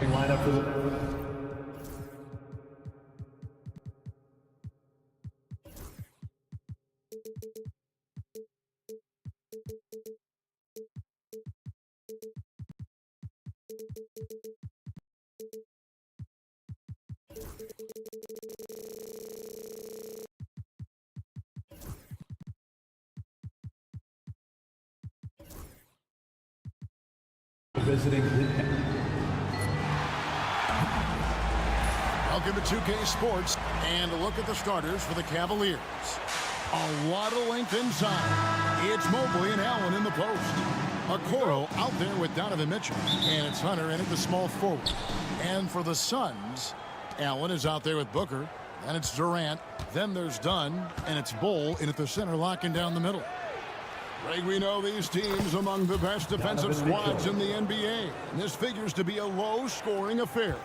Lineup for the visiting. Welcome to 2K Sports, and a look at the starters for the Cavaliers. A lot of length inside. It's Mobley and Allen in the post. Okoro out there with Donovan Mitchell, and it's Hunter in at the small forward. And for the Suns, Allen is out there with Booker, and it's Durant. Then there's Dunn, and it's Bull in at the center, locking down the middle. Greg, we know these teams among the best defensive squads in the NBA. And this figures to be a low-scoring affair.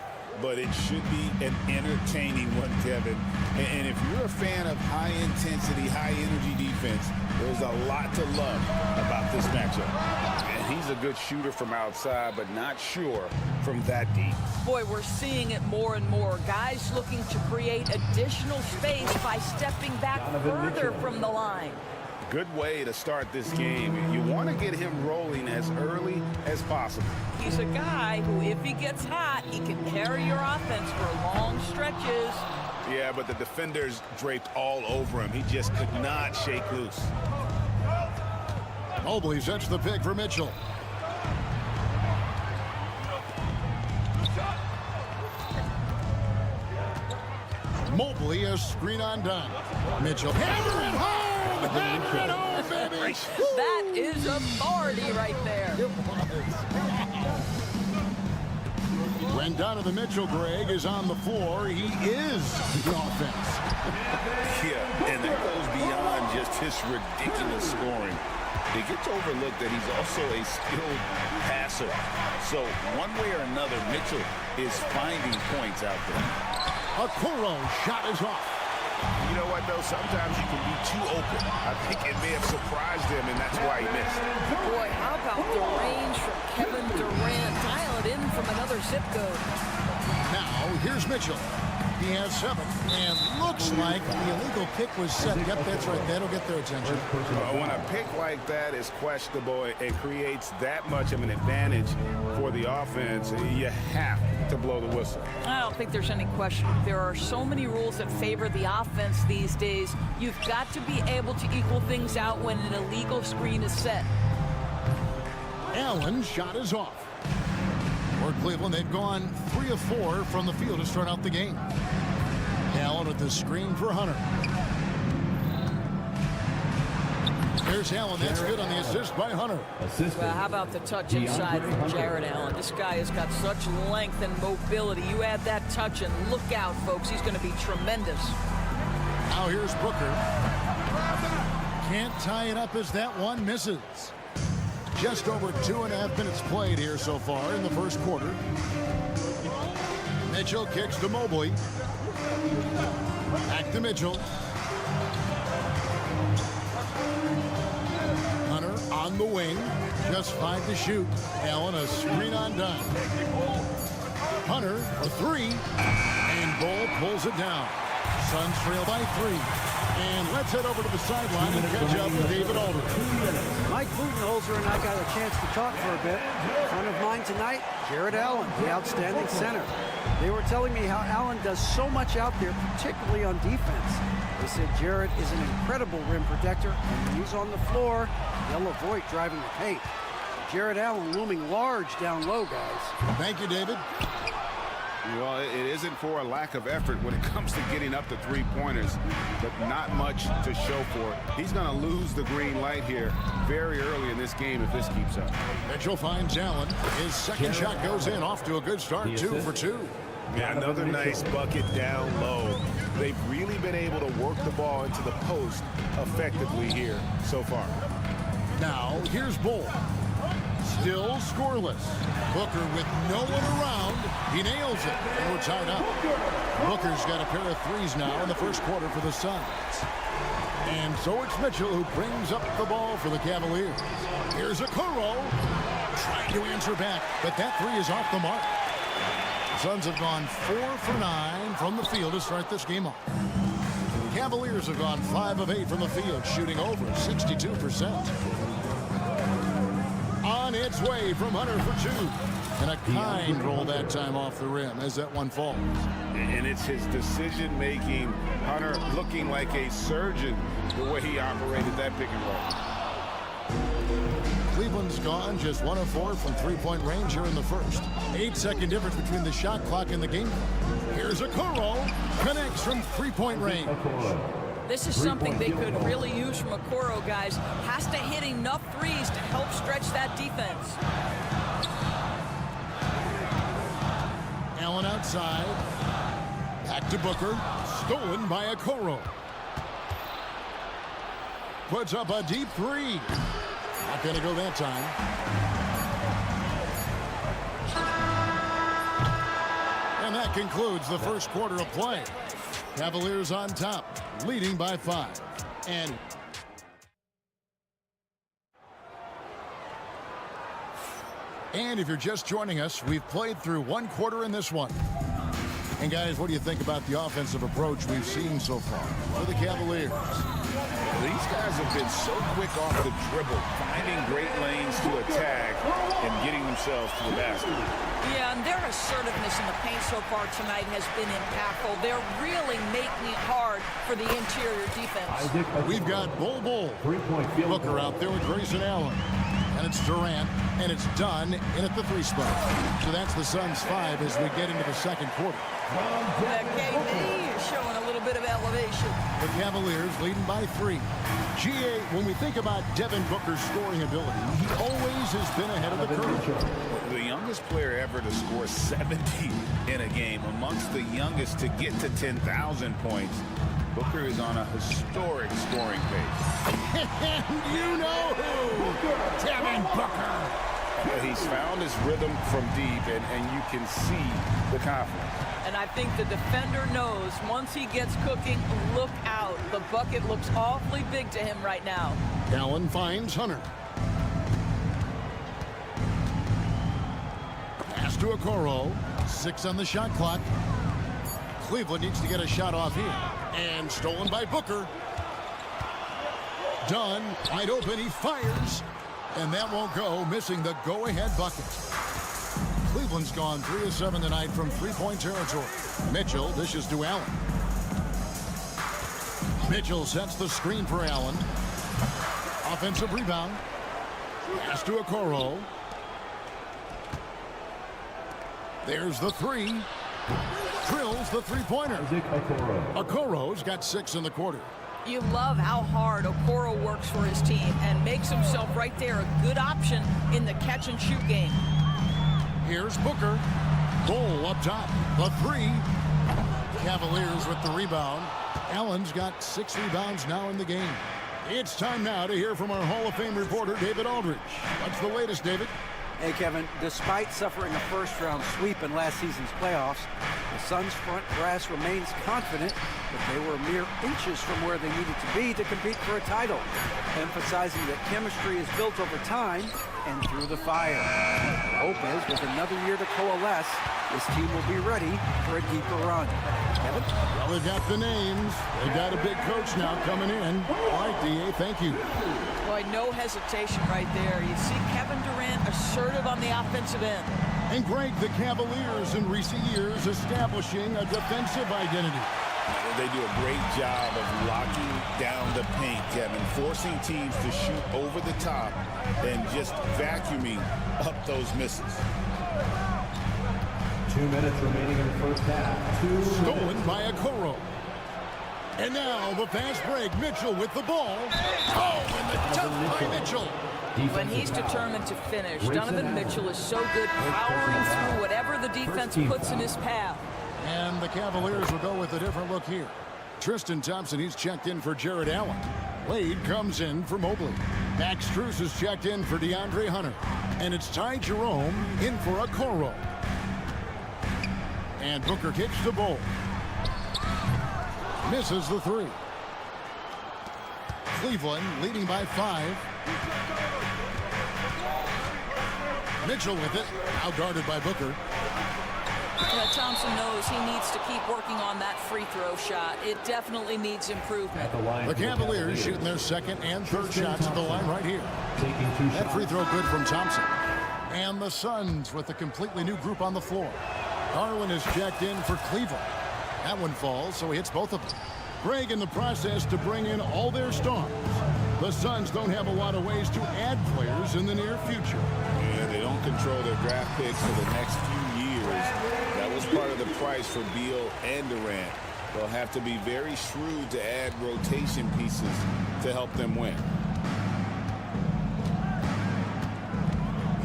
But it should be an entertaining one, Kevin. And if you're a fan of high-intensity, high-energy defense, there's a lot to love about this matchup. And he's a good shooter from outside, but not sure from that deep. Boy, we're seeing it more and more. Guys looking to create additional space by stepping back further from the line. Good way to start this game. You want to get him rolling as early as possible. He's a guy who, if he gets hot, he can carry your offense for long stretches. Yeah, but the defenders draped all over him. He just could not shake loose. Mobley sets the pick for Mitchell. Mobley, a screen on Dunn. Mitchell, hammer it home! Hammer it home, baby! That is authority right there. When Donovan Mitchell, Greg, is on the floor, he is the offense. Yeah, and that goes beyond just his ridiculous scoring. It gets overlooked that he's also a skilled passer. So one way or another, Mitchell is finding points out there. Okoro shot is off. You know what, though? Sometimes you can be too open. I think it may have surprised him, and that's why he missed. Boy, how about the range from Kevin Durant? Dial it in from another zip code. Now, here's Mitchell. He has 7, and looks like the illegal kick was set. Yep, that's right. That'll get their attention. When a pick like that is questionable, it creates that much of an advantage for the offense. You have to blow the whistle. I don't think there's any question. There are so many rules that favor the offense these days. You've got to be able to equal things out when an illegal screen is set. Allen's shot is off. For Cleveland, they've gone 3 of 4 from the field to start out the game. Allen with the screen for Hunter. There's Allen. That's good on the assist by Hunter. Well, how about the touch inside from Jared Allen? This guy has got such length and mobility. You add that touch and look out, folks. He's going to be tremendous. Now here's Booker. Can't tie it up as that one misses. Just over 2.5 minutes played here so far in the first quarter. Mitchell kicks to Mobley. Back to Mitchell. Hunter on the wing. Just 5 to shoot. Allen a screen on Dunn. Hunter for 3. And Bull pulls it down. Suns trail by 3. And let's head over to the sideline and catch up with David Aldridge. Mike Budenholzer and I got a chance to talk for a bit. A friend of mine tonight, Jared Allen, the outstanding center. They were telling me how Allen does so much out there, particularly on defense. They said Jared is an incredible rim protector, and when he's on the floor, they'll avoid driving the paint. Jared Allen looming large down low, guys. Thank you, David. Well, it isn't for a lack of effort when it comes to getting up to 3-pointers, but not much to show for it. He's going to lose the green light here very early in this game if this keeps up. Mitchell finds Allen. His second shot goes in, off to a good start, 2 for 2. Yeah, another nice bucket down low. They've really been able to work the ball into the post effectively here so far. Now, here's Bull. Still scoreless. Booker with no one around. He nails it, and we're tied up. Booker's got a pair of 3s now in the first quarter for the Suns. And so it's Mitchell who brings up the ball for the Cavaliers. Here's Okoro trying to answer back, but that three is off the mark. The Suns have gone 4 for 9 from the field to start this game off. Cavaliers have gone 5 of 8 from the field, shooting over 62%. On its way from Hunter for 2. And a kind roll that time off the rim as that one falls. And it's his decision-making. Hunter looking like a surgeon the way he operated that pick and roll. Cleveland's gone just 1 of 4 from three-point range here in the first. 8-second difference between the shot clock and the game. Here's Okoro. Connects from three-point range. This is something they could really use from Okoro, guys. Has to hit enough threes to help stretch that defense. Allen outside. Back to Booker. Stolen by Okoro. Puts up a deep three. Not going to go that time. And that concludes the first quarter of play. Cavaliers on top, leading by 5. And if you're just joining us, we've played through 1 quarter in this one. And guys, what do you think about the offensive approach we've seen so far for the Cavaliers? These guys have been so quick off the dribble, finding great lanes to attack and getting themselves to the basket. Yeah, and their assertiveness in the paint so far tonight has been impactful. They're really making it hard for the interior defense. We've got Bull Booker out there with Grayson Allen. And it's Durant, and it's done in at the 3 spot. So that's the Suns' 5 as we get into the second quarter. The KD is showing a little bit of elevation. The Cavaliers leading by 3. GA, when we think about Devin Booker's scoring ability, he always has been ahead of the curve. The youngest player ever to score 70 in a game, amongst the youngest to get to 10,000 points. Booker is on a historic scoring pace. And you know who? Devin Booker. He's found his rhythm from deep, and you can see the confidence. And I think the defender knows once he gets cooking, look out. The bucket looks awfully big to him right now. Allen finds Hunter. Pass to Okoro. 6 on the shot clock. Cleveland needs to get a shot off here. And stolen by Booker. Dunn, wide open, he fires. And that won't go, missing the go-ahead bucket. Cleveland's gone 3 of 7 tonight from three-point territory. Mitchell dishes to Allen. Mitchell sets the screen for Allen. Offensive rebound. Pass to Okoro. There's the 3. Drills the three-pointer. Okoro's got 6 in the quarter. You love how hard Okoro works for his team and makes himself right there a good option in the catch-and-shoot game. Here's Booker. Bull up top. The 3. Cavaliers with the rebound. Allen's got 6 rebounds now in the game. It's time now to hear from our Hall of Fame reporter, David Aldridge. What's the latest, David? Hey, Kevin, despite suffering a first-round sweep in last season's playoffs, the Suns' front brass remains confident that they were mere inches from where they needed to be to compete for a title, emphasizing that chemistry is built over time and through the fire. Hope is, with another year to coalesce, this team will be ready for a deeper run. Kevin? Well, they've got the names. They've got a big coach now coming in. All right, D.A., thank you. Boy, no hesitation right there. You see Kevin Durant assertive on the offensive end. And Greg, the Cavaliers in recent years establishing a defensive identity. They do a great job of locking down the paint, Kevin, forcing teams to shoot over the top and just vacuuming up those misses. 2 minutes remaining in the first half. Stolen by Okoro. And now the fast break. Mitchell with the ball. Oh, and the dunk by Mitchell. When he's determined to finish, Donovan Mitchell is so good powering through whatever the defense puts in his path. And the Cavaliers will go with a different look here. Tristan Thompson, he's checked in for Jared Allen. Wade comes in for Mobley. Max Strus is checked in for DeAndre Hunter. And it's Ty Jerome in for Okoro. And Booker kicks the ball. Misses the 3. Cleveland leading by 5. Mitchell with it, now guarded by Booker. Thompson knows he needs to keep working on that free throw shot. It definitely needs improvement. The Cavaliers shooting their second and third shots at the line right here. That free throw good from Thompson. And the Suns with a completely new group on the floor. Garland is checked in for Cleveland. That one falls, so he hits both of them. Greg in the process to bring in all their stars. The Suns don't have a lot of ways to add players in the near future. Yeah, they don't control their draft picks for the next few years. That was part of the price for Beal and Durant. They'll have to be very shrewd to add rotation pieces to help them win.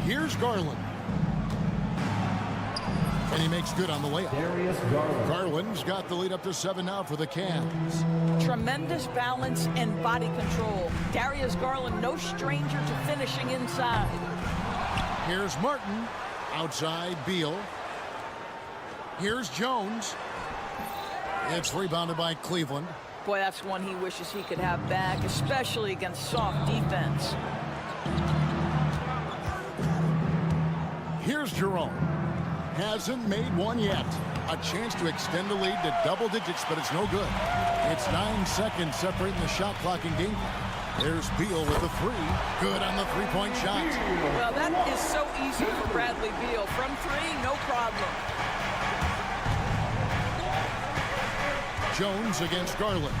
Here's Garland. And he makes good on the layup. Garland's got the lead up to 7 now for the Cavs. Tremendous balance and body control. Darius Garland, no stranger to finishing inside. Here's Martin. Outside, Beal. Here's Jones. It's rebounded by Cleveland. Boy, that's one he wishes he could have back, especially against soft defense. Here's Jerome. Hasn't made one yet. A chance to extend the lead to double digits, but it's no good. It's 9 seconds separating the shot clock and game. There's Beal with the 3. Good on the three-point shot. Well, that is so easy for Bradley Beal. From 3, no problem. Jones against Garland.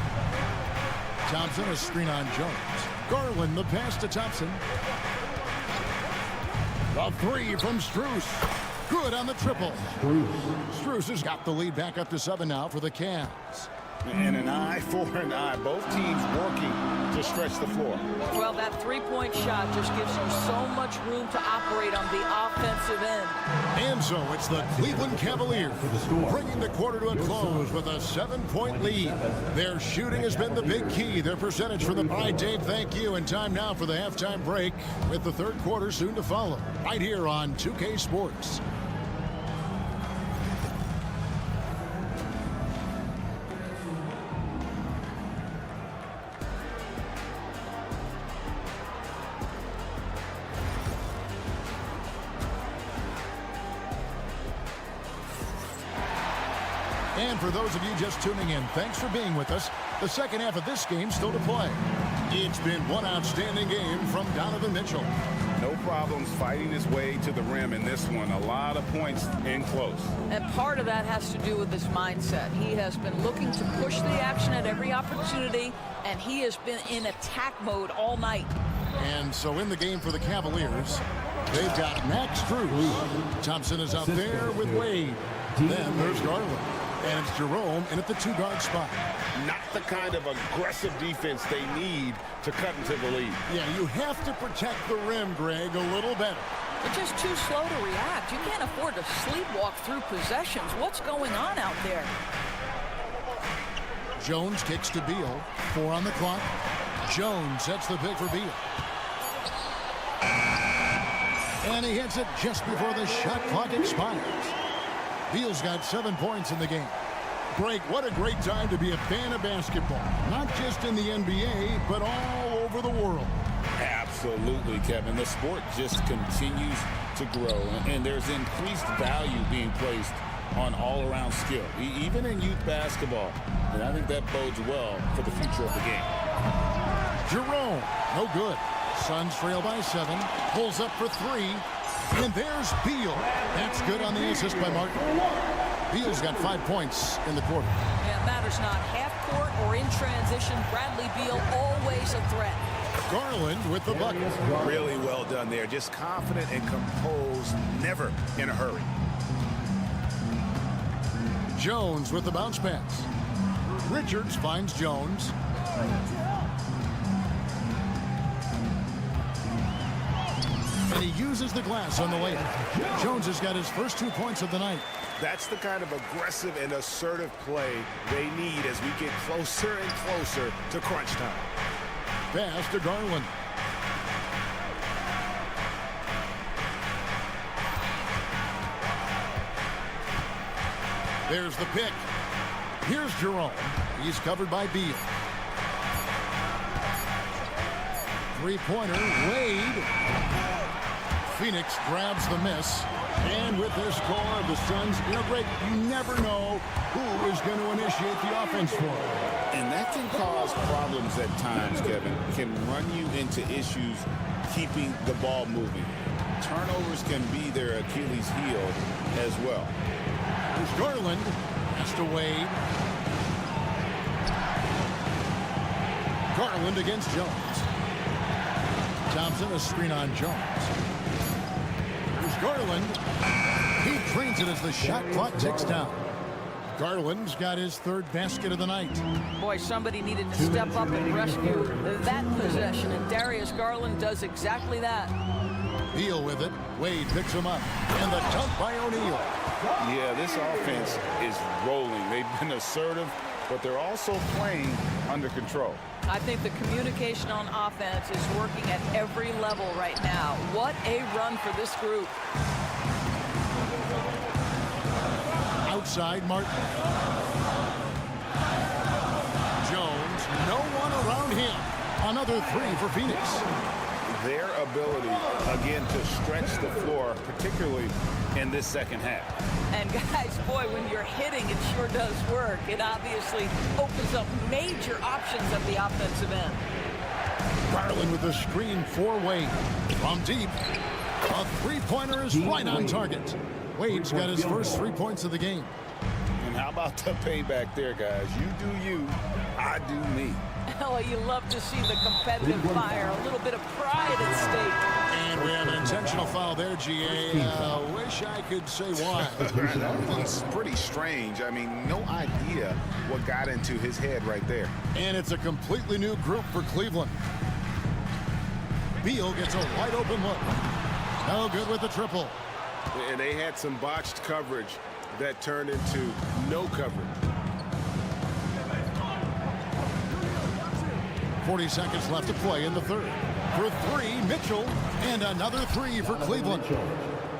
Thompson, a screen on Jones. Garland, the pass to Thompson. The 3 from Strus. Good on the triple. Strus has got the lead back up to 7 now for the Cavs. And an eye for an eye. Both teams working to stretch the floor. Well, that three-point shot just gives you so much room to operate on the offensive end. And so it's the Cleveland Cavaliers bringing the quarter to a close with a 7-point lead. Their shooting has been the big key. Their percentage for the... All right, Dave, thank you. And time now for the halftime break with the third quarter soon to follow. Right here on 2K Sports. And for those of you just tuning in, thanks for being with us. The second half of this game still to play. It's been one outstanding game from Donovan Mitchell. No problems fighting his way to the rim in this one. A lot of points in close. And part of that has to do with his mindset. He has been looking to push the action at every opportunity, and he has been in attack mode all night. And so in the game for the Cavaliers, they've got Max Strus. Thompson is out there with Wade. Then there's Garland. And it's Jerome in at the 2-guard spot. Not the kind of aggressive defense they need to cut into the lead. Yeah, you have to protect the rim, Greg, a little better. They're just too slow to react. You can't afford to sleepwalk through possessions. What's going on out there? Jones kicks to Beal. 4 on the clock. Jones sets the pick for Beal. And he hits it just before the shot clock expires. Beal's got 7 points in the game. Greg, what a great time to be a fan of basketball. Not just in the NBA, but all over the world. Absolutely, Kevin. The sport just continues to grow, and there's increased value being placed on all-around skill, even in youth basketball. And I think that bodes well for the future of the game. Jerome, no good. Suns trail by 7. Pulls up for 3. And there's Beal. That's good on the assist by Martin. Beal's got 5 points in the quarter. Yeah, it matters not half court or in transition. Bradley Beal always a threat. Garland with the bucket. Really well done there. Just confident and composed, never in a hurry. Jones with the bounce pass. Richards finds Jones. And he uses the glass on the layup. Jones has got his first 2 points of the night. That's the kind of aggressive and assertive play they need as we get closer and closer to crunch time. Pass to Garland. There's the pick. Here's Jerome. He's covered by Beal. Three-pointer, Wade. Phoenix grabs the miss. And with this score of the Suns, Greg, you never know who is going to initiate the offense for them. And that can cause problems at times, Kevin. Can run you into issues keeping the ball moving. Turnovers can be their Achilles heel as well. There's Garland. Pass to Wade. Garland against Jones. Thompson, a screen on Jones. There's Garland. He drains it as the shot clock ticks down. Garland's got his third basket of the night. Boy, somebody needed to step up and rescue that possession, and Darius Garland does exactly that. Beal with it. Wade picks him up. And the dunk by O'Neal. Yeah, this offense is rolling. They've been assertive, but they're also playing under control. I think the communication on offense is working at every level right now. What a run for this group. Outside, Martin. Jones, no one around him. Another three for Phoenix. Their ability, again, to stretch the floor, particularly in this second half. And guys, boy, when you're hitting, it sure does work. It obviously opens up major options at the offensive end. Garland with the screen for Wade. From deep. A three-pointer is right on target. Wade's got his first 3 points of the game. And how about the payback there, guys? You do you, I do me. Oh, you love to see the competitive fire. A little bit of pride at stake. And we have an intentional foul there, GA. Wish I could say why. That one's pretty strange. I mean, no idea what got into his head right there. And it's a completely new group for Cleveland. Beal gets a wide open look. No good with the triple. And they had some botched coverage that turned into no coverage. 40 seconds left to play in the third. For three, Mitchell, and another three for Cleveland.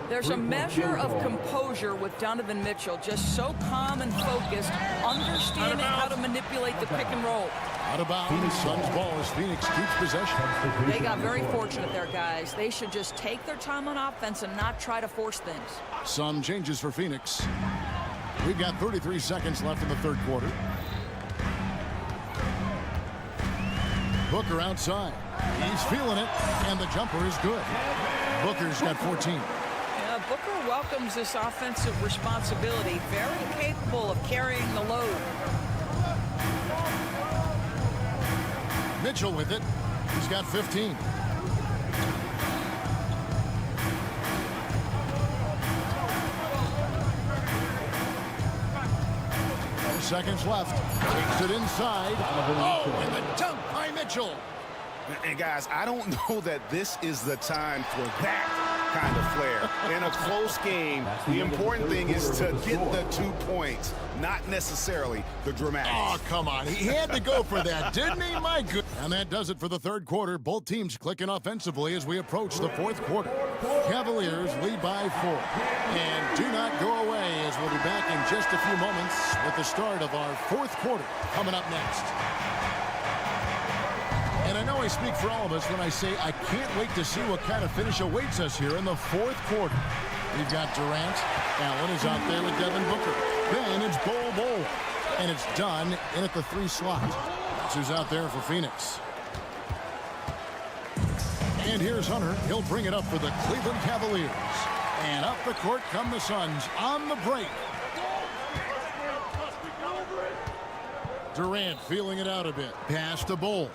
There's a measure of composure with Donovan Mitchell, just so calm and focused, understanding how to manipulate the pick and roll. Out of bounds, Suns ball as Phoenix keeps possession. They got very fortunate there, guys. They should just take their time on offense and not try to force things. Some changes for Phoenix. We've got 33 seconds left in the third quarter. Booker outside. He's feeling it, and the jumper is good. Booker's got 14. Yeah, Booker welcomes this offensive responsibility. Very capable of carrying the load. Mitchell with it. He's got 15. Seconds left. Takes it inside. Oh, and the dunk by Mitchell. And guys, I don't know that this is the time for that kind of flair. In a close game, the important thing is to get the 2 points, not necessarily the dramatics. Oh, come on. He had to go for that, didn't he? My good. And that does it for the third quarter. Both teams clicking offensively as we approach the fourth quarter. Cavaliers lead by 4. And do not go away, as we'll be back in just a few moments with the start of our fourth quarter coming up next. And I know I speak for all of us when I say I can't wait to see what kind of finish awaits us here in the fourth quarter. We've got Durant. Allen is out there with Devin Booker. Then it's Bol. And it's done in at the 3 slot. That's who's out there for Phoenix. And here's Hunter. He'll bring it up for the Cleveland Cavaliers. And up the court come the Suns on the break. Durant feeling it out a bit. Pass to Bol.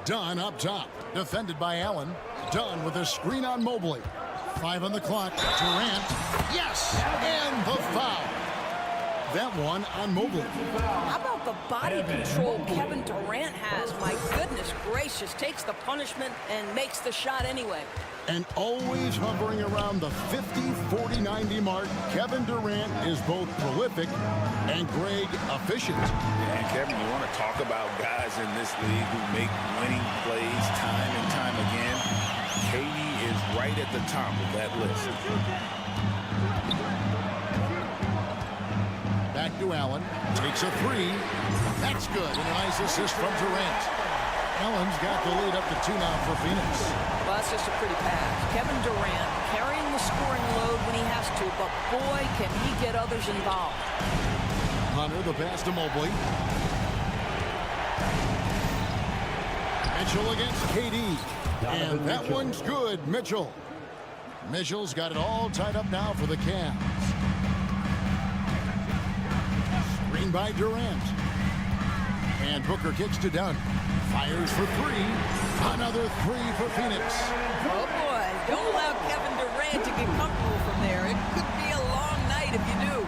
Dunn up top. Defended by Allen. Dunn with a screen on Mobley. 5 on the clock. Durant. Yes! And the foul. That one on Mobley. How about the body control Kevin Durant has? My goodness gracious. Takes the punishment and makes the shot anyway. And always hovering around the 50, 40, 90 mark, Kevin Durant is both prolific and, Greg, efficient. And Kevin, you want to talk about guys in this league who make winning plays time and time again? KD is right at the top of that list. Back to Allen. Takes a three. That's good. And a nice assist from Durant. Allen's got the lead up to 2 now for Phoenix. Well, that's just a pretty pass. Kevin Durant carrying the scoring load when he has to, but boy, can he get others involved. Hunter, the pass to Mobley. Mitchell against KD. And that one's good, Mitchell. Mitchell's got it all tied up now for the Cavs. Screen by Durant. And Booker kicks to Dunn. Fires for three. Another three for Phoenix. Oh, boy. Don't allow Kevin Durant to get comfortable from there. It could be a long night if you do.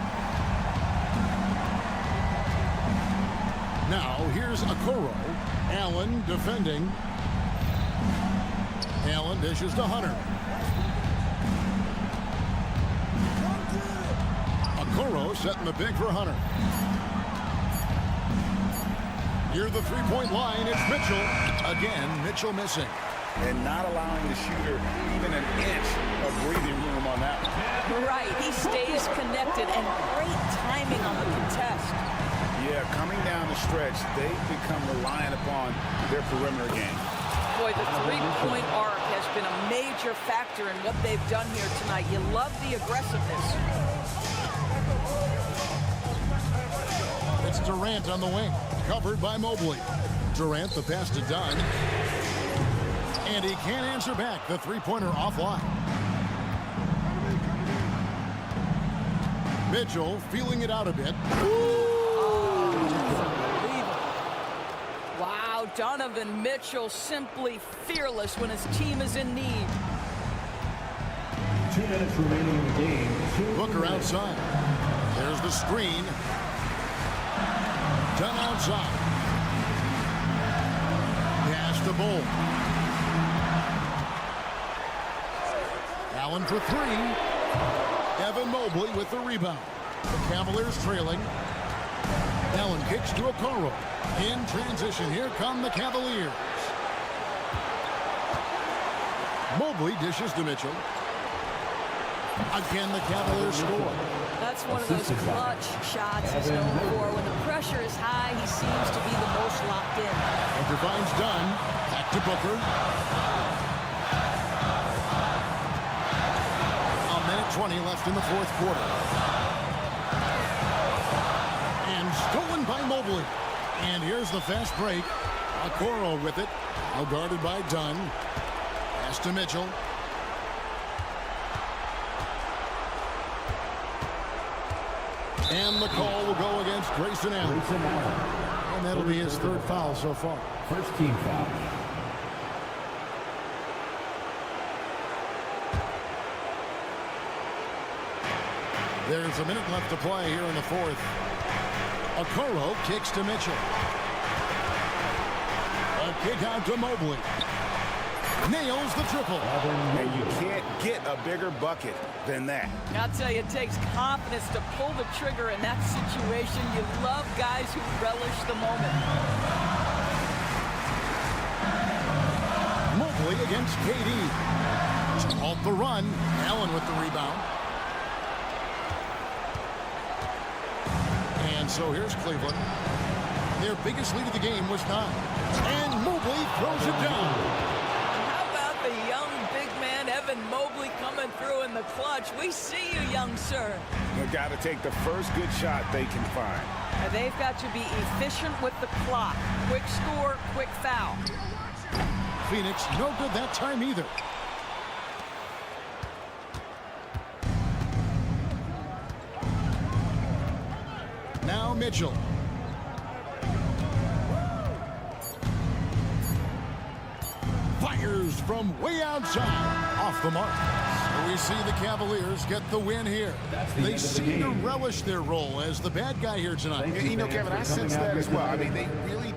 Now, here's Okoro. Allen defending. Allen dishes to Hunter. Okoro setting the big for Hunter. Near the three-point line, it's Mitchell. Again, Mitchell missing. And not allowing the shooter even an inch of breathing room on that one. Right. He stays connected and great timing on the contest. Yeah, coming down the stretch, they've become reliant upon their perimeter game. Boy, the three-point arc has been a major factor in what they've done here tonight. You love the aggressiveness. It's Durant on the wing, covered by Mobley. Durant, the pass to Dunn. And he can't answer back. The three-pointer offline. Mitchell feeling it out a bit. Wow, Donovan Mitchell simply fearless when his team is in need. 2 minutes remaining in the game. Booker outside. There's the screen. Dunn outside. Pass to Bull. Allen for three. Evan Mobley with the rebound. The Cavaliers trailing. Allen kicks to Okoro. In transition, here come the Cavaliers. Mobley dishes to Mitchell. Again, the Cavaliers score. That's one of those clutch shots he's known for. When the pressure is high, he seems to be the most locked in. Hunter finds Dunn. Back to Booker. A minute 20 left in the fourth quarter. And stolen by Mobley. And here's the fast break. Okoro with it. Now guarded by Dunn. Pass to Mitchell. And the call will go against Grayson Allen. And that'll be his third foul so far. First team foul. There's a minute left to play here in the fourth. Okoro kicks to Mitchell. A kick out to Mobley. Nails the triple. And you can't get a bigger bucket than that. I'll tell you, it takes confidence to pull the trigger in that situation. You love guys who relish the moment. Mobley against KD. To halt the run. Allen with the rebound. And so here's Cleveland. Their biggest lead of the game was 9. And Mobley throws it down. The young big man Evan Mobley coming through in the clutch. We see you, young sir. They've got to take the first good shot they can find. And they've got to be efficient with the clock. Quick score, quick foul. Phoenix no good that time either. Now Mitchell. Fires from way outside. Off the mark. So we see the Cavaliers get the win here. They seem to relish their role as the bad guy here tonight. You know, Kevin, I sense that as well. I mean, they really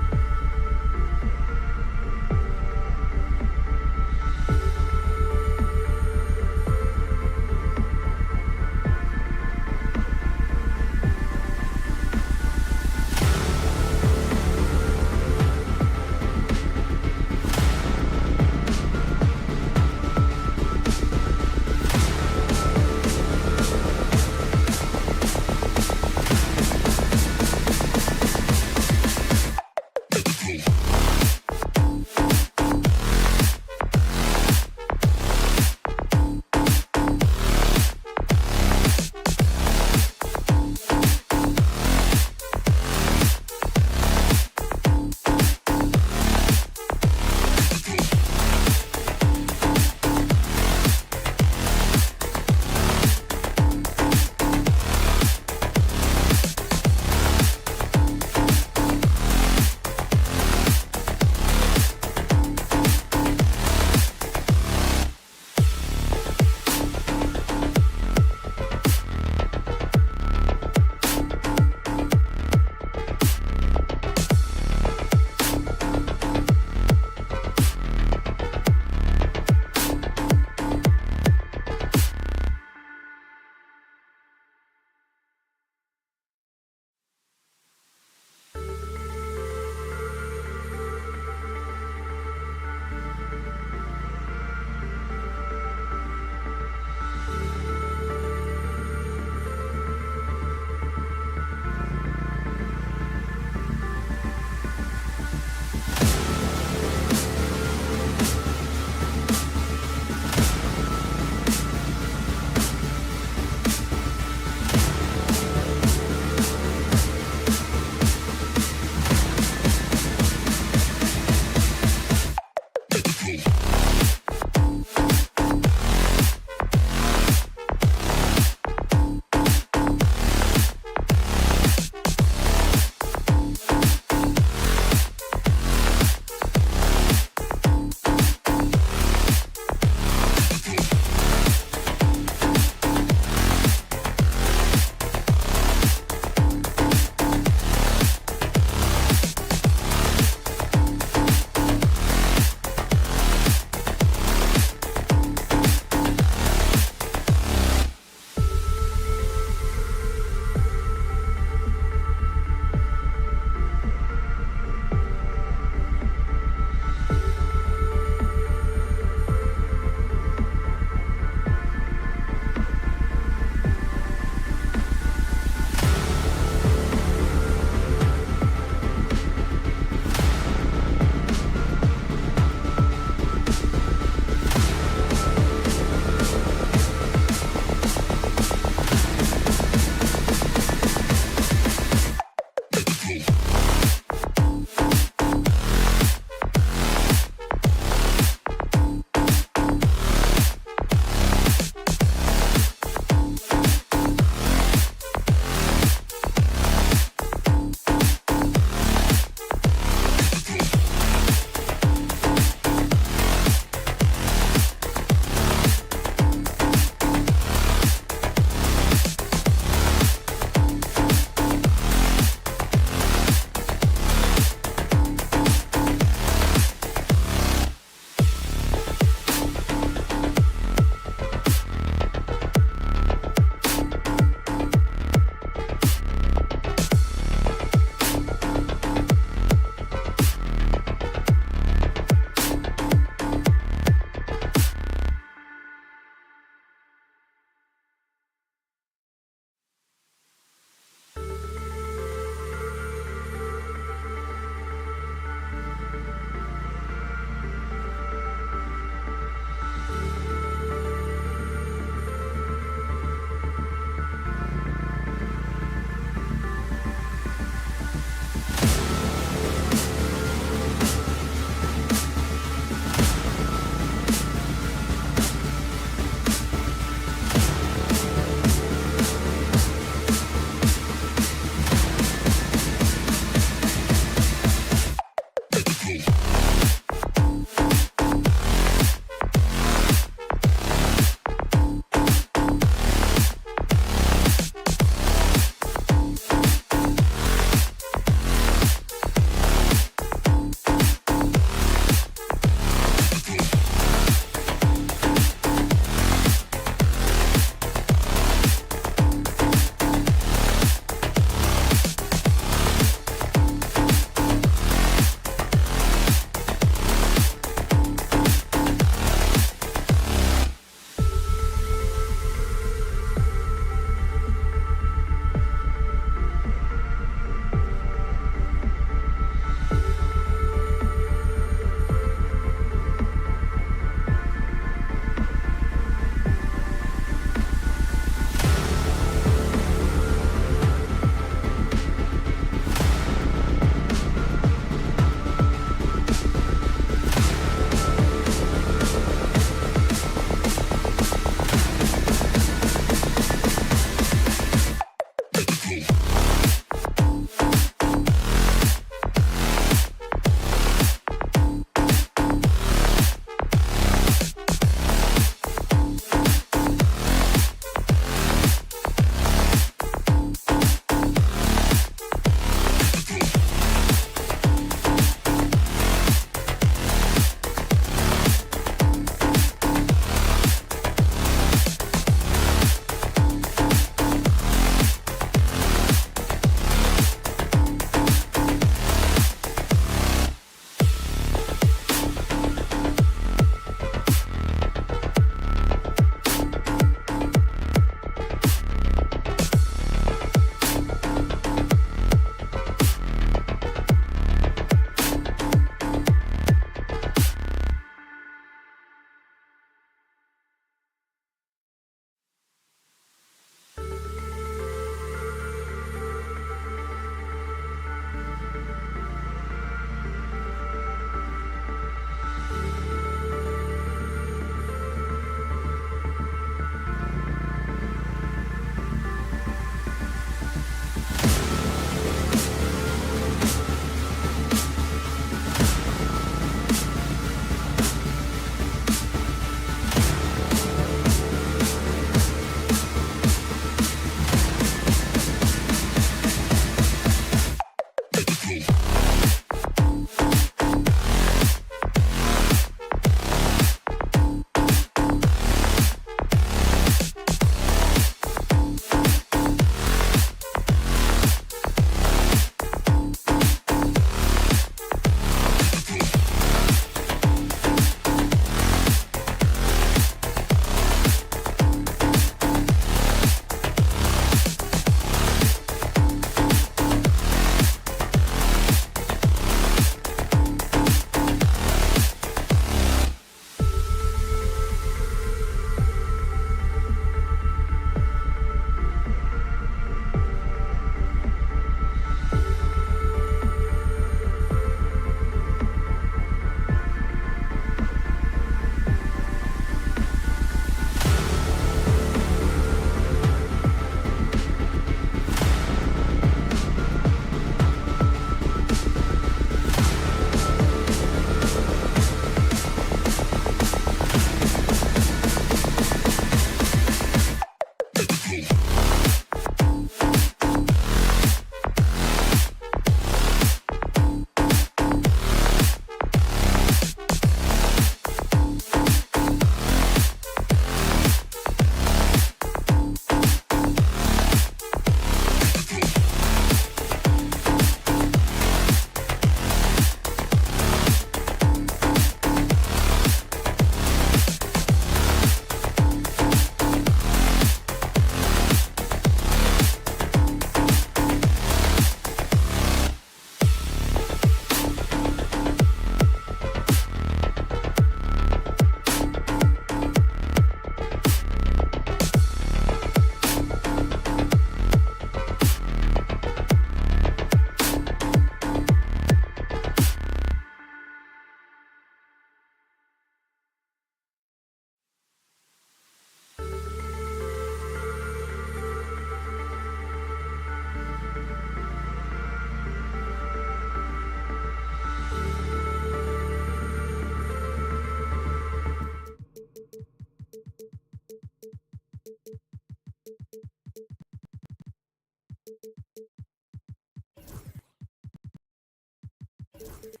Richard,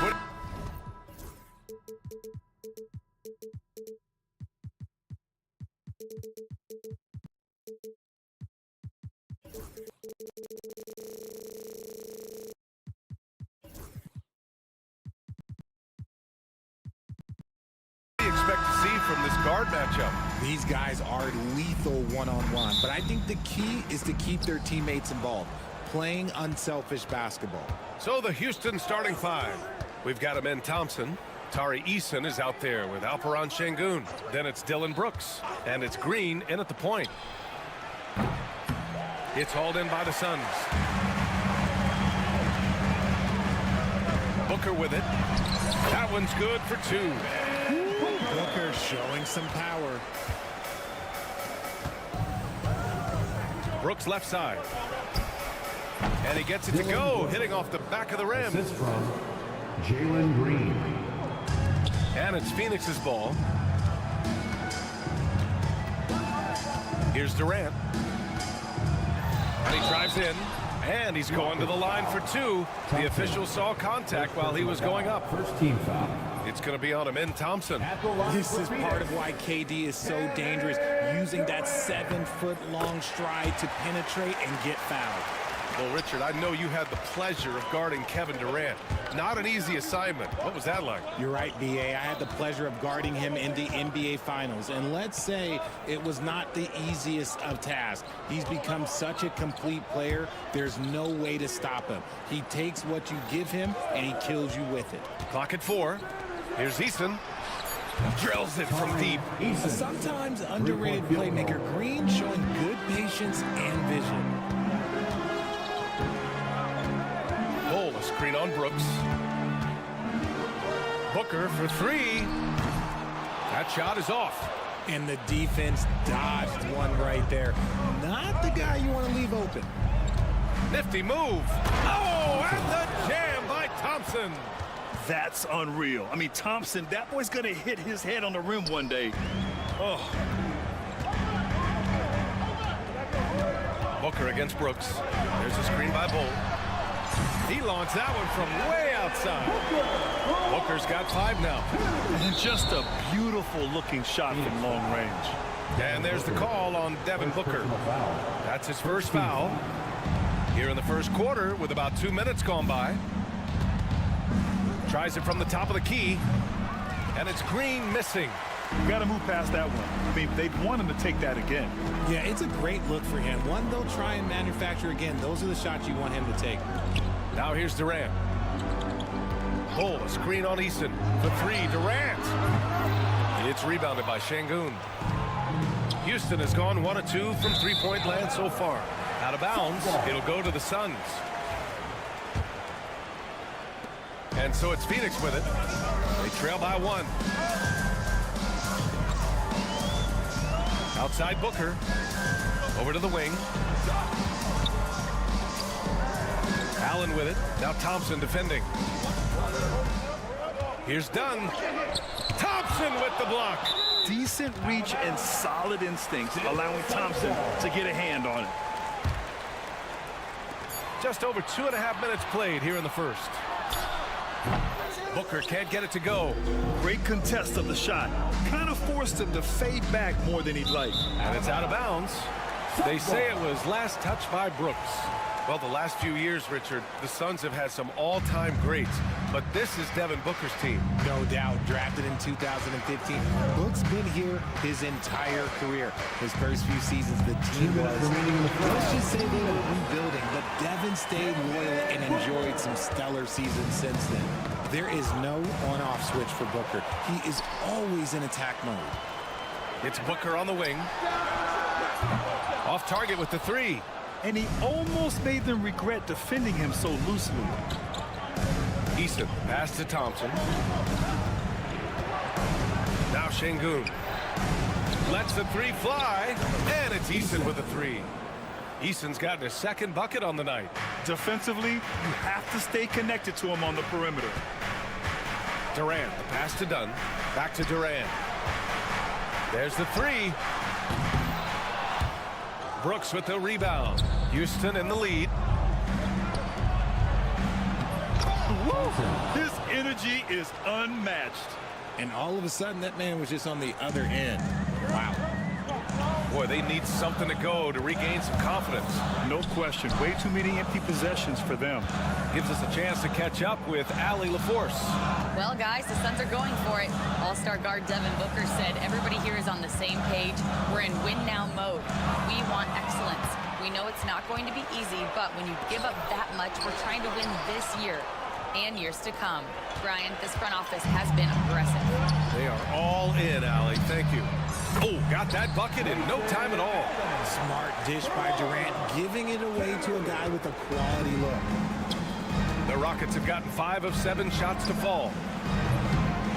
what? Expect to see from this guard matchup? These guys are lethal one-on-one, but I think the key is to keep their teammates involved, playing unselfish basketball. So the Houston starting five. We've got Amen Thompson. Tari Eason is out there with Alperon Şengün. Then it's Dylan Brooks. And it's Green in at the point. It's hauled in by the Suns. Booker with it. That one's good for two. Booker showing some power. Brooks left side. And he gets it to go, hitting off the back of the rim. Assist from Jalen Green. And it's Phoenix's ball. Here's Durant. And he drives in. And he's going to the line for two. The official saw contact while he was going up. First team foul. It's going to be on Amen Thompson. This is part of why KD is so dangerous, using that 7-foot-long stride to penetrate and get fouled. Well, Richard, I know you had the pleasure of guarding Kevin Durant. Not an easy assignment. What was that like? You're right, B.A. I had the pleasure of guarding him in the NBA Finals. And let's say it was not the easiest of tasks. He's become such a complete player, there's no way to stop him. He takes what you give him, and he kills you with it. Clock at 4. Here's Eason. Drills it from deep. Sometimes underrated playmaker Green showing good patience and vision. Bull, a screen on Brooks. Booker for three. That shot is off. And the defense dodged one right there. Not the guy you want to leave open. Nifty move. Oh, and the jam by Thompson. That's unreal. I mean, Thompson, that boy's going to hit his head on the rim one day. Oh. Booker against Brooks. There's a screen by Bull. He launched that one from way outside. Booker's got 5 now. And just a beautiful looking shot from long range. And there's the call on Devin Booker. That's his first foul here in the first quarter with about 2 minutes gone by. Tries it from the top of the key. And it's Green missing. You got to move past that one. I mean, they'd want him to take that again. Yeah, it's a great look for him. One they'll try and manufacture again. Those are the shots you want him to take. Now here's Durant. Bull, a screen on Eason. For 3, Durant. It's rebounded by Şengün. Houston has gone 1 of 2 from three-point land so far. Out of bounds, it'll go to the Suns. And so it's Phoenix with it. They trail by 1. Outside Booker. Over to the wing. Allen with it. Now Thompson defending. Here's Dunn. Thompson with the block. Decent reach and solid instincts, allowing Thompson to get a hand on it. Just over 2.5 minutes played here in the first. Booker can't get it to go. Great contest of the shot. Kind of forced him to fade back more than he'd like. And it's out of bounds. They say it was last touched by Brooks. Well, the last few years, Richard, the Suns have had some all-time greats, but this is Devin Booker's team. No doubt, drafted in 2015. Book's been here his entire career. His first few seasons, the team was, let's just say they were rebuilding, but Devin stayed loyal and enjoyed some stellar seasons since then. There is no on-off switch for Booker. He is always in attack mode. It's Booker on the wing. Off target with the 3. And he almost made them regret defending him so loosely. Eason, pass to Thompson. Now Şengün. Lets the 3 fly, and it's Eason with a 3. Eason's gotten his second bucket on the night. Defensively, you have to stay connected to him on the perimeter. Durant, the pass to Dunn. Back to Durant. There's the 3. Brooks with the rebound. Houston in the lead. His energy is unmatched. And all of a sudden, that man was just on the other end. Wow. Boy, they need something to go to regain some confidence. No question. Way too many empty possessions for them. Gives us a chance to catch up with Allie LaForce. Well, guys, the Suns are going for it. All-star guard Devin Booker said everybody here is on the same page. We're in win-now mode. We want excellence. We know it's not going to be easy, but when you give up that much, we're trying to win this year and years to come. Brian, this front office has been aggressive. They are all in, Allie. Thank you. Oh, got that bucket in no time at all. Smart dish by Durant, giving it away to a guy with a quality look. The Rockets have gotten 5 of 7 shots to fall.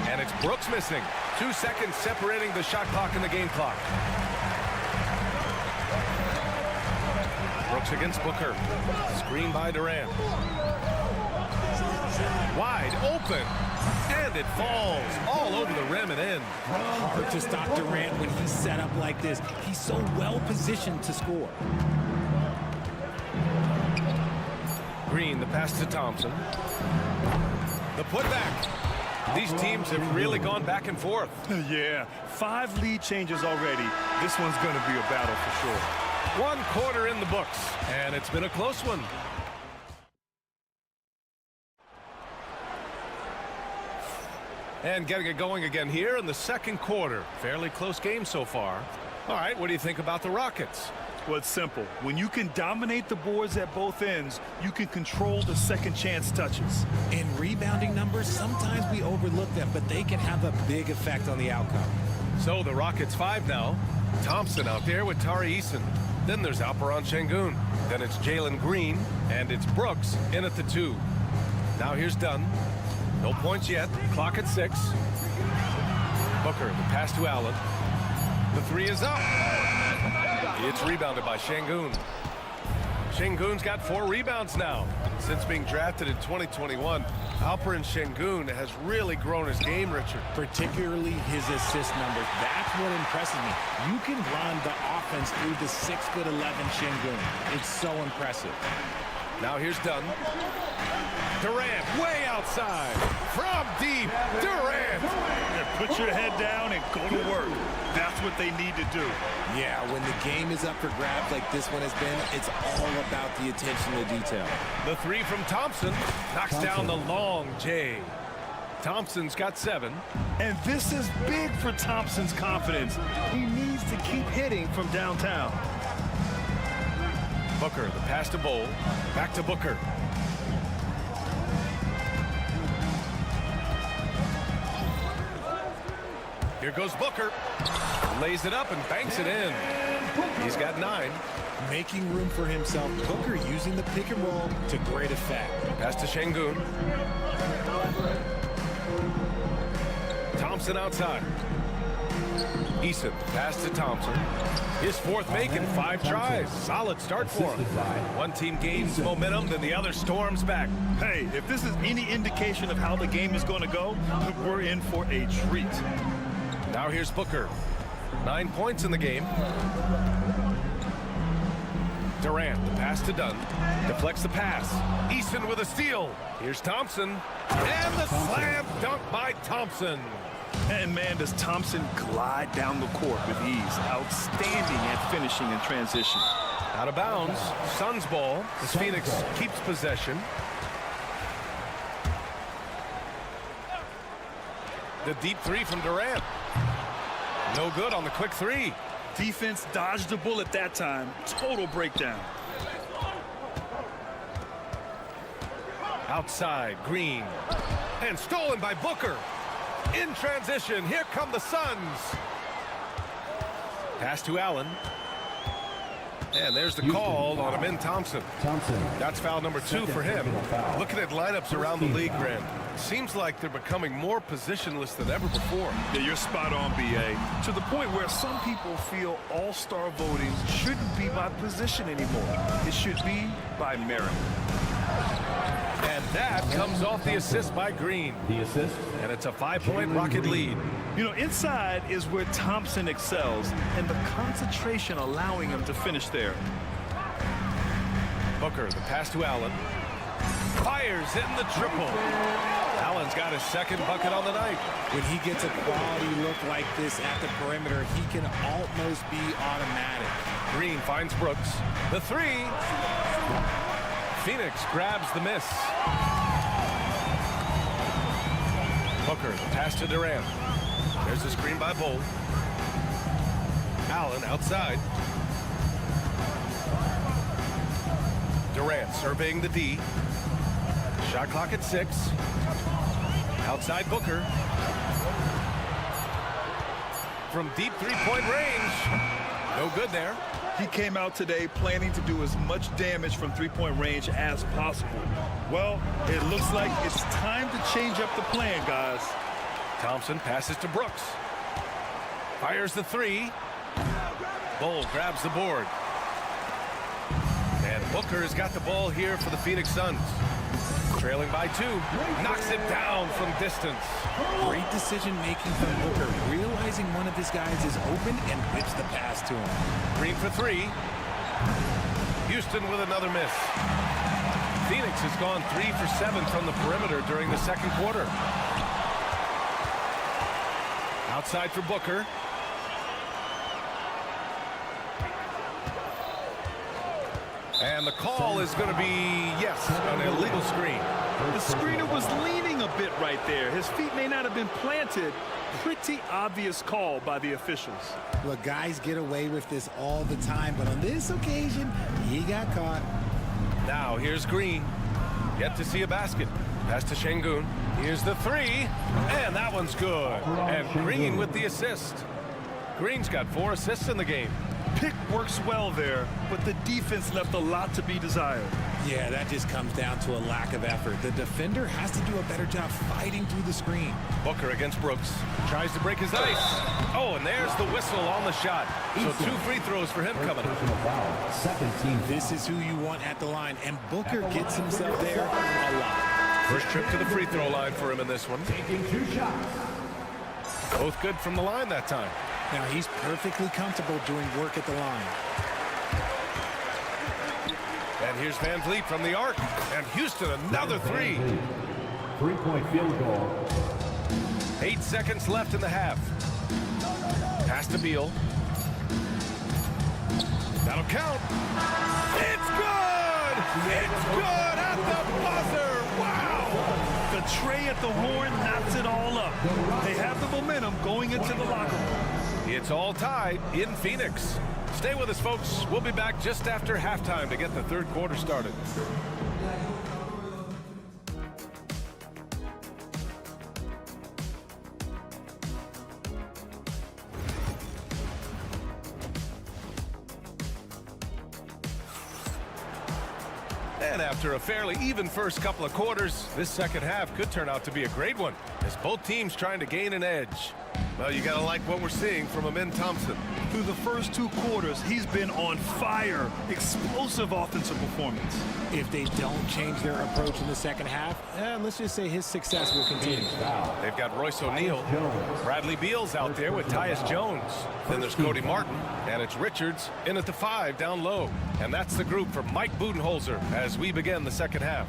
And it's Brooks missing. 2 seconds separating the shot clock and the game clock. Brooks against Booker. Screen by Durant. Wide open. And it falls all over the rim and in. Hard to stop Durant when he's set up like this. He's so well positioned to score. Green, the pass to Thompson. The putback. These teams have really gone back and forth. Yeah, 5 lead changes already. This one's going to be a battle for sure. 1 quarter in the books, and it's been a close one. And getting it going again here in the second quarter. Fairly close game so far. All right, what do you think about the Rockets? Well, it's simple. When you can dominate the boards at both ends, you can control the second chance touches. In rebounding numbers, sometimes we overlook them, but they can have a big effect on the outcome. So the Rockets 5 now. Thompson out there with Tari Eason. Then there's Alperen Şengün. Then it's Jalen Green. And it's Brooks in at the 2. Now here's Dunn. No points yet. Clock at 6. Booker, the pass to Allen. The 3 is up. It's rebounded by Şengün. Şengün's got 4 rebounds now. Since being drafted in 2021, Alperen Şengün has really grown his game, Richard. Particularly his assist numbers. That's what impresses me. You can run the offense through the 6'11" Şengün. It's so impressive. Now here's Dunn. Durant way outside. From deep, Durant. Yeah, put your head down and go to work. That's what they need to do. Yeah, when the game is up for grabs like this one has been, it's all about the attention to detail. The 3 from Thompson knocks down the long J. Thompson's got 7. And this is big for Thompson's confidence. He needs to keep hitting from downtown. Booker, the pass to Bowl. Back to Booker. Here goes Booker. Lays it up and banks it in. He's got 9. Making room for himself. Booker using the pick and roll to great effect. Pass to Şengün. Thompson outside. Eason, pass to Thompson. His 4th make in 5 tries. Solid start for him. One team gains momentum, then the other storms back. Hey, if this is any indication of how the game is going to go, we're in for a treat. Now here's Booker. 9 points in the game. Durant, the pass to Dunn. Deflects the pass. Eason with a steal. Here's Thompson. And the slam dunk by Thompson. And man, does Thompson glide down the court with ease. Outstanding at finishing in transition. Out of bounds. Suns ball. As Phoenix keeps possession. The deep 3 from Durant. No good on the quick 3. Defense dodged a bullet that time. Total breakdown. Outside, Green. And stolen by Booker. In transition, here come the Suns. Pass to Allen. And there's the call on Amin Thompson. That's foul number 2 for him. Looking at lineups around the league, Grant. Seems like they're becoming more positionless than ever before. Yeah, you're spot on, B.A. To the point where some people feel all-star voting shouldn't be by position anymore. It should be by merit. And that comes off the assist by Green. The assist. And it's a 5-point Rocket lead. You know, inside is where Thompson excels, and the concentration allowing him to finish there. Booker, the pass to Allen. Fires in the triple. Allen's got his second bucket on the night. When he gets a quality look like this at the perimeter, he can almost be automatic. Green finds Brooks. The three. Phoenix grabs the miss. Booker, the pass to Durant. There's a screen by Bull. Allen outside. Durant surveying the D. Shot clock at 6. Outside Booker. From deep three-point range. No good there. He came out today planning to do as much damage from three-point range as possible. Well, it looks like it's time to change up the plan, guys. Thompson passes to Brooks. Fires the three. Bull grabs the board. And Booker has got the ball here for the Phoenix Suns. Trailing by 2. Knocks it down from distance. Great decision-making from Booker, realizing one of his guys is open and whips the pass to him. Green for 3. Houston with another miss. Phoenix has gone 3 for 7 from the perimeter during the second quarter. Outside for Booker. And the call is going to be, yes, an illegal screen. The screener was leaning a bit right there. His feet may not have been planted. Pretty obvious call by the officials. Look, guys get away with this all the time, but on this occasion, he got caught. Now here's Green. Yet to see a basket. Pass to Şengün. Here's the three. And that one's good. And Green with the assist. Green's got 4 assists in the game. Pick works well there, but the defense left a lot to be desired. Yeah, that just comes down to a lack of effort. The defender has to do a better job fighting through the screen. Booker against Brooks. Tries to break his ice. Oh, and there's the whistle on the shot. So 2 free throws for him coming up. Second team. This is who you want at the line, and Booker gets himself there a lot. First trip to the free throw line for him in this one. Taking 2 shots. Both good from the line that time. Now he's perfectly comfortable doing work at the line. And here's Van Vliet from the arc. And Houston, another 3. 3-point field goal. 8 seconds left in the half. Pass to Beal. That'll count. It's good! It's good at the buzzer! Wow! The tray at the horn knocks it all up. They have the momentum going into the locker room. It's all tied in Phoenix. Stay with us, folks. We'll be back just after halftime to get the third quarter started. And after a fairly even first couple of quarters, this second half could turn out to be a great one, as both teams trying to gain an edge. Well, you gotta like what we're seeing from Amin Thompson. Through the first 2 quarters, he's been on fire. Explosive offensive performance. If they don't change their approach in the second half, let's just say his success will continue. They've got Royce O'Neal. Bradley Beal's out there with Tyus Jones. Then there's Cody Martin. And it's Richards in at the 5 down low. And that's the group for Mike Budenholzer as we begin the second half.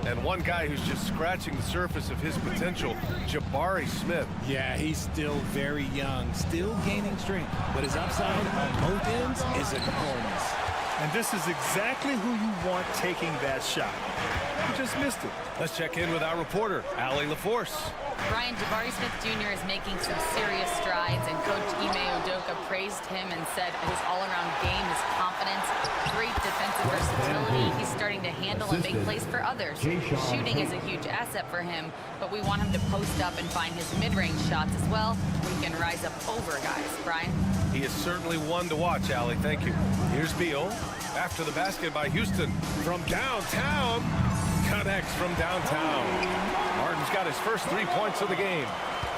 And one guy who's just scratching the surface of his potential, Jabari Smith. Yeah, he's still very young, still gaining strength, but his upside on both ends is enormous. And this is exactly who you want taking that shot. You just missed it. Let's check in with our reporter, Allie LaForce. Brian, Jabari Smith Jr. is making some serious strides, and Coach Ime Udoka praised him and said his all-around game, his confidence, great defensive versatility. He's starting to handle and make plays for others. Shooting is a huge asset for him, but we want him to post up and find his mid-range shots as well, where he can rise up over guys. Brian? He is certainly one to watch, Allie. Thank you. Here's Beal. After the basket by Houston. From downtown. Connects from downtown. Martin's got his first 3 points of the game.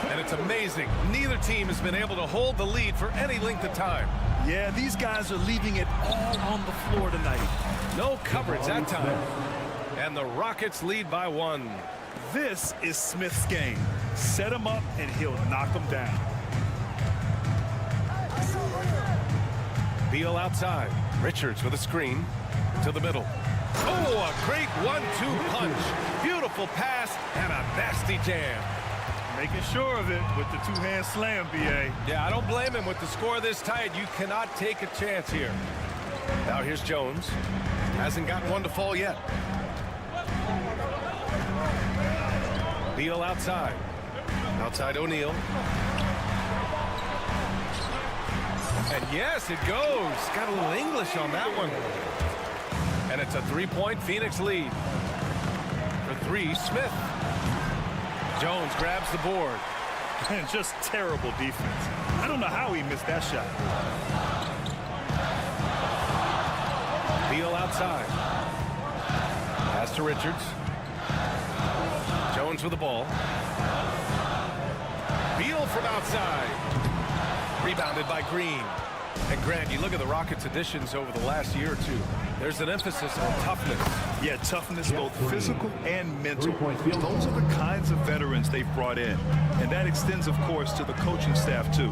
And it's amazing. Neither team has been able to hold the lead for any length of time. Yeah, these guys are leaving it all on the floor tonight. No coverage that time. And the Rockets lead by 1. This is Smith's game. Set him up, and he'll knock him down. Beal outside. Richards with a screen to the middle. Oh, a great 1-2 punch. Beautiful pass and a nasty jam. Making sure of it with the two-hand slam, B.A. Yeah, I don't blame him. With the score this tight, you cannot take a chance here. Now here's Jones. Hasn't gotten one to fall yet. Beal outside. Outside O'Neal. And yes, it goes. Got a little English on that one. And it's a 3-point Phoenix lead. For 3, Smith. Jones grabs the board. And just terrible defense. I don't know how he missed that shot. Beal outside. Pass to Richards. Jones with the ball. Beal from outside. Rebounded by Green. And Grant, you look at the Rockets' additions over the last year or two. There's an emphasis on toughness. Yeah, toughness, both physical and mental. Those are the kinds of veterans they've brought in. And that extends, of course, to the coaching staff, too.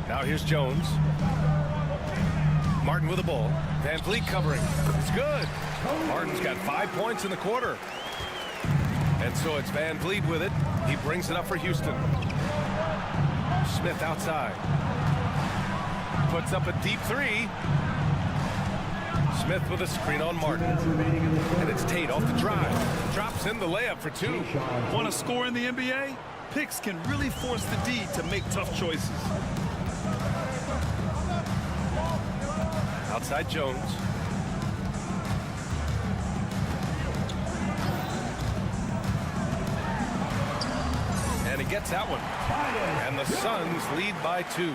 Now here's Jones. Martin with the ball. Van Vliet covering. It's good. Martin's got 5 points in the quarter. And so it's Van Vliet with it. He brings it up for Houston. Smith outside. Puts up a deep 3. Smith with a screen on Martin. And it's Tate off the drive. Drops in the layup for 2. Want to score in the NBA? Picks can really force the D to make tough choices. Outside Jones. And he gets that one. And the Suns lead by 2.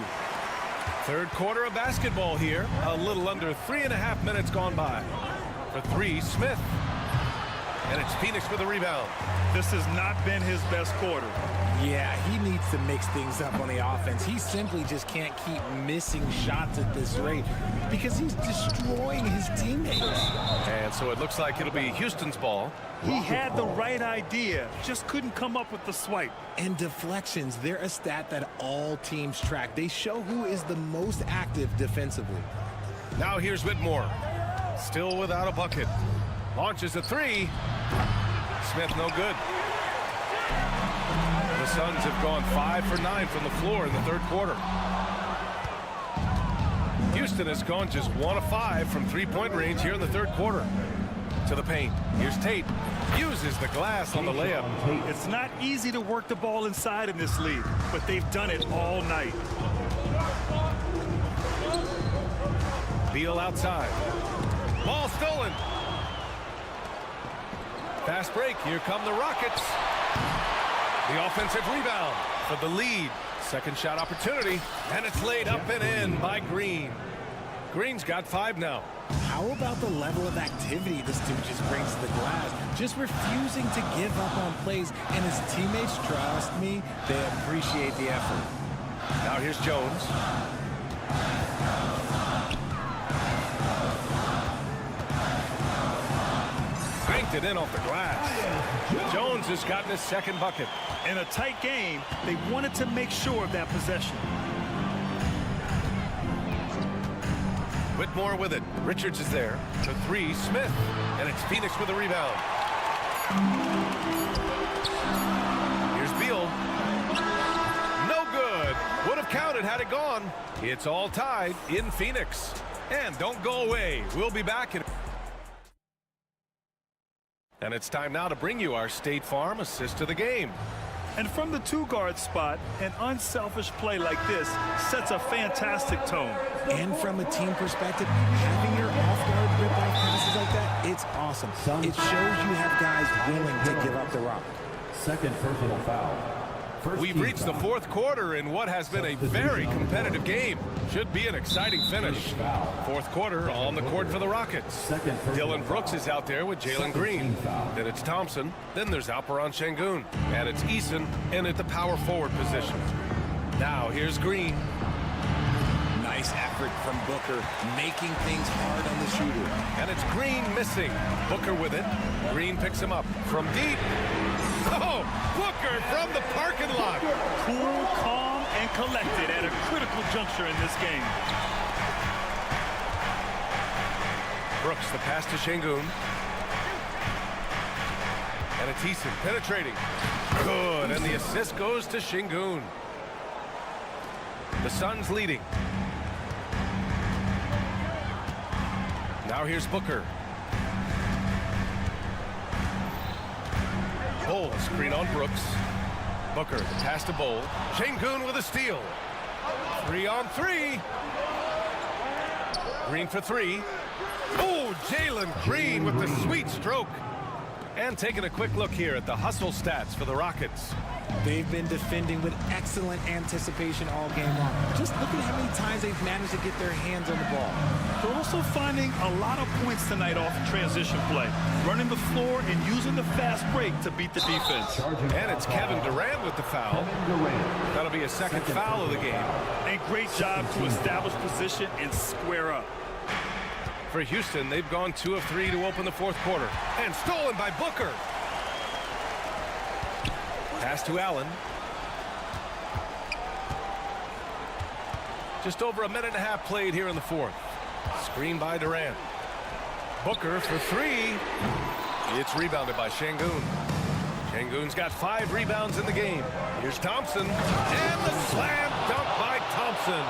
Third quarter of basketball here. A little under 3.5 minutes gone by. For 3, Smith. And it's Phoenix with a rebound. This has not been his best quarter. Yeah, he needs to mix things up on the offense. He simply just can't keep missing shots at this rate because he's destroying his teammates. And so it looks like it'll be Houston's ball. He had the right idea, just couldn't come up with the swipe. And deflections, they're a stat that all teams track. They show who is the most active defensively. Now here's Whitmore. Still without a bucket. Launches a 3. Smith no good. The Suns have gone 5 for 9 from the floor in the third quarter. Houston has gone just 1 of 5 from 3-point range here in the third quarter. To the paint. Here's Tate. Uses the glass on the layup. It's not easy to work the ball inside in this league, but they've done it all night. Beal outside. Ball stolen. Fast break. Here come the Rockets. The offensive rebound for the lead. Second shot opportunity. And it's laid up and in by Green. Green's got 5 now. How about the level of activity this dude just brings to the glass? Just refusing to give up on plays, and his teammates, trust me, they appreciate the effort. Now here's Jones. Banked it in off the glass. Jones has gotten his second bucket. In a tight game, they wanted to make sure of that possession. Whitmore with it. Richards is there. The 3, Smith. And it's Phoenix with a rebound. Here's Beal. No good. Would have counted had it gone. It's all tied in Phoenix. And don't go away. We'll be back. And it's time now to bring you our State Farm assist of the game. And from the 2-guard spot, an unselfish play like this sets a fantastic tone. And from a team perspective, having your off-guard rip-off passes like that, it's awesome. It shows you have guys willing to give up the rock. Second personal foul. We've reached the fourth quarter in what has been a very competitive game. Should be an exciting finish. Fourth quarter on the court for the Rockets. Dylan Brooks is out there with Jalen Green. Then it's Thompson. Then there's Alperon Şengün. And it's Eason in at the power forward position. Now here's Green. Nice effort from Booker, making things hard on the shooter. And it's Green missing. Booker with it. Green picks him up from deep. Oh! Booker from the parking lot. Cool, calm, and collected at a critical juncture in this game. Brooks, the pass to Şengün. And it's Eason penetrating. Good, and the assist goes to Şengün. The Suns leading. Now here's Booker. Bol, a screen on Brooks. Booker, the pass to Bol. Şengün with a steal. 3-on-3. Green for three. Oh, Jalen Green with the sweet stroke. And taking a quick look here at the hustle stats for the Rockets. They've been defending with excellent anticipation all game long. Just look at how many times they've managed to get their hands on the ball. They're also finding a lot of points tonight off transition play, running the floor and using the fast break to beat the defense. And it's Kevin Durant with the foul. That'll be a second foul of the game. And great job to establish position and square up. For Houston, they've gone 2 of 3 to open the fourth quarter. And stolen by Booker. Pass to Allen. Just over a minute and a half played here in the fourth. Screen by Durant. Booker for three. It's rebounded by Şengün. Şengün's got 5 rebounds in the game. Here's Thompson. And the slam dunk by Thompson.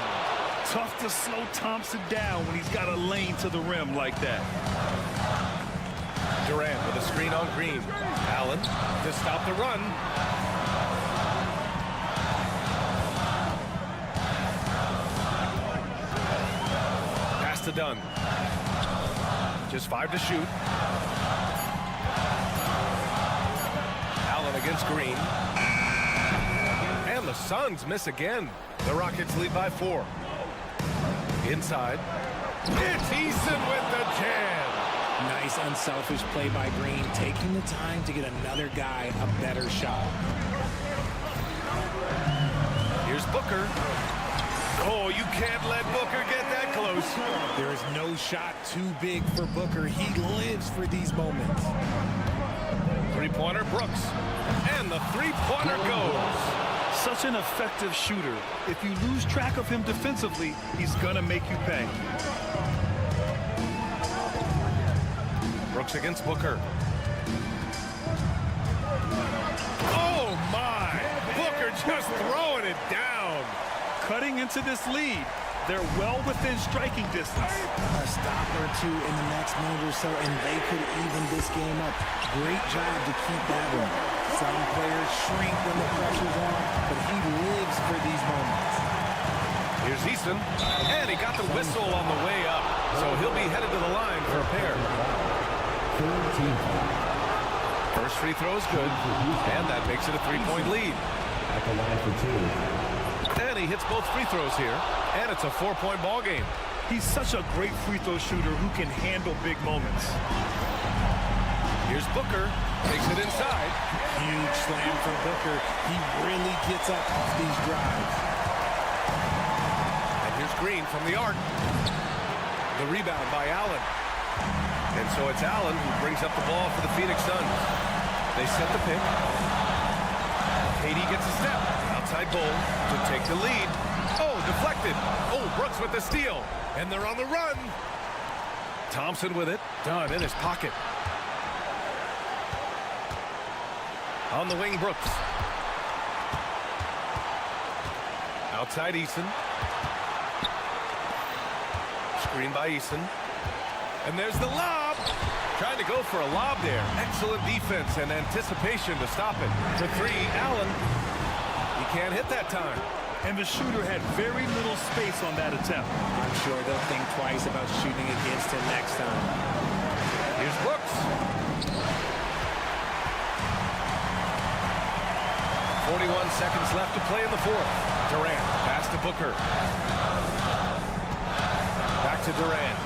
Tough to slow Thompson down when he's got a lane to the rim like that. Durant with a screen on Green. Allen to stop the run. Pass to Dunn. Just 5 to shoot. Allen against Green. And the Suns miss again. The Rockets lead by 4. Inside. It's Eason with the jam. Nice unselfish play by Green, taking the time to get another guy a better shot. Here's Booker. Oh, you can't let Booker get that close. There is no shot too big for Booker. He lives for these moments. Three-pointer Brooks. And the three-pointer goes. Such an effective shooter. If you lose track of him defensively, he's gonna make you pay. Brooks against Booker. Oh my! Booker just throwing it down. Cutting into this lead. They're well within striking distance. A stop or two in the next minute or so, and they could even this game up. Great job to keep that one. Some players shrink when the pressure's on, but he lives for these moments. Here's Eason, and he got the whistle on the way up, so he'll be headed to the line for a pair. First free throw is good, and that makes it a 3-point lead. At the line for 2. And he hits both free throws here, and it's a 4-point ball game. He's such a great free throw shooter who can handle big moments. Here's Booker, takes it inside. Huge slam from Booker. He really gets up off these drives. And here's Green from the arc. The rebound by Allen. And so it's Allen who brings up the ball for the Phoenix Suns. They set the pick. KD gets a step. Outside Bol to take the lead. Oh, deflected. Oh, Brooks with the steal. And they're on the run. Thompson with it. Dunn in his pocket. On the wing, Brooks. Outside Eason. Screen by Eason. And there's the lob. Trying to go for a lob there. Excellent defense and anticipation to stop it. For 3, Allen. He can't hit that time. And the shooter had very little space on that attempt. I'm sure they'll think twice about shooting against him next time. Here's Brooks. 41 seconds left to play in the fourth. Durant, pass to Booker. Back to Durant.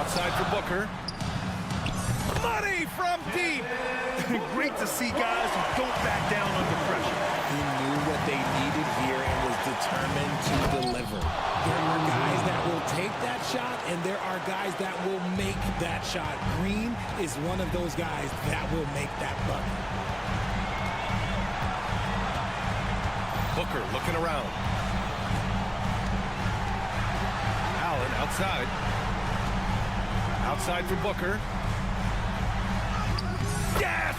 Outside for Booker. Money from deep. Great to see guys who don't back down under pressure. He knew what they needed here and was determined to deliver. There are guys that will take that shot, and there are guys that will make that shot. Green is one of those guys that will make that bucket. Booker looking around. Allen outside. Outside for Booker. Yes!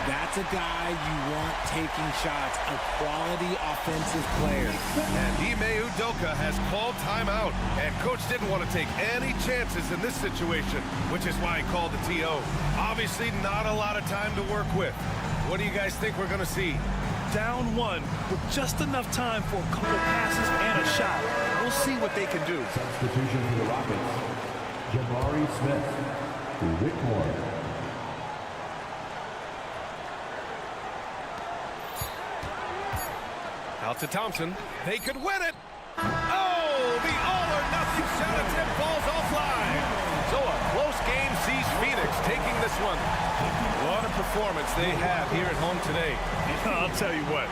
That's a guy you want taking shots, a quality offensive player. And Ime Udoka has called timeout. And coach didn't want to take any chances in this situation, which is why he called the TO. Obviously not a lot of time to work with. What do you guys think we're going to see? Down one with just enough time for a couple passes and a shot. We'll see what they can do. Substitution for the Rockets. Jabari Smith to Whitmore. Out to Thompson. They could win it. Oh, the all-or-nothing shot attempt falls offline. So a close game sees Phoenix taking this one. What a performance they have here at home today. I'll tell you what.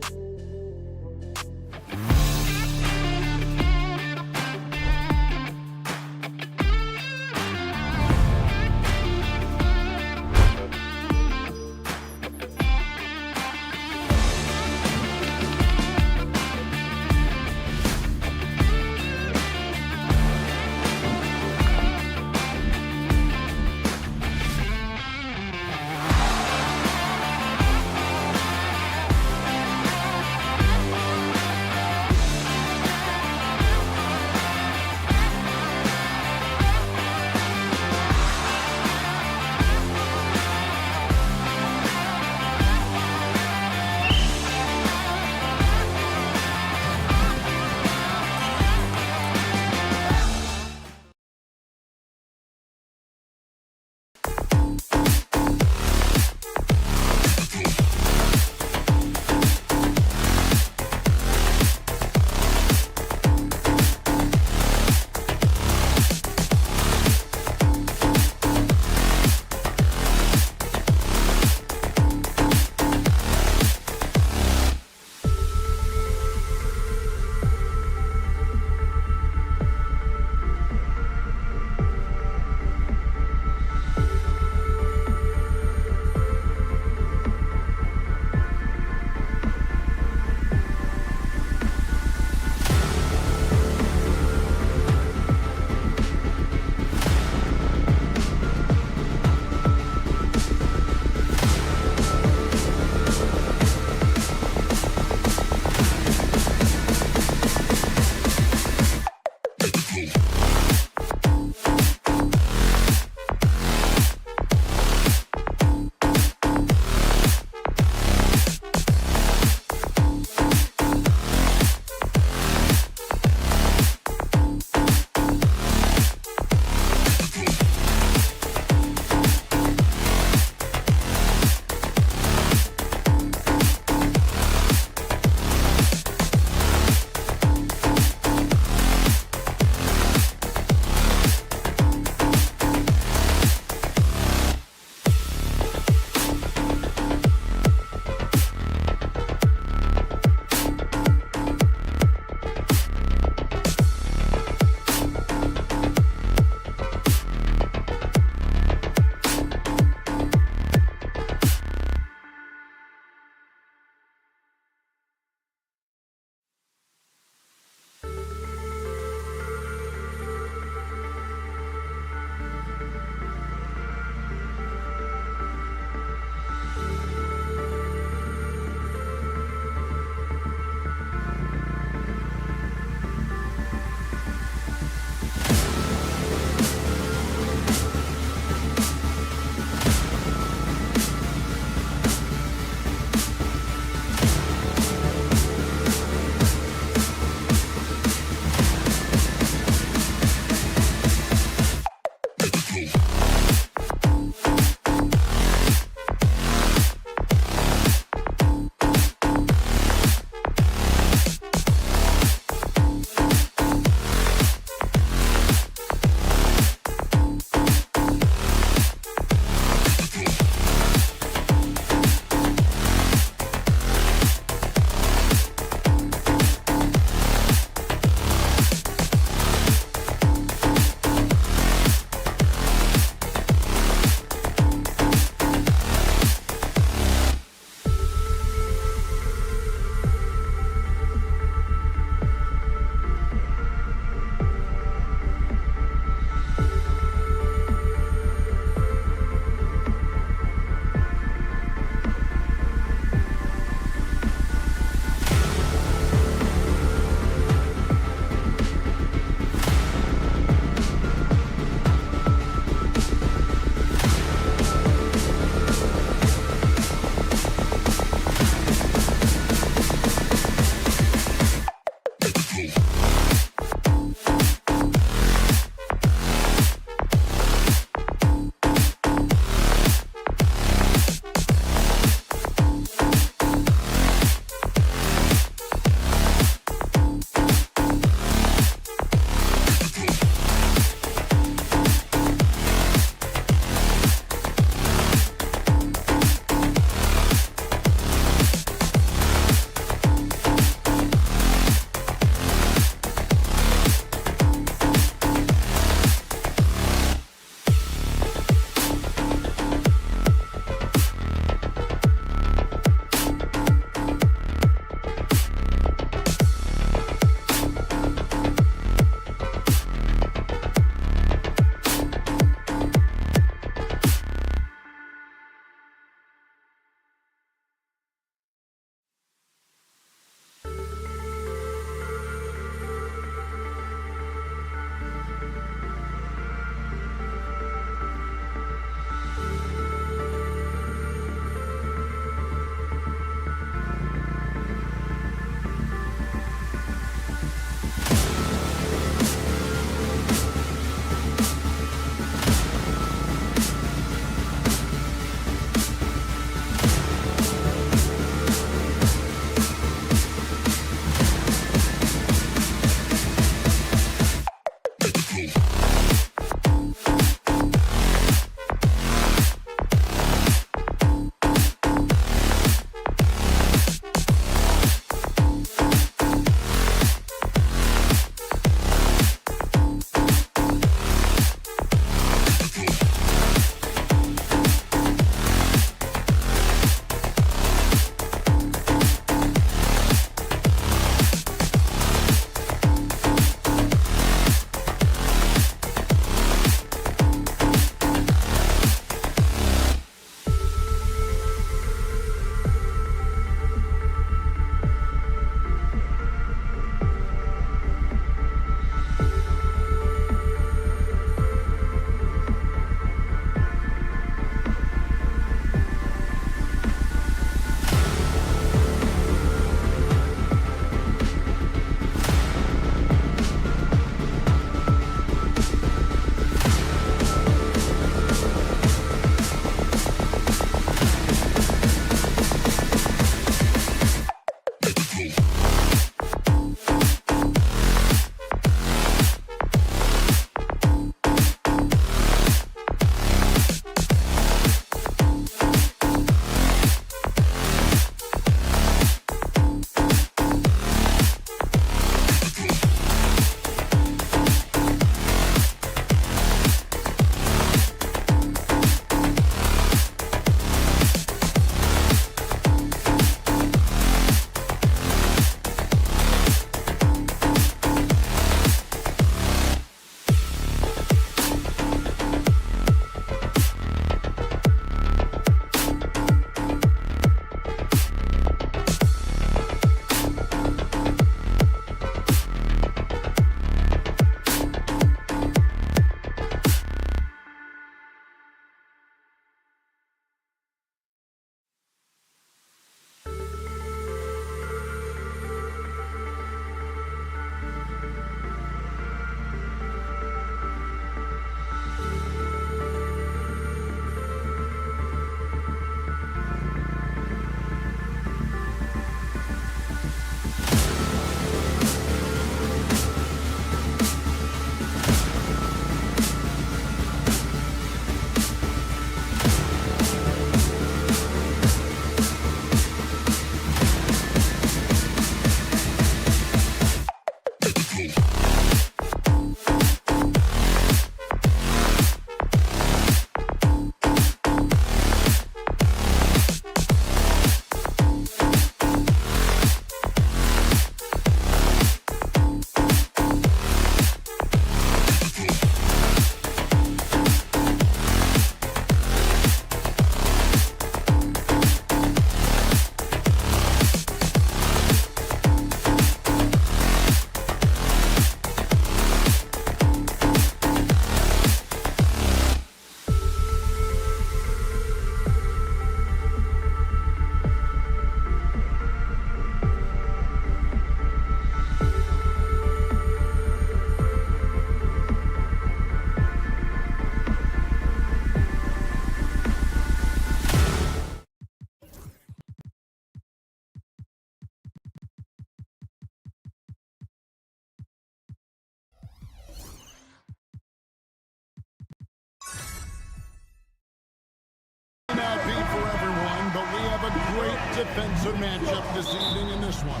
great defensive matchup this evening in this one.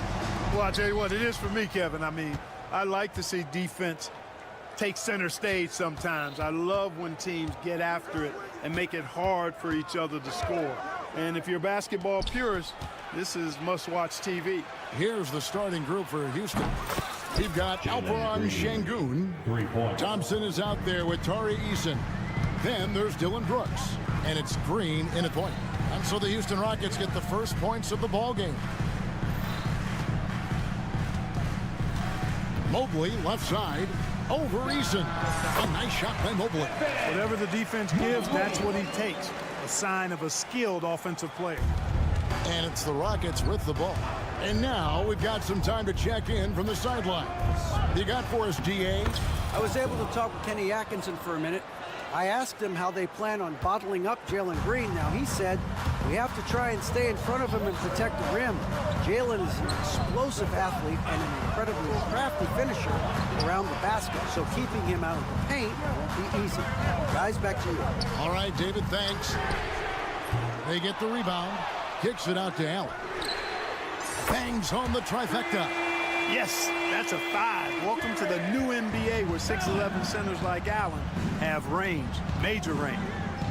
Well, I'll tell you what, it is for me, Kevin. I mean, I like to see defense take center stage sometimes. I love when teams get after it and make it hard for each other to score. And if you're a basketball purist, this is must-watch TV. Here's the starting group for Houston. We've got Alperen Şengün. 3 points. Thompson is out there with Tari Eason. Then there's Dylan Brooks. And it's Green in at point. And so the Houston Rockets get the first points of the ball game. Mobley, left side, over Eason. A nice shot by Mobley. Whatever the defense gives, that's what he takes. A sign of a skilled offensive player. And it's the Rockets with the ball. And now we've got some time to check in from the sidelines. You got for us, DA? I was able to talk with Kenny Atkinson for a minute. I asked him how they plan on bottling up Jalen Green. Now, he said, we have to try and stay in front of him and protect the rim. Jalen is an explosive athlete and an incredibly crafty finisher around the basket, so keeping him out of the paint won't be easy. Guys, back to you. All right, David, thanks. They get the rebound. Kicks it out to Allen. Bangs home the trifecta. Yes, that's a 5. Welcome to the new NBA where 6'11 centers like Allen have range, major range.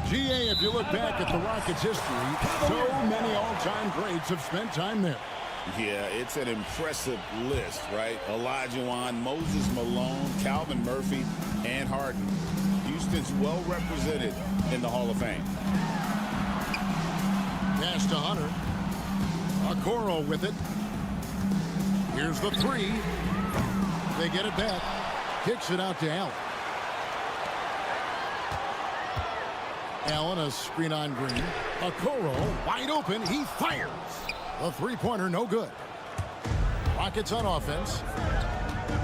GA, if you look back at the Rockets' history, so many all-time greats have spent time there. Yeah, it's an impressive list, right? Olajuwon, Moses Malone, Calvin Murphy, and Harden. Houston's well represented in the Hall of Fame. Pass to Hunter. Okoro with it. Here's the 3. They get it back. Kicks it out to Allen. Allen, a screen on Green. Okoro wide open. He fires. The three-pointer no good. Rockets on offense.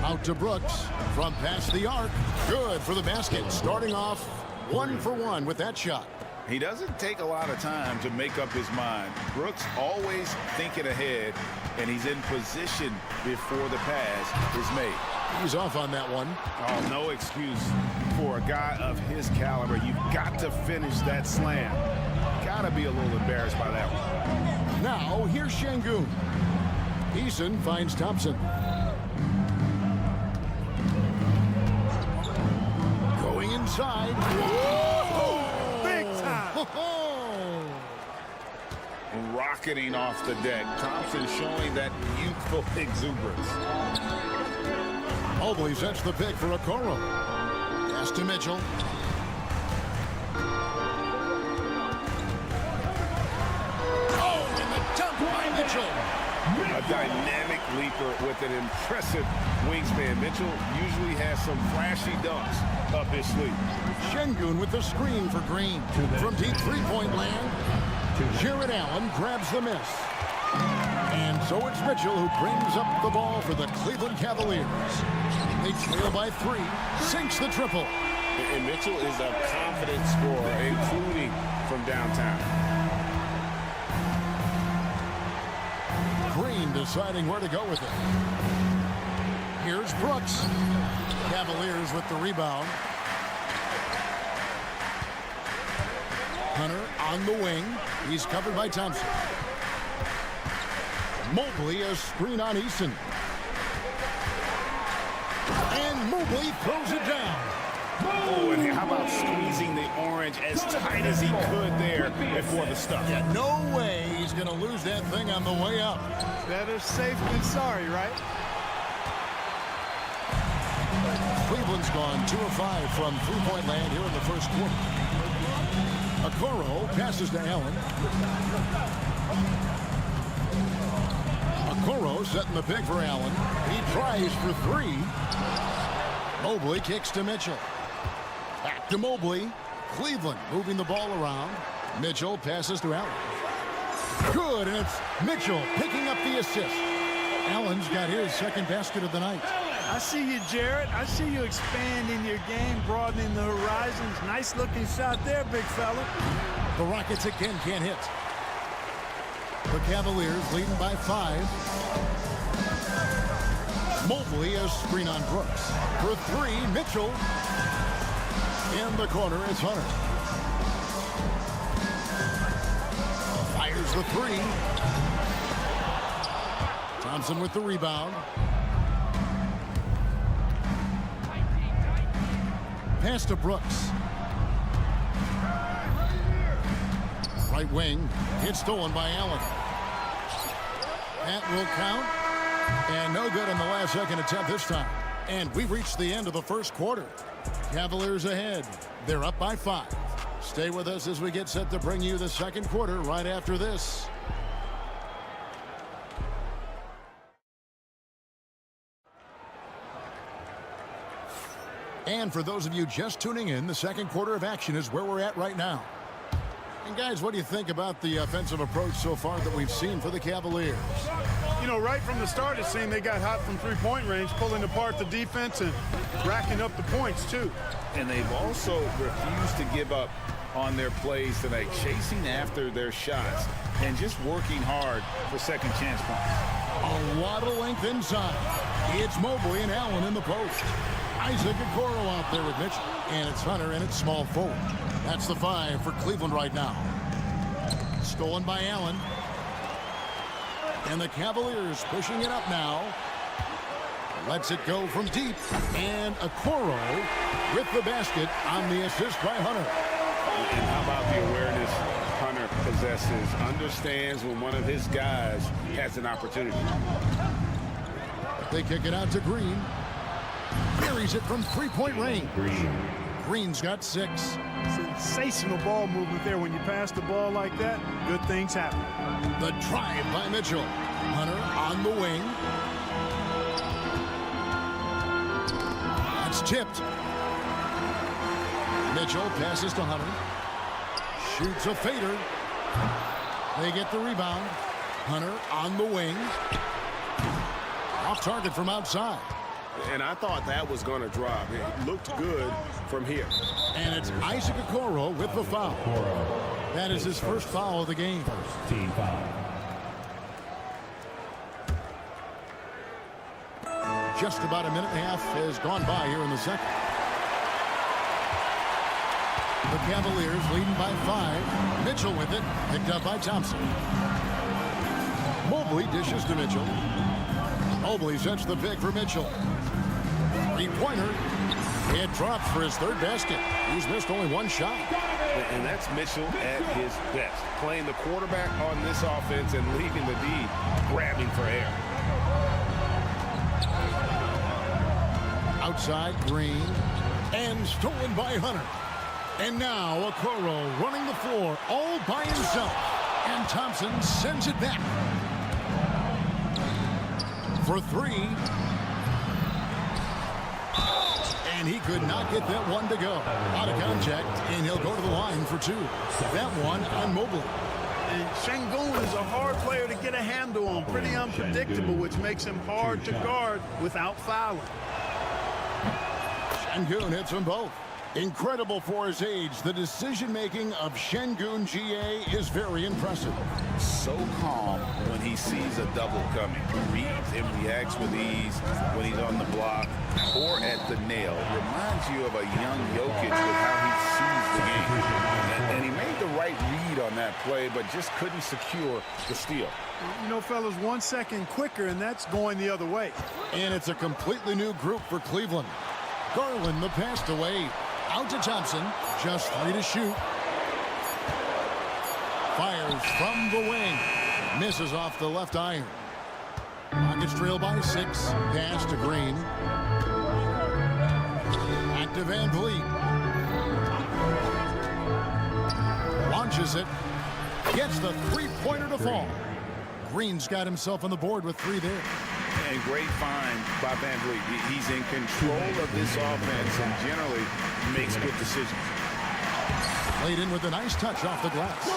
Out to Brooks from past the arc. Good for the basket. Starting off 1 for 1 with that shot. He doesn't take a lot of time to make up his mind. Brooks always thinking ahead, and he's in position before the pass is made. He's off on that one. Oh, no excuse for a guy of his caliber. You've got to finish that slam. Got to be a little embarrassed by that one. Now, here's Şengün. Eason finds Thompson. Going inside. Big time! Rocketing off the deck. Thompson showing that youthful exuberance. Mobley sets the pick for Okoro. Pass to Mitchell. Oh, and the dunk by Mitchell. A dynamic leaper with an impressive wingspan. Mitchell usually has some flashy dunks up his sleeve. Şengün with the screen for Green. From deep three-point land, Jared Allen grabs the miss. And so it's Mitchell who brings up the ball for the Cleveland Cavaliers. They trail by 3, sinks the triple. And Mitchell is a confident scorer, including from downtown. Green deciding where to go with it. Here's Brooks. Cavaliers with the rebound. Hunter on the wing. He's covered by Thompson. Mobley, a screen on Eason. And Mobley throws it down. Oh, and how about squeezing the orange as tight as he could there before the stuff? Yeah, no way he's going to lose that thing on the way up. Better safe than sorry, right? Cleveland's gone 2 of 5 from three-point land here in the first quarter. Okoro passes to Allen. Okoro setting the pick for Allen. He tries for 3. Mobley kicks to Mitchell. Back to Mobley. Cleveland moving the ball around. Mitchell passes to Allen. Good, and it's Mitchell picking up the assist. Allen's got his second basket of the night. I see you, Jared. I see you expanding your game, broadening the horizons. Nice looking shot there, big fella. The Rockets again can't hit. The Cavaliers leading by 5. Mobley, a screen on Brooks. For 3, Mitchell. In the corner, it's Hunter. Fires Here's the three. Thompson with the rebound. Pass to Brooks. Right wing. It's stolen by Allen. That will count. And no good on the last second attempt this time. And we've reached the end of the first quarter. Cavaliers ahead. They're up by 5. Stay with us as we get set to bring you the second quarter right after this. And for those of you just tuning in, the second quarter of action is where we're at right now. And guys, what do you think about the offensive approach so far that we've seen for the Cavaliers? You know, right from the start, it seemed they got hot from three-point range, pulling apart the defense and racking up the points, too. And they've also refused to give up on their plays tonight, chasing after their shots and just working hard for second chance points. A lot of length inside. It's Mobley and Allen in the post. Isaac Okoro out there with Mitchell. And it's Hunter and it's small forward. That's the 5 for Cleveland right now. Stolen by Allen. And the Cavaliers pushing it up now. Lets it go from deep. And Okoro with the basket on the assist by Hunter. And how about the awareness Hunter possesses? Understands when one of his guys has an opportunity. They kick it out to Green. Carries it from three-point range. Green's got 6. Sensational ball movement there. When you pass the ball like that, good things happen. The drive by Mitchell. Hunter on the wing. That's tipped. Mitchell passes to Hunter. Shoots a fader. They get the rebound. Hunter on the wing. Off target from outside. And I thought that was going to drop. It looked good from here. And it's Isaac Okoro with the foul. That is his first foul of the game. First team foul. Just about a minute and a half has gone by here in the second. The Cavaliers leading by 5. Mitchell with it. Picked up by Thompson. Mobley dishes to Mitchell. Mobley sets the pick for Mitchell. Three-pointer. It drops for his third basket. He's missed only one shot. And that's Mitchell at his best. Playing the quarterback on this offense and leaving the D grabbing for air. Outside, Green. And stolen by Hunter. And now Okoro running the floor all by himself. And Thompson sends it back. For 3. And he could not get that one to go. Out of contact, and he'll go to the line for 2. That one on Mobley. And Şengün is a hard player to get a handle on. Pretty unpredictable, which makes him hard to guard without fouling. Şengün hits them both. Incredible for his age. The decision-making of Şengün GA is very impressive. So calm when he sees a double coming. Reads and reacts with ease when he's on the block or at the nail. Reminds you of a young Jokic with how he sees the game. And he made the right read on that play, but just couldn't secure the steal. You know, fellas, 1 second quicker, and that's going the other way. And it's a completely new group for Cleveland. Garland the pass to Wade. Out to Thompson. Just 3 to shoot. Fires from the wing. Misses off the left iron. Rockets trail by 6. Pass to Green. Back to Van Vliet. Launches it. Gets the three-pointer to fall. Green's got himself on the board with 3 there. And great find by Van Vliet. He's in control of this offense and generally makes good decisions. Played in with a nice touch off the glass.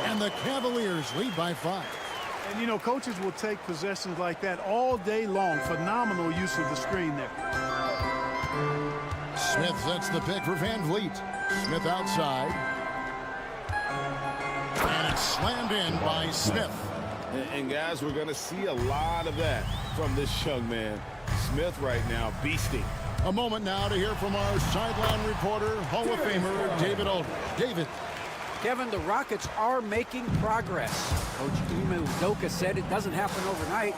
And the Cavaliers lead by 5. And, you know, coaches will take possessions like that all day long. Phenomenal use of the screen there. Smith sets the pick for Van Vliet. Smith outside. And it's slammed in by Smith. And guys, we're going to see a lot of that from this young man. Smith right now beasting. A moment now to hear from our sideline reporter, Hall of Famer David Aldridge. David. Kevin, the Rockets are making progress. Coach Ime Udoka said it doesn't happen overnight.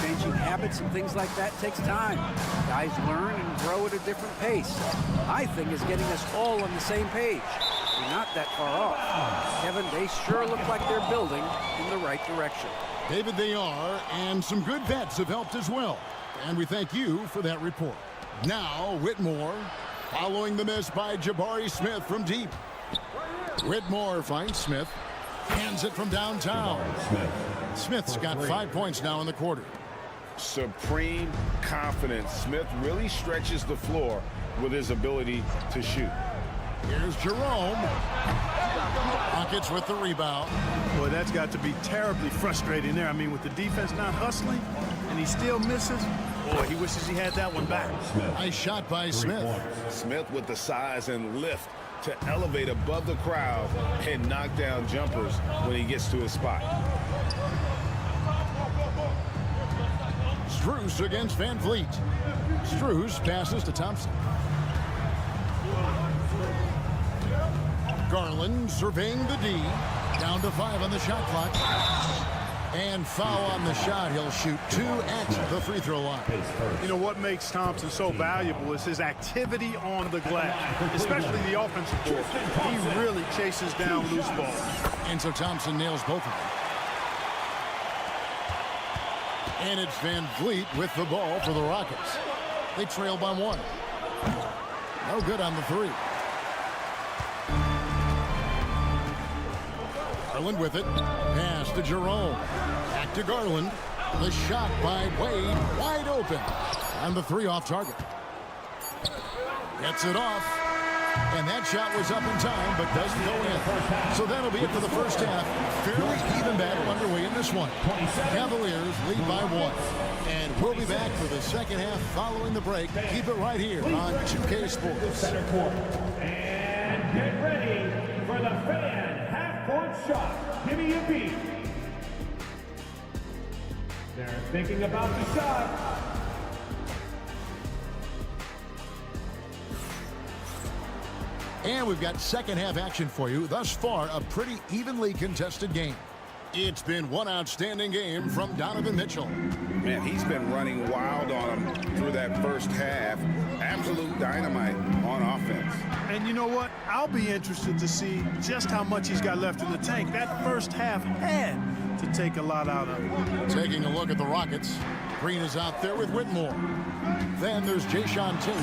Changing habits and things like that takes time. Guys learn and grow at a different pace. My thing is getting us all on the same page. We're not that far off. Kevin, they sure look like they're building in the right direction. David, they are, and some good vets have helped as well. And we thank you for that report. Now, Whitmore, following the miss by Jabari Smith from deep. Whitmore finds Smith, hands it from downtown. Smith's got 5 points now in the quarter. Supreme confidence. Smith really stretches the floor with his ability to shoot. Here's Jerome. Rockets with the rebound. Boy, that's got to be terribly frustrating there. I mean, with the defense not hustling and he still misses, boy, he wishes he had that one back. Nice shot by Smith. Smith with the size and lift to elevate above the crowd and knock down jumpers when he gets to his spot. Strus against Van Vliet. Strus passes to Thompson. Garland surveying the D. Down to 5 on the shot clock. And foul on the shot. He'll shoot 2 at the free throw line. You know what makes Thompson so valuable is his activity on the glass, especially the offensive board. He really chases down loose balls. And so Thompson nails both of them. And it's Van Vliet with the ball for the Rockets. They trail by 1. No good on the 3. Garland with it. Pass to Jerome. Back to Garland. The shot by Wade. Wide open. And the 3 off target. Gets it off. And that shot was up in time, but doesn't go in. So that'll be it for the first half. Fairly even battle underway in this one. Cavaliers lead by 1. And we'll be back for the second half following the break. Keep it right here on 2K Sports. Center court. And get ready for the fan half-court shot. Give me a beat. They're thinking about the shot. And we've got second half action for you. Thus far, a pretty evenly contested game. It's been one outstanding game from Donovan Mitchell. Man, he's been running wild on him through that first half. Absolute dynamite on offense. And you know what? I'll be interested to see just how much he's got left in the tank. That first half had to take a lot out of him. Taking a look at the Rockets. Green is out there with Whitmore. Then there's Jayshawn Tate.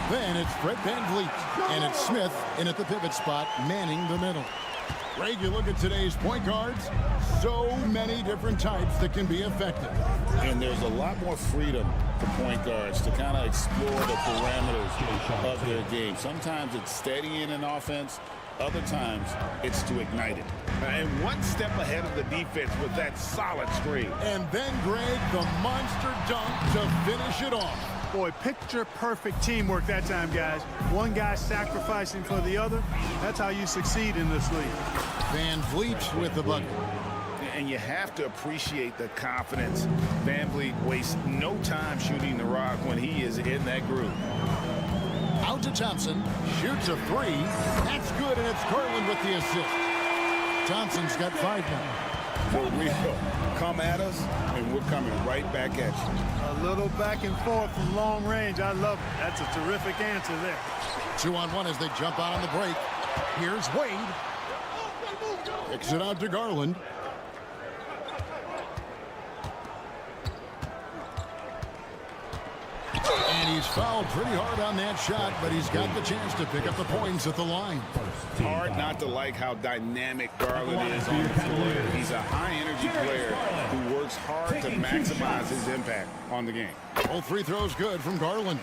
Then it's Fred VanVleet. And it's Smith in at the pivot spot, manning the middle. Greg, you look at today's point guards, so many different types that can be effective. And there's a lot more freedom for point guards to kind of explore the parameters of their game. Sometimes it's steadying an offense. Other times, it's to ignite it. And one step ahead of the defense with that solid screen. And then, Greg, the monster dunk to finish it off. Boy, picture-perfect teamwork that time, guys. One guy sacrificing for the other. That's how you succeed in this league. VanVleet with the bucket. And you have to appreciate the confidence. VanVleet wastes no time shooting the rock when he is in that groove. Out to Thompson, shoots a 3. That's good, and it's Garland with the assist. Thompson's got 5 now. For real. Come at us, and we're coming right back at you. A little back and forth from long range. I love it. That's a terrific answer there. 2-on-1 as they jump out on the break. Here's Wade. Kicks it out to Garland. And he's fouled pretty hard on that shot, but he's got the chance to pick up the points at the line. Hard not to like how dynamic Garland is on the floor. He's a high-energy player who works hard to maximize his impact on the game. Both free throws good from Garland.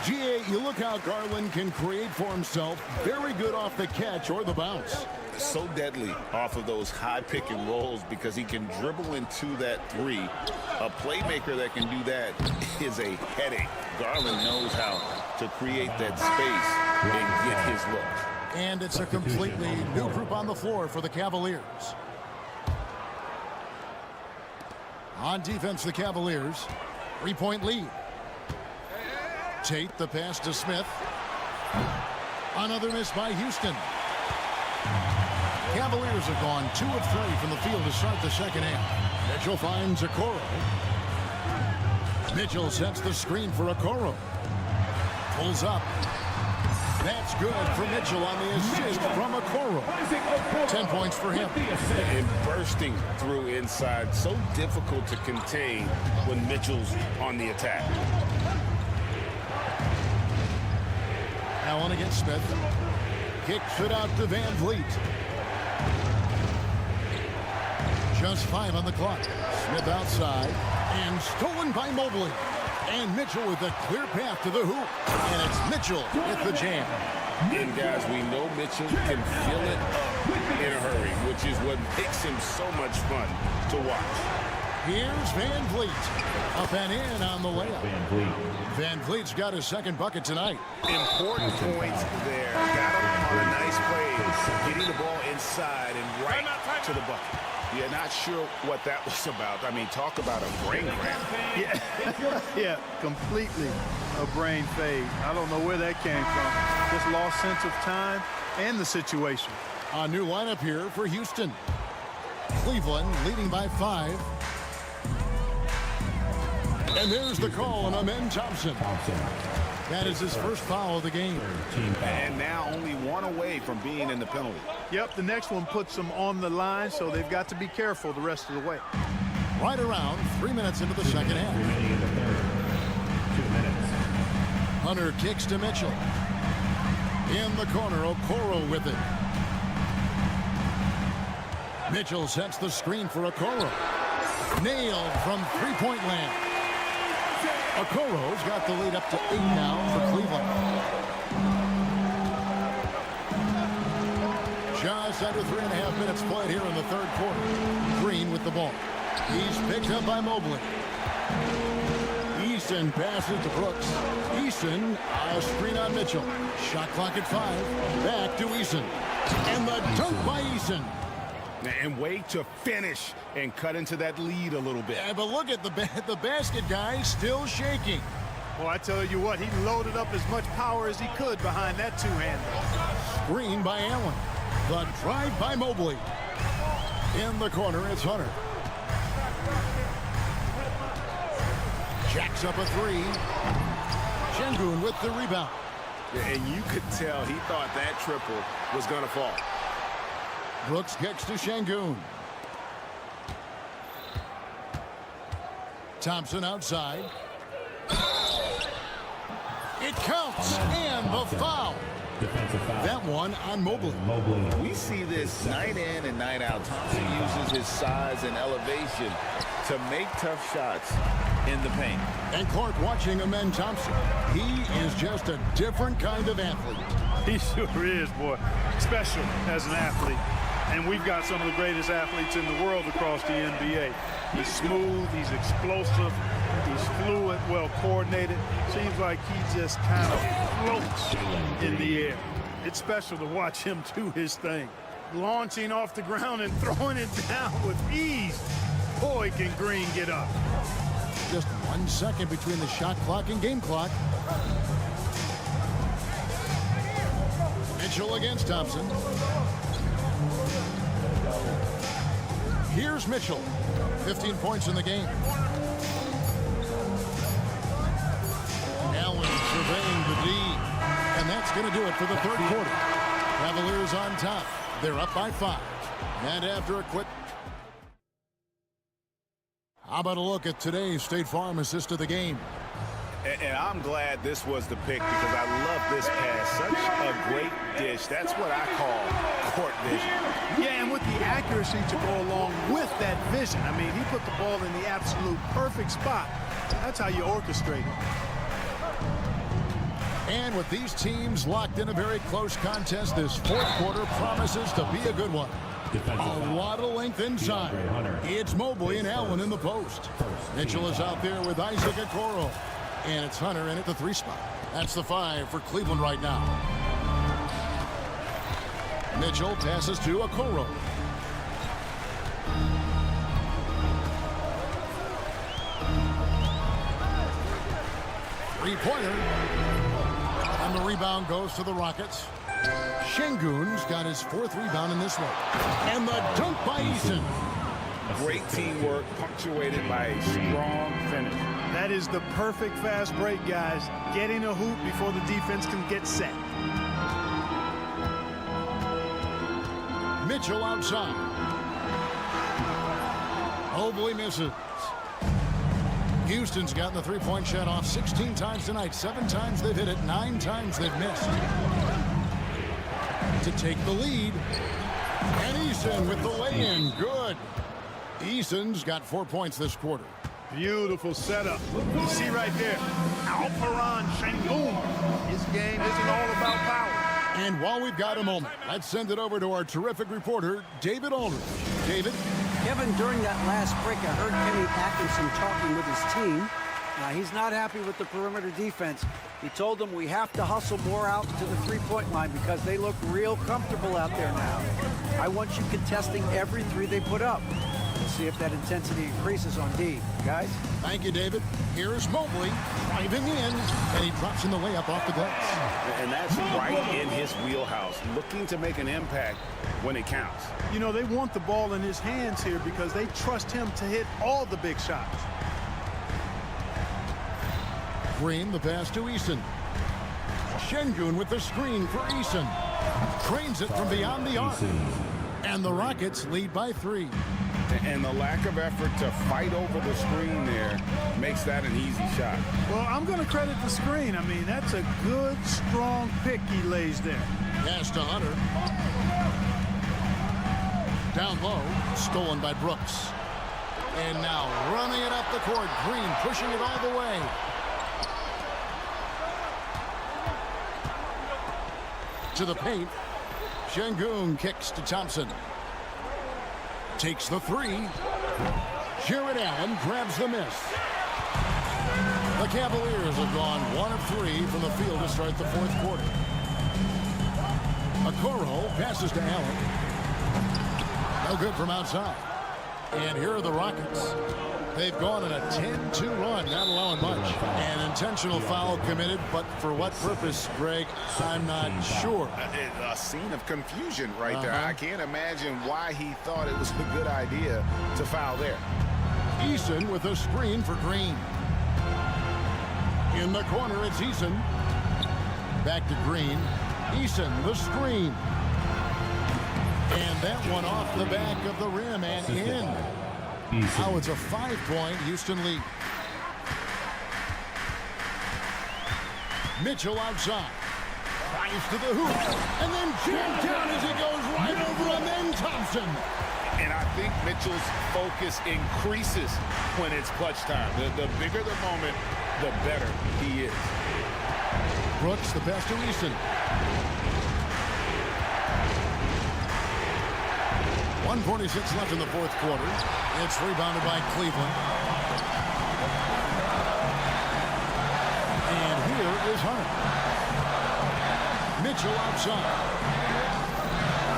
GA, you look how Garland can create for himself. Very good off the catch or the bounce. So deadly off of those high pick and rolls because he can dribble into that 3. A playmaker that can do that is a headache. Garland knows how to create that space and get his look. And it's a completely new group on the floor for the Cavaliers. On defense, the Cavaliers. 3-point lead. Tate, the pass to Smith. Another miss by Houston. Cavaliers have gone 2 of 3 from the field to start the second half. Mitchell finds Okoro. Mitchell sets the screen for Okoro. Pulls up. That's good for Mitchell on the assist from Okoro. 10 points for him. And bursting through inside. So difficult to contain when Mitchell's on the attack. Allen against Smith. Kicks it out to Van Vliet. Just 5 on the clock. Smith outside. And stolen by Mobley. And Mitchell with a clear path to the hoop. And it's Mitchell with the jam. And guys, we know Mitchell can fill it up in a hurry, which is what makes him so much fun to watch. Here's Van Vliet. Up and in on the layup. Van Vliet's got his second bucket tonight. Important points there. Got him on a nice play. Getting the ball inside and right to the bucket. Yeah, not sure what that was about. I mean, talk about a brain cramp. Yeah, yeah, completely a brain fade. I don't know where that came from. Just lost sense of time and the situation. A new lineup here for Houston. Cleveland leading by 5. And there's the call on Amen Thompson. That is his first foul of the game. And now only 1 away from being in the penalty. Yep, the next one puts them on the line, so they've got to be careful the rest of the way. Right around 3 minutes into the second half. 2 minutes. Hunter kicks to Mitchell. In the corner, Okoro with it. Mitchell sets the screen for Okoro. Nailed from three-point land. Okoro's got the lead up to 8 now for Cleveland. Just under 3.5 minutes played here in the third quarter. Green with the ball. He's picked up by Mobley. Eason passes to Brooks. Eason, a screen on Mitchell. Shot clock at 5. Back to Eason. And the dunk by Eason. And way to finish and cut into that lead a little bit. Yeah, but look at the basket guy still shaking. Well, I tell you what, he loaded up as much power as he could behind that two-hander. Screen by Allen. The drive by Mobley. In the corner, it's Hunter. Jacks up a 3. Şengün with the rebound. And you could tell he thought that triple was going to fall. Brooks kicks to Şengün. Thompson outside. It counts, and the foul. Defensive foul. That one on Mobley. We see this night in and night out. Thompson uses his size and elevation to make tough shots in the paint. And Clark watching Amen Thompson. He is just a different kind of athlete. He sure is, boy. Special as an athlete. And we've got some of the greatest athletes in the world across the NBA. He's smooth, he's explosive, he's fluid, well coordinated. Seems like he just kind of floats in the air. It's special to watch him do his thing. Launching off the ground and throwing it down with ease. Boy, can Green get up. Just 1 second between the shot clock and game clock. Mitchell against Thompson. Here's Mitchell. 15 points in the game. Allen surveying the D. And that's going to do it for the third quarter. Cavaliers on top. They're up by 5. And after a quick... How about a look at today's State Farm assist of the game? And I'm glad this was the pick because I love this pass. Such a great dish. That's what I call court vision. Yeah, and with the accuracy to go along with that vision. I mean, he put the ball in the absolute perfect spot. That's how you orchestrate it. And with these teams locked in a very close contest, this fourth quarter promises to be a good one. A lot of length inside. It's Mobley and Allen in the post. Mitchell is out there with Isaac Okoro. And it's Hunter in at the 3 spot. That's the 5 for Cleveland right now. Mitchell passes to Okoro. Three-pointer. And the rebound goes to the Rockets. Şengün's got his 4th rebound in this one. And the dunk by Eason. Great teamwork punctuated by a strong finish. That is the perfect fast break, guys. Getting a hoop before the defense can get set. Mitchell outside. Mobley misses. Houston's gotten the three-point shot off 16 times tonight. 7 times they've hit it, 9 times they've missed. To take the lead. And Eason with the lay-in. Good. Eason's got 4 points this quarter. Beautiful setup. You see right there, Alperen Şengün. His game isn't all about power. And while we've got a moment, let's send it over to our terrific reporter, David Aldridge. David? Kevin, during that last break, I heard Kenny Atkinson talking with his team. He's not happy with the perimeter defense. He told them we have to hustle more out to the three-point line because they look real comfortable out there now. I want you contesting every 3 they put up. Let's see if that intensity increases on D. Guys? Thank you, David. Here's Mobley driving in, and he drops in the layup off the glass. And that's right in his wheelhouse, looking to make an impact when it counts. You know, they want the ball in his hands here because they trust him to hit all the big shots. Green, the pass to Eason. Şengün with the screen for Eason. Trains it from beyond the arc. And the Rockets lead by 3. And the lack of effort to fight over the screen there makes that an easy shot. Well, I'm going to credit the screen. I mean, that's a good, strong pick he lays there. Pass to Hunter. Down low, stolen by Brooks. And now running it up the court. Green pushing it all the way. To the paint. Şengün kicks to Thompson. Takes the 3. Jared Allen grabs the miss. The Cavaliers have gone 1 of 3 from the field to start the 4th quarter. Okoro passes to Allen. No good from outside. And here are the Rockets. They've gone on a 10-2 run, not allowing much. An intentional foul committed, but for what purpose, Greg, I'm not sure. A scene of confusion right there. I can't imagine why he thought it was a good idea to foul there. Eason with a screen for Green. In the corner, it's Eason. Back to Green. Eason, the screen. And that one off the back of the rim and in. Now it's a 5-point Houston lead. Mitchell outside. Drives to the hoop. And then jammed down as he goes right over and then Thompson. And I think Mitchell's focus increases when it's clutch time. The bigger the moment, the better he is. Brooks, the pass to Eason. 1:46 left in the 4th quarter. It's rebounded by Cleveland. And here is Hunter. Mitchell outside.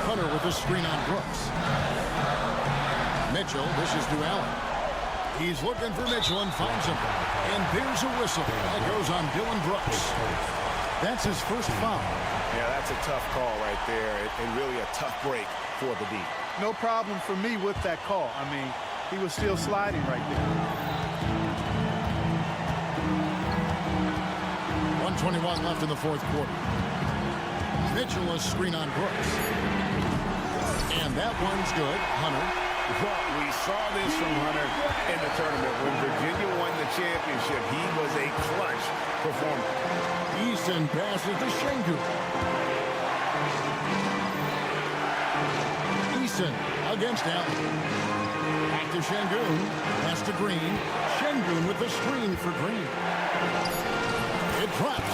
Hunter with the screen on Brooks. Mitchell dishes to Allen. He's looking for Mitchell and finds him. And there's a whistle. That goes on Dylan Brooks. That's his first foul. Yeah, that's a tough call right there, and really a tough break for the D. No problem for me with that call. I mean, he was still sliding right there. 1:21 left in the 4th quarter. Mitchell a screen on Brooks. And that one's good. Hunter. Well, we saw this from Hunter in the tournament. When Virginia won the championship, he was a clutch performer. Eason passes to Şengün. Eason against Allen. Back to Şengün. Pass to Green. Şengün with the screen for Green. It drops.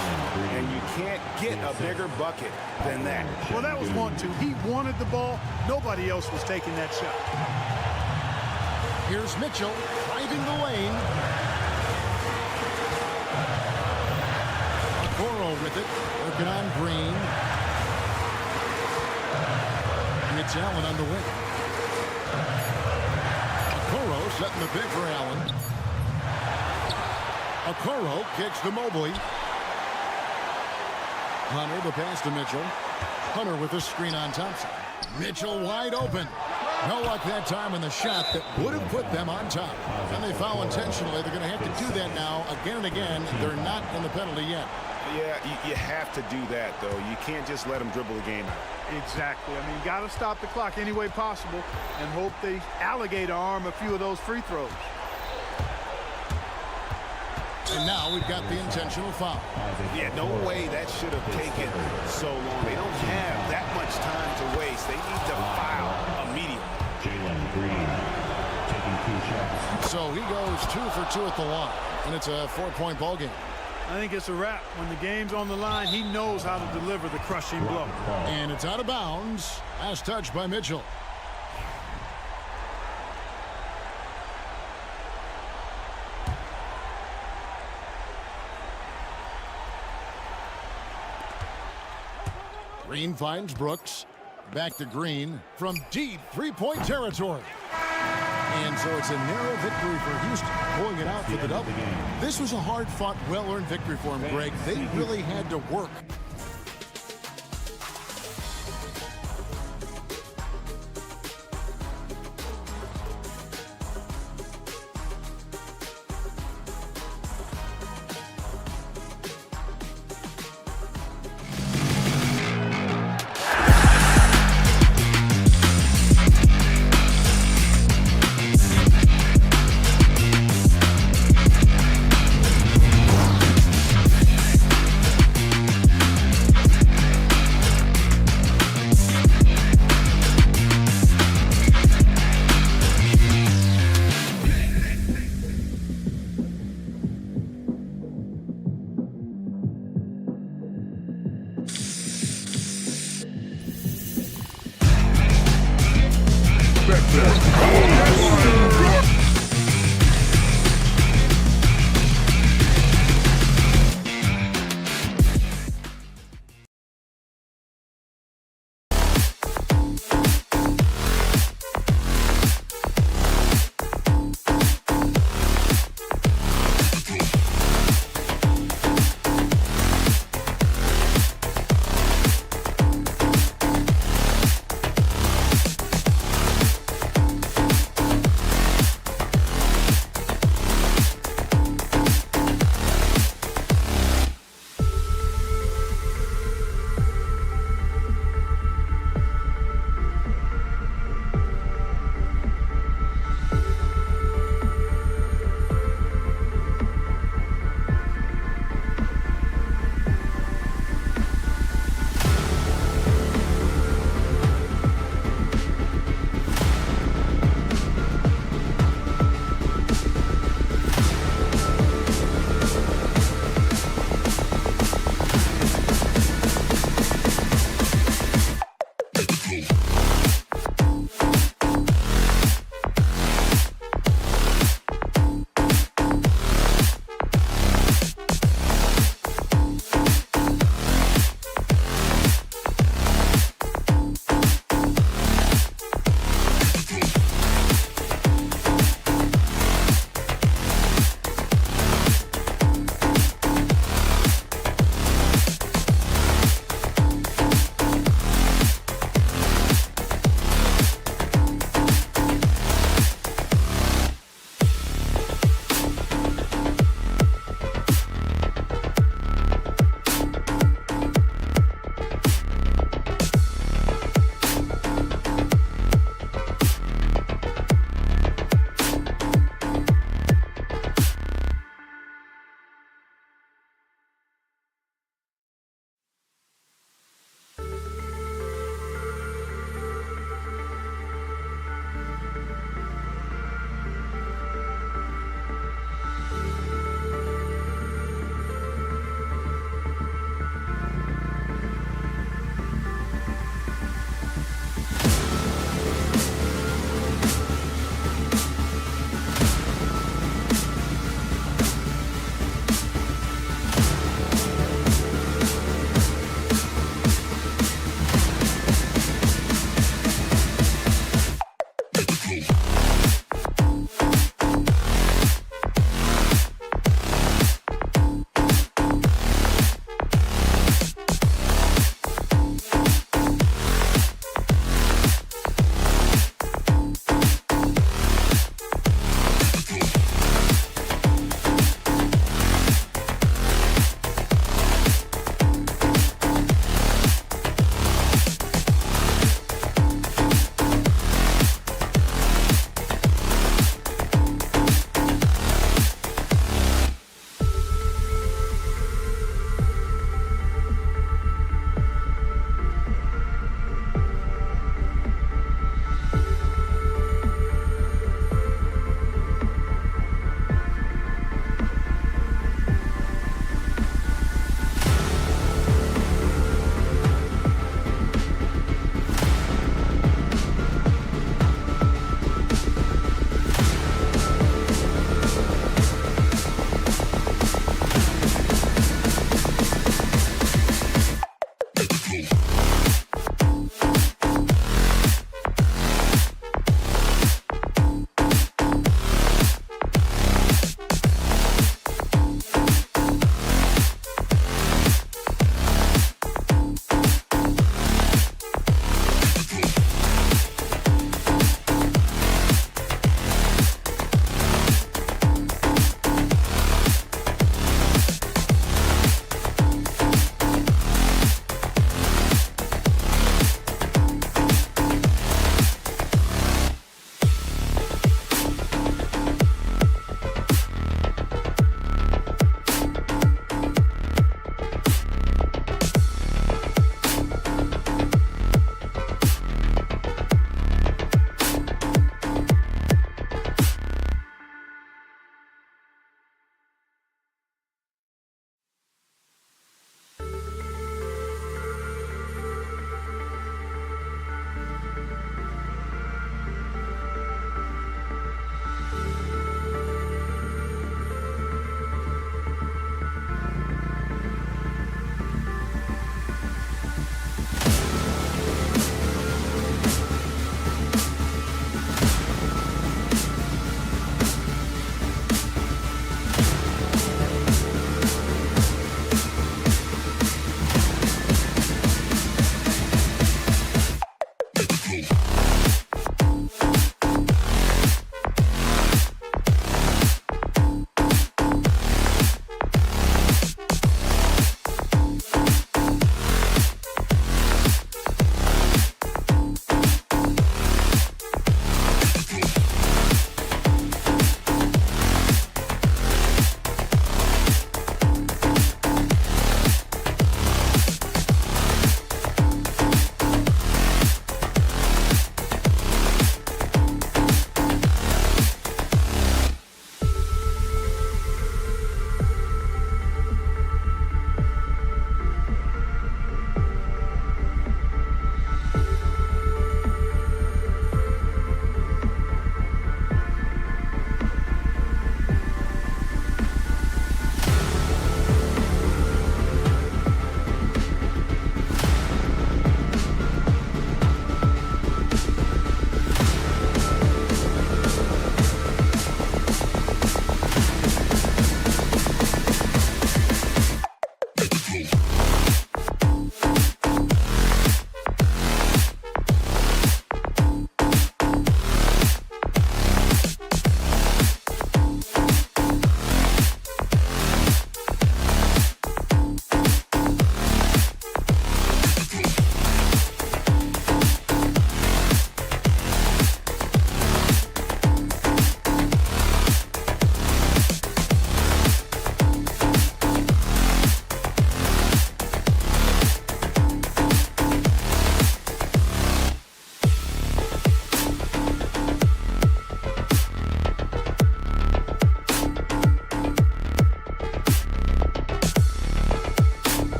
And you can't get a bigger bucket than that. Well, that was 1-2. He wanted the ball. Nobody else was taking that shot. Here's Mitchell driving the lane. Okoro with it. Working on Green. It's Allen on the wing. Okoro setting the pick for Allen. Okoro kicks to Mobley. Hunter, the pass to Mitchell. Hunter with a screen on Thompson. Mitchell wide open. No luck that time in the shot that would have put them on top. And they foul intentionally. They're going to have to do that now again and again. They're not in the penalty yet. Yeah, you have to do that, though. You can't just let them dribble the game out. Exactly. I mean, you got to stop the clock any way possible and hope they alligator arm a few of those free throws. And now we've got the intentional foul. Yeah, no way that should have taken so long. They don't have that much time to waste. They need to foul immediately. Jalen Green taking 2 shots. So he goes 2 for 2 at the line, and it's a 4-point ball game. I think it's a wrap. When the game's on the line, he knows how to deliver the crushing blow. And it's out of bounds. Last touch by Mitchell. Green finds Brooks. Back to Green from deep 3-point territory. And so it's a narrow victory for Houston, pulling it out for the double. This was a hard-fought, well-earned victory for him, Greg. They really had to work.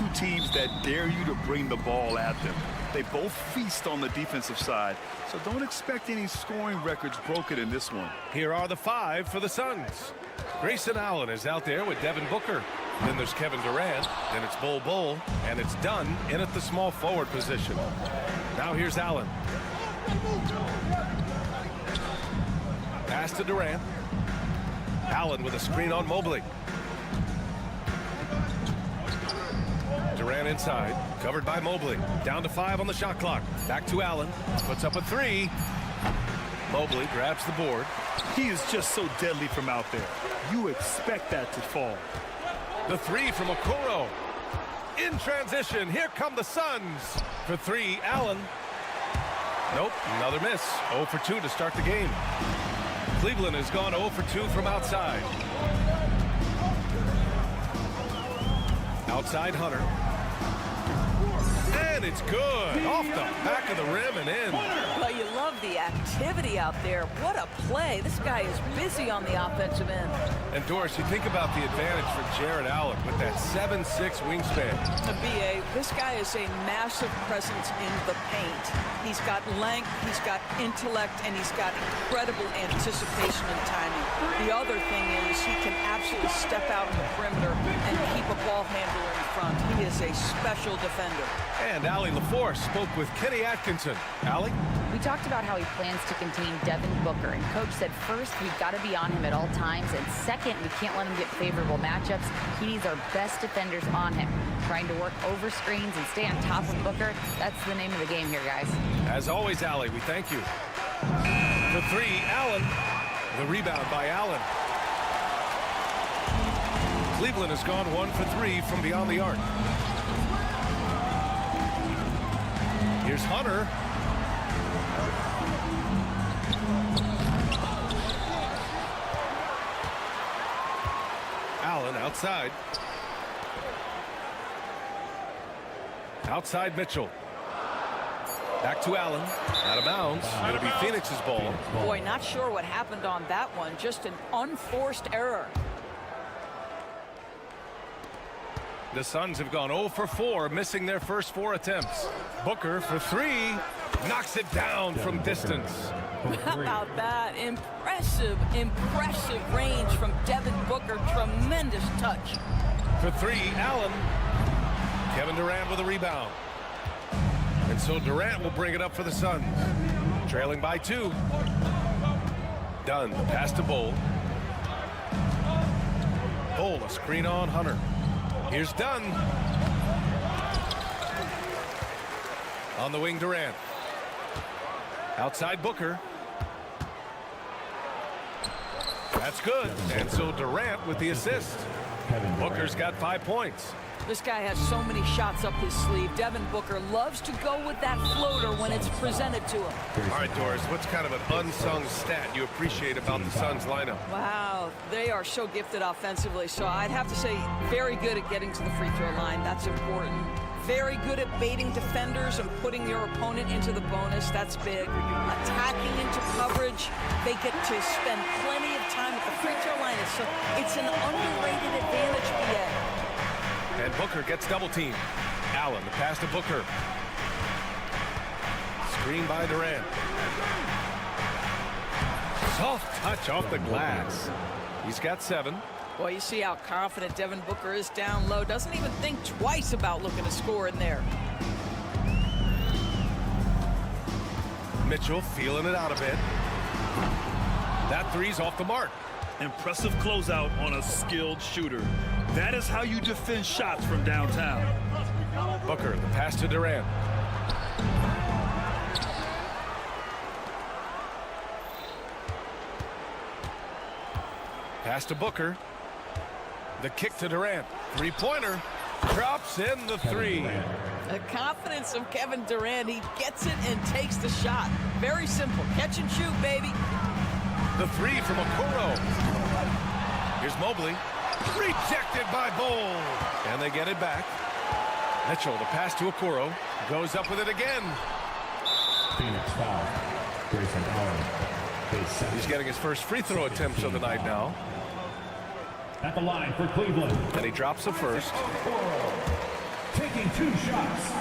two teams that dare you to bring the ball at them. They both feast on the defensive side, so don't expect any scoring records broken in this one. Here are the 5 for the Suns. Grayson Allen is out there with Devin Booker. Then there's Kevin Durant, then it's Bol, and it's Dunn in at the small forward position. Now here's Allen. Pass to Durant. Allen with a screen on Mobley. Durant inside, covered by Mobley. Down to 5 on the shot clock. Back to Allen, puts up a 3. Mobley grabs the board. He is just so deadly from out there. You expect that to fall. The 3 from Okoro. In transition, here come the Suns. For 3, Allen. Nope, another miss. 0 for 2 to start the game. Cleveland has gone 0 for 2 from outside. Outside Hunter. And it's good. Off the back of the rim and in. Well, you love the activity out there. What a play. This guy is busy on the offensive end. And Doris, you think about the advantage for Jared Allen with that 7'6" wingspan. The BA, this guy is a massive presence in the paint. He's got length, he's got intellect, and he's got incredible anticipation and timing. The other thing is he can absolutely step out on the perimeter and keep a ball handler in front. He is a special defender. And Allie LaForce spoke with Kenny Atkinson. Allie? We talked about how he plans to contain Devin Booker, and Coach said first, we've got to be on him at all times, and second, we can't let him get favorable matchups. He needs our best defenders on him. Trying to work over screens and stay on top of Booker, that's the name of the game here, guys. As always, Allie, we thank you. For 3, Allen. The rebound by Allen. Cleveland has gone 1 for 3 from beyond the arc. Here's Hunter. Allen outside. Outside Mitchell. Back to Allen. Out of bounds. It'll be Phoenix's ball. Boy, not sure what happened on that one. Just an unforced error. The Suns have gone 0 for 4, missing their first 4 attempts. Booker for 3. Knocks it down from distance. How about that? Impressive range from Devin Booker. Tremendous touch. For 3, Allen. Kevin Durant with a rebound. And so Durant will bring it up for the Suns. Trailing by 2. Dunn, the pass to Bol. Bol, a screen on Hunter. Here's Dunn. On the wing, Durant. Outside Booker. That's good. And so Durant with the assist. Booker's got 5 points. This guy has so many shots up his sleeve. Devin Booker loves to go with that floater when it's presented to him. All right, Doris, what's kind of an unsung stat you appreciate about the Suns lineup? Wow, they are so gifted offensively. So I'd have to say very good at getting to the free throw line. That's important. Very good at baiting defenders and putting your opponent into the bonus. That's big. Attacking into coverage. They get to spend plenty of time at the free throw line. It's an underrated advantage, BA. And Booker gets double teamed. Allen, the pass to Booker. Screen by Durant. Soft touch off the glass. He's got 7. Well, you see how confident Devin Booker is down low. Doesn't even think twice about looking to score in there. Mitchell feeling it out a bit. That 3's off the mark. Impressive closeout on a skilled shooter. That is how you defend shots from downtown. Booker, the pass to Durant. Pass to Booker. The kick to Durant. 3-pointer. Drops in the 3. The confidence of Kevin Durant. He gets it and takes the shot. Very simple. Catch and shoot, baby. The 3 from Okoro. Here's Mobley. Rejected by Bol. And they get it back. Mitchell, the pass to Okoro. Goes up with it again. Phoenix foul. Grayson Allen. He's getting his first free throw attempts of the night now. At the line for Cleveland. And he drops the first. taking 2 shots.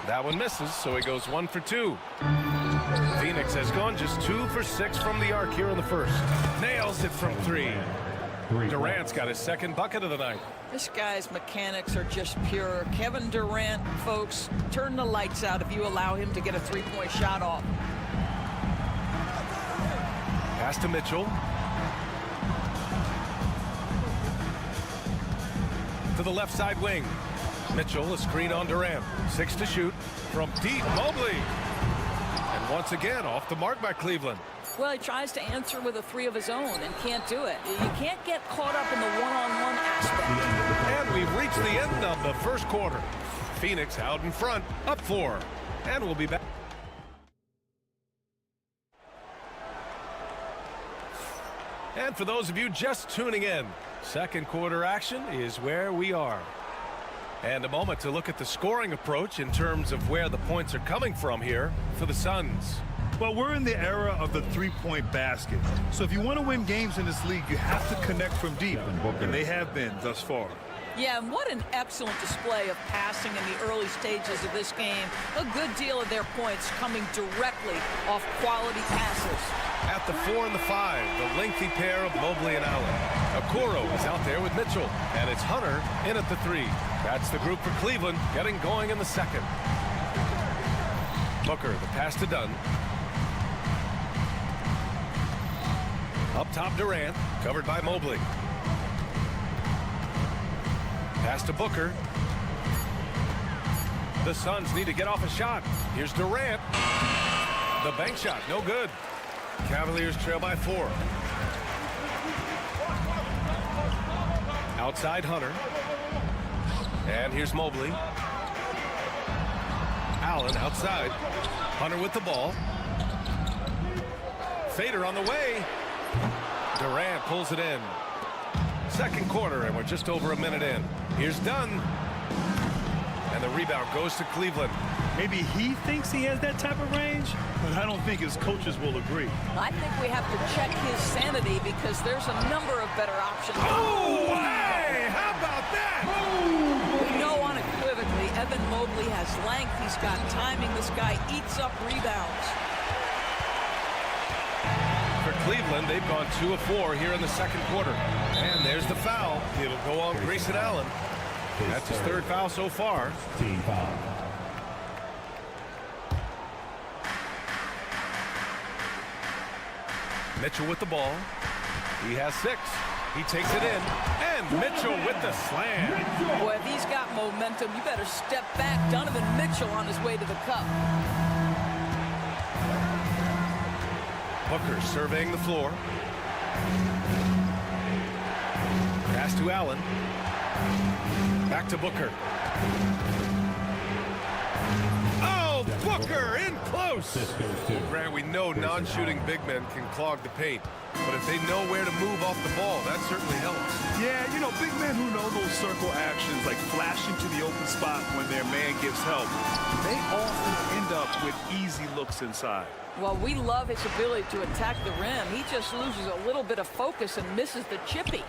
That one misses, so he goes 1 for 2. Phoenix has gone just 2 for 6 from the arc here in the first. Nails it from 3. Durant's got his second bucket of the night. This guy's mechanics are just pure. Kevin Durant, folks, turn the lights out if you allow him to get a 3-point shot off. Pass to Mitchell. To the left side wing. Mitchell, a screen on Durant. 6 to shoot from deep. Mobley. And once again, off the mark by Cleveland. Well, he tries to answer with a 3 of his own and can't do it. You can't get caught up in the one-on-one aspect. And we've reached the end of the first quarter. Phoenix out in front, up 4. And we'll be back. And for those of you just tuning in, second quarter action is where we are. And a moment to look at the scoring approach in terms of where the points are coming from here for the Suns. Well, we're in the era of the three-point basket. So if you want to win games in this league, you have to connect from deep. And they have been thus far. Yeah, and what an excellent display of passing in the early stages of this game. A good deal of their points coming directly off quality passes. At the 4 and the 5, the lengthy pair of Mobley and Allen. Okoro is out there with Mitchell, and it's Hunter in at the 3. That's the group for Cleveland getting going in the second. Booker, the pass to Dunn. Up top, Durant, covered by Mobley. Pass to Booker. The Suns need to get off a shot. Here's Durant. The bank shot, no good. Cavaliers trail by 4. Outside Hunter. And here's Mobley. Allen outside. Hunter with the ball. Fader on the way. Durant pulls it in. Second quarter, and we're just over a minute in. Here's Dunn. And the rebound goes to Cleveland. Maybe he thinks he has that type of range, but I don't think his coaches will agree. I think we have to check his sanity because there's a number of better options. Oh, hey, how about that? We know unequivocally Evan Mobley has length. He's got timing. This guy eats up rebounds. For Cleveland, they've gone 2 of 4 here in the second quarter. And there's the foul. It'll go on Grayson Allen. That's his 3rd foul so far. Team foul. Mitchell with the ball. He has 6. He takes it in. And Mitchell with the slam. Boy, if he's got momentum, you better step back. Donovan Mitchell on his way to the cup. Booker surveying the floor. Pass to Allen. Back to Booker. Oh, Booker in close. Grant, we know non-shooting big men can clog the paint, but if they know where to move off the ball, that certainly helps. Yeah, you know, big men who know those circle actions, like flashing to the open spot when their man gives help, they often end up with easy looks inside. Well, we love his ability to attack the rim. He just loses a little bit of focus and misses the chippy.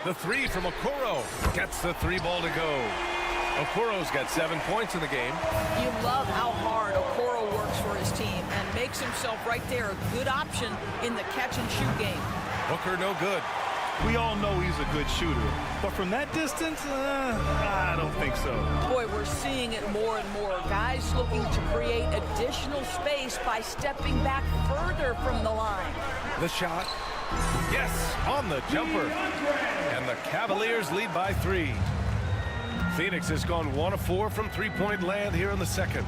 The 3 from Okoro gets the 3 ball to go. Okoro's got 7 points in the game. You love how hard Okoro works for his team and makes himself right there a good option in the catch-and-shoot game. Booker no good. We all know he's a good shooter, but from that distance, I don't think so. Boy, we're seeing it more and more. Guys looking to create additional space by stepping back further from the line. The shot. Yes, on the jumper. And the Cavaliers lead by 3. Phoenix has gone 1 of 4 from 3-point land here in the second.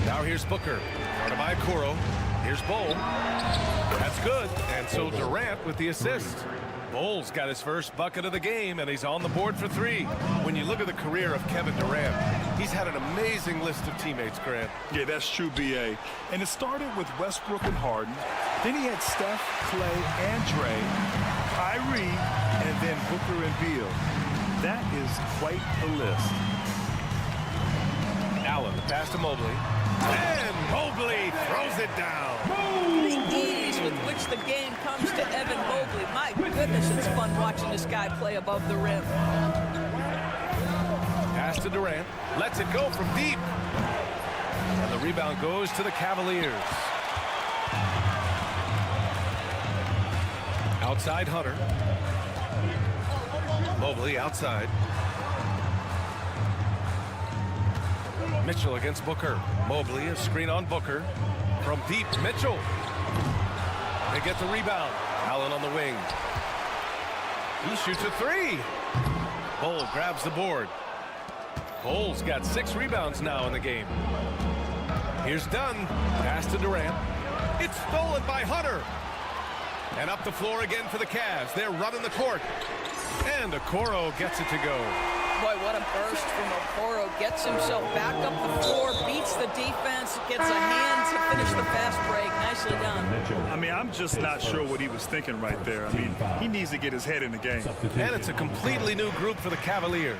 Now here's Booker. Guarded by Okoro. Here's Bol. That's good. And so Durant with the assist. Bol's got his first bucket of the game, and he's on the board for 3. When you look at the career of Kevin Durant, he's had an amazing list of teammates, Grant. Yeah, that's true, B.A. And it started with Westbrook and Harden. Then he had Steph, Clay, and Dre, Kyrie, and then Booker and Beal. That is quite the list. Allen, the pass to Mobley. And Mobley throws it down. The ease with which the game comes to Evan Mobley. My goodness, it's fun watching this guy play above the rim. Pass to Durant. Lets it go from deep. And the rebound goes to the Cavaliers. Outside Hunter. Mobley outside. Mitchell against Booker. Mobley, a screen on Booker. From deep, Mitchell. They get the rebound. Allen on the wing. He shoots a three. Bol grabs the board. Bol's got 6 rebounds now in the game. Here's Dunn. Pass to Durant. It's stolen by Hunter. And up the floor again for the Cavs. They're running the court. And Okoro gets it to go. Boy, what a burst from Okoro. Gets himself back up the floor, beats the defense, gets a hand to finish the fast break. Nicely done. I mean, I'm just not sure what he was thinking right there. I mean, he needs to get his head in the game. And it's a completely new group for the Cavaliers.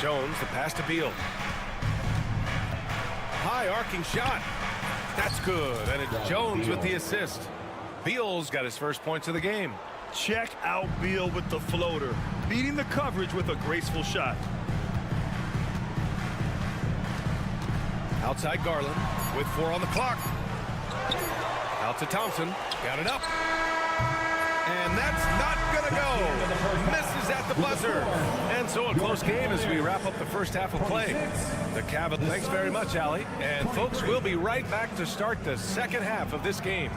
Jones, the pass to Beal. High arcing shot. That's good. And it's Jones with the assist. Beal's got his first points of the game. Check out Beal with the floater, beating the coverage with a graceful shot. Outside Garland with 4 on the clock. Out to Thompson. Got it up. And that's not going to go. Misses at the buzzer. And so a close game as we wrap up the first half of play. The Cavaliers. Thanks very much, Allie. And folks, we'll be right back to start the second half of this game.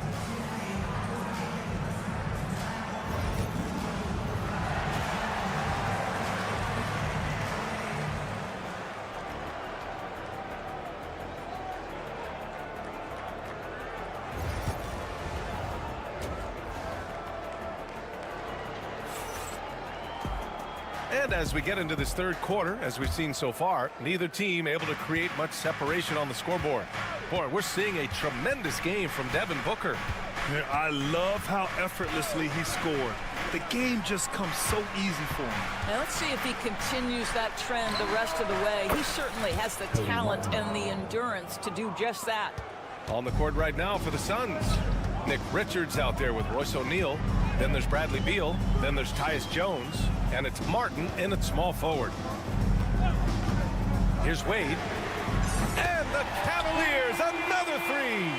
And as we get into this third quarter, as we've seen so far, neither team able to create much separation on the scoreboard. Boy, we're seeing a tremendous game from Devin Booker. Yeah, I love how effortlessly he scored. The game just comes so easy for him. Now let's see if he continues that trend the rest of the way. He certainly has the talent and the endurance to do just that. On the court right now for the Suns. Nick Richards out there with Royce O'Neal. Then there's Bradley Beal. Then there's Tyus Jones. And it's Martin in at small forward. Here's Wade. And the Cavaliers, another three.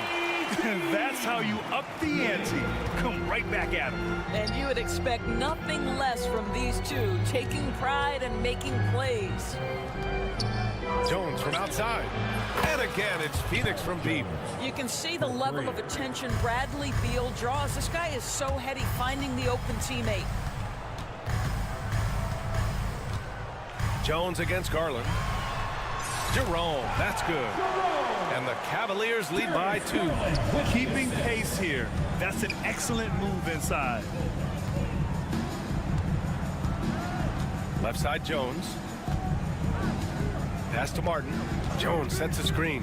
And that's how you up the ante. Come right back at him. And you would expect nothing less from these two, taking pride and making plays. Jones from outside. And again, it's Phoenix from deep. You can see the level of attention Bradley Beal draws. This guy is so heady finding the open teammate. Jones against Garland. Jerome, that's good. And the Cavaliers lead by 2. Keeping pace here. That's an excellent move inside. Left side Jones. Pass to Martin. Jones sets a screen.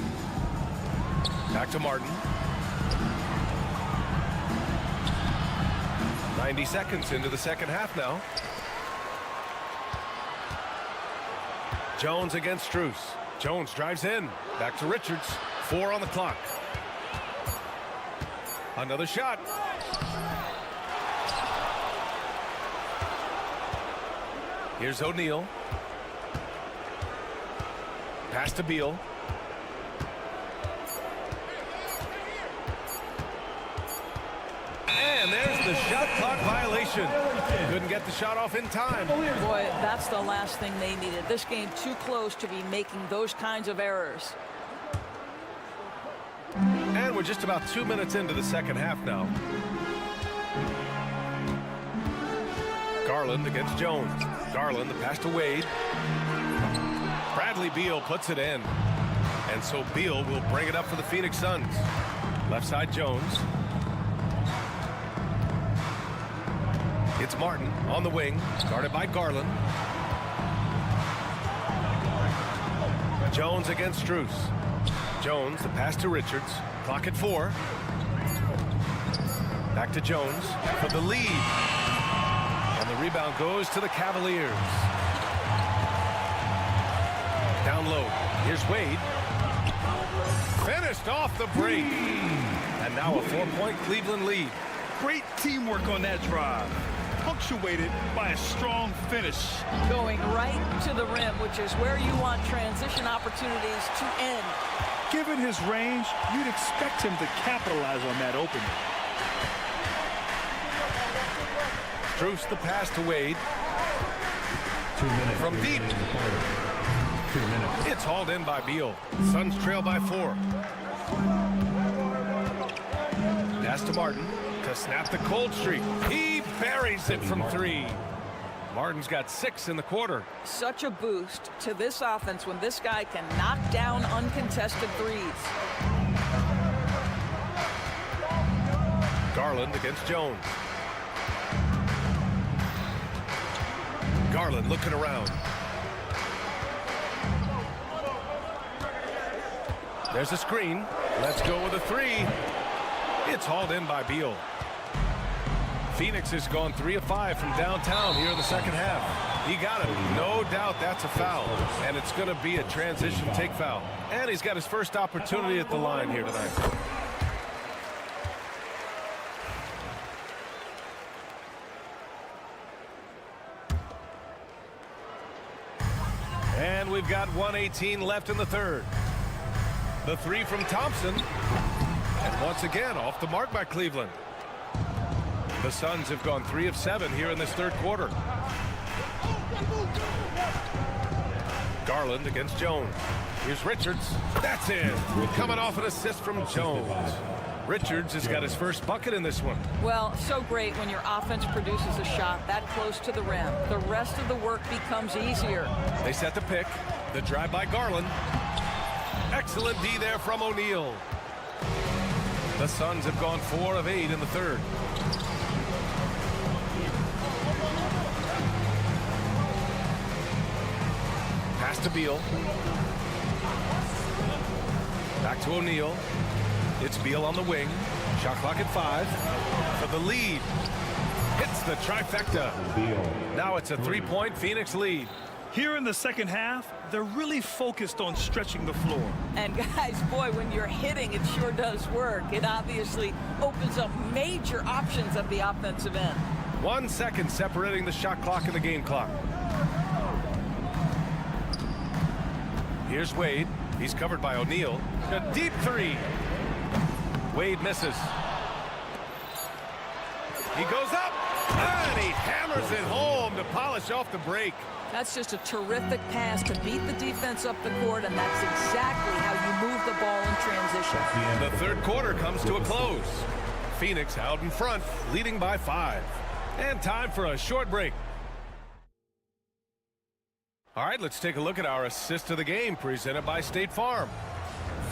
Back to Martin. 90 seconds into the second half now. Jones against Strus. Jones drives in. Back to Richards. 4 on the clock. Another shot. Here's O'Neal. Pass to Beal. And there's the shot clock violation. Couldn't get the shot off in time. Boy, that's the last thing they needed. This game too close to be making those kinds of errors. And we're just about 2 minutes into the second half now. Garland against Jones. Garland, the pass to Wade. Bradley Beal puts it in. And so Beal will bring it up for the Phoenix Suns. Left side Jones. It's Martin on the wing, guarded by Garland. Jones against Strus. Jones, the pass to Richards. Clock at 4. Back to Jones for the lead. And the rebound goes to the Cavaliers. Down low. Here's Wade. Finished off the break. And now a 4-point Cleveland lead. Great teamwork on that drive, punctuated by a strong finish. Going right to the rim, which is where you want transition opportunities to end. Given his range, you'd expect him to capitalize on that opening. Struce the pass to Wade. 2 minutes. From deep. 2 minutes. It's hauled in by Beal. Suns trail by 4. Pass to Martin to snap the cold streak. He buries it from 3. Martin's got 6 in the quarter. Such a boost to this offense when this guy can knock down uncontested threes. Garland against Jones. Garland looking around. There's a screen. Let's go with a 3. It's hauled in by Beal. Phoenix has gone 3 of 5 from downtown here in the second half. He got it. No doubt that's a foul. And it's going to be a transition take foul. And he's got his first opportunity at the line here tonight. And we've got 1:18 left in the third. The 3 from Thompson. And once again, off the mark by Cleveland. The Suns have gone 3 of 7 here in this third quarter. Garland against Jones. Here's Richards. That's in. Coming off an assist from Jones. Richards has got his first bucket in this one. Well, so great when your offense produces a shot that close to the rim. The rest of the work becomes easier. They set the pick. The drive by Garland. Excellent D there from O'Neal. The Suns have gone 4 of 8 in the third. Pass to Beal. Back to O'Neal. It's Beal on the wing. Shot clock at 5. For the lead. Hits the trifecta. Now it's a 3-point Phoenix lead. Here in the second half, they're really focused on stretching the floor. And guys, boy, when you're hitting, it sure does work. It obviously opens up major options at the offensive end. 1 second separating the shot clock and the game clock. Here's Wade. He's covered by O'Neal. A deep 3. Wade misses. He goes up, and he hammers it home to polish off the break. That's just a terrific pass to beat the defense up the court, and that's exactly how you move the ball in transition. The third quarter comes to a close. Phoenix out in front, leading by 5. And time for a short break. All right, let's take a look at our assist of the game presented by State Farm.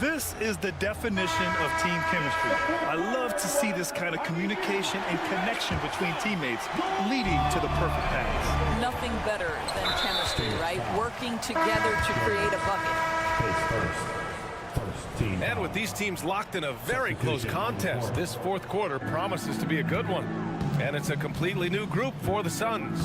This is the definition of team chemistry. I love to see this kind of communication and connection between teammates leading to the perfect pass. Nothing better than chemistry, right? Working together to create a bucket. And with these teams locked in a very close contest, this fourth quarter promises to be a good one. And it's a completely new group for the Suns.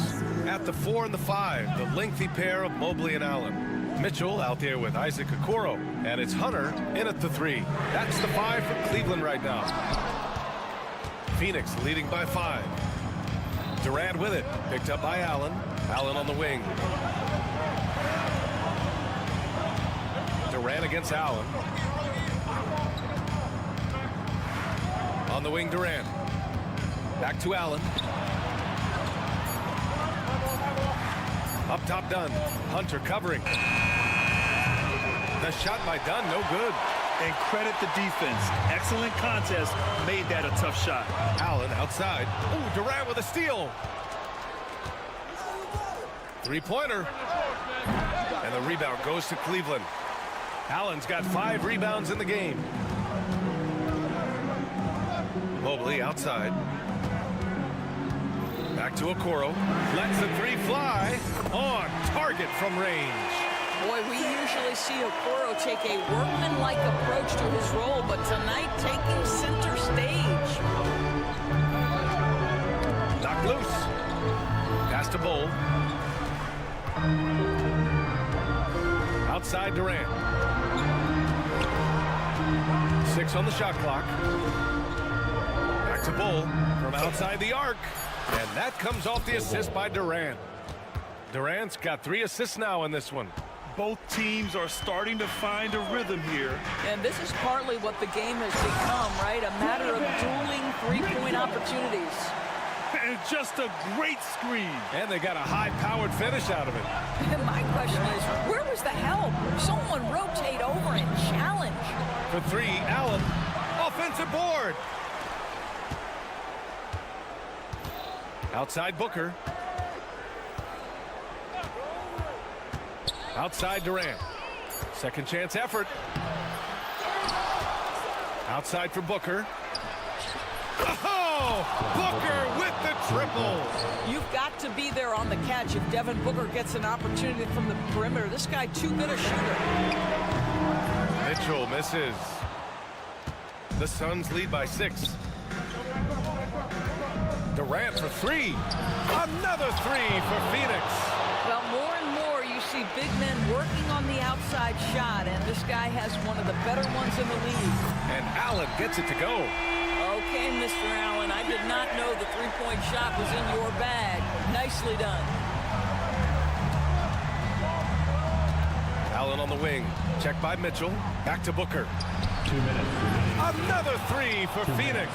At the 4 and the 5, the lengthy pair of Mobley and Allen. Mitchell out there with Isaac Okoro. And it's Hunter in at the 3. That's the 5 for Cleveland right now. Phoenix leading by 5. Durant with it. Picked up by Allen. Allen on the wing. Durant against Allen. On the wing, Durant. Back to Allen. Up top, Dunn. Hunter covering. The shot by Dunn, no good. And credit the defense. Excellent contest. Made that a tough shot. Allen outside. Ooh, Durant with a steal. Three-pointer. And the rebound goes to Cleveland. Allen's got 5 rebounds in the game. Mobley outside. Back to Okoro. Lets the 3 fly. On target from range. Boy, we usually see Okoro take a workman-like approach to his role, but tonight taking center stage. Knocked loose. Pass to Bull. Outside Durant. 6 on the shot clock. Back to Bull from outside the arc. And that comes off the assist by Durant. Durant's got 3 assists now in this one. Both teams are starting to find a rhythm here. And this is partly what the game has become, right? A matter of dueling three-point opportunities. And just a great screen. And they got a high-powered finish out of it. And my question is, where was the help? Someone rotate over and challenge. For 3, Allen. Offensive board. Outside Booker. Outside Durant. Second chance effort. Outside for Booker. Oh! Booker with the triple. You've got to be there on the catch if Devin Booker gets an opportunity from the perimeter. This guy too good a shooter. Mitchell misses. The Suns lead by 6. Durant for 3. Another 3 for Phoenix. Well, more and more you see big men working on the outside shot, and this guy has one of the better ones in the league. And Allen gets it to go. Okay, Mr. Allen, I did not know the three-point shot was in your bag. Nicely done. Allen on the wing. Check by Mitchell. Back to Booker. 2 minutes. Another 3 for Phoenix.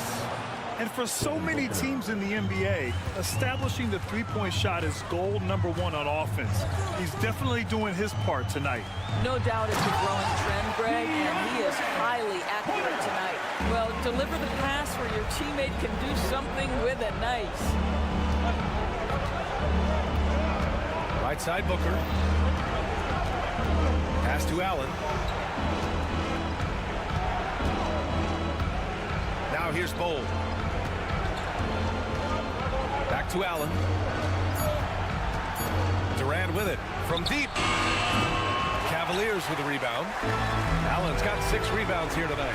And for so many teams in the NBA, establishing the three-point shot is goal number 1 on offense. He's definitely doing his part tonight. No doubt it's a growing trend, Greg, and he is highly accurate tonight. Well, deliver the pass where your teammate can do something with it. Nice. Right side Booker. Pass to Allen. Now here's Bowl. Back to Allen. Durant with it from deep. Cavaliers with a rebound. Allen's got 6 rebounds here tonight.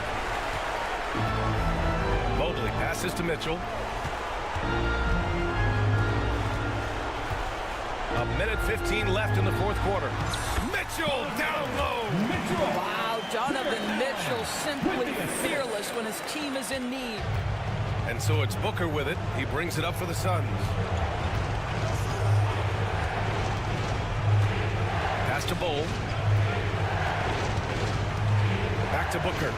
Mobley passes to Mitchell. A minute 15 left in the 4th quarter. Mitchell down low. Wow, Donovan Mitchell simply fearless when his team is in need. And so it's Booker with it. He brings it up for the Suns. Pass to Bull. Back to Booker.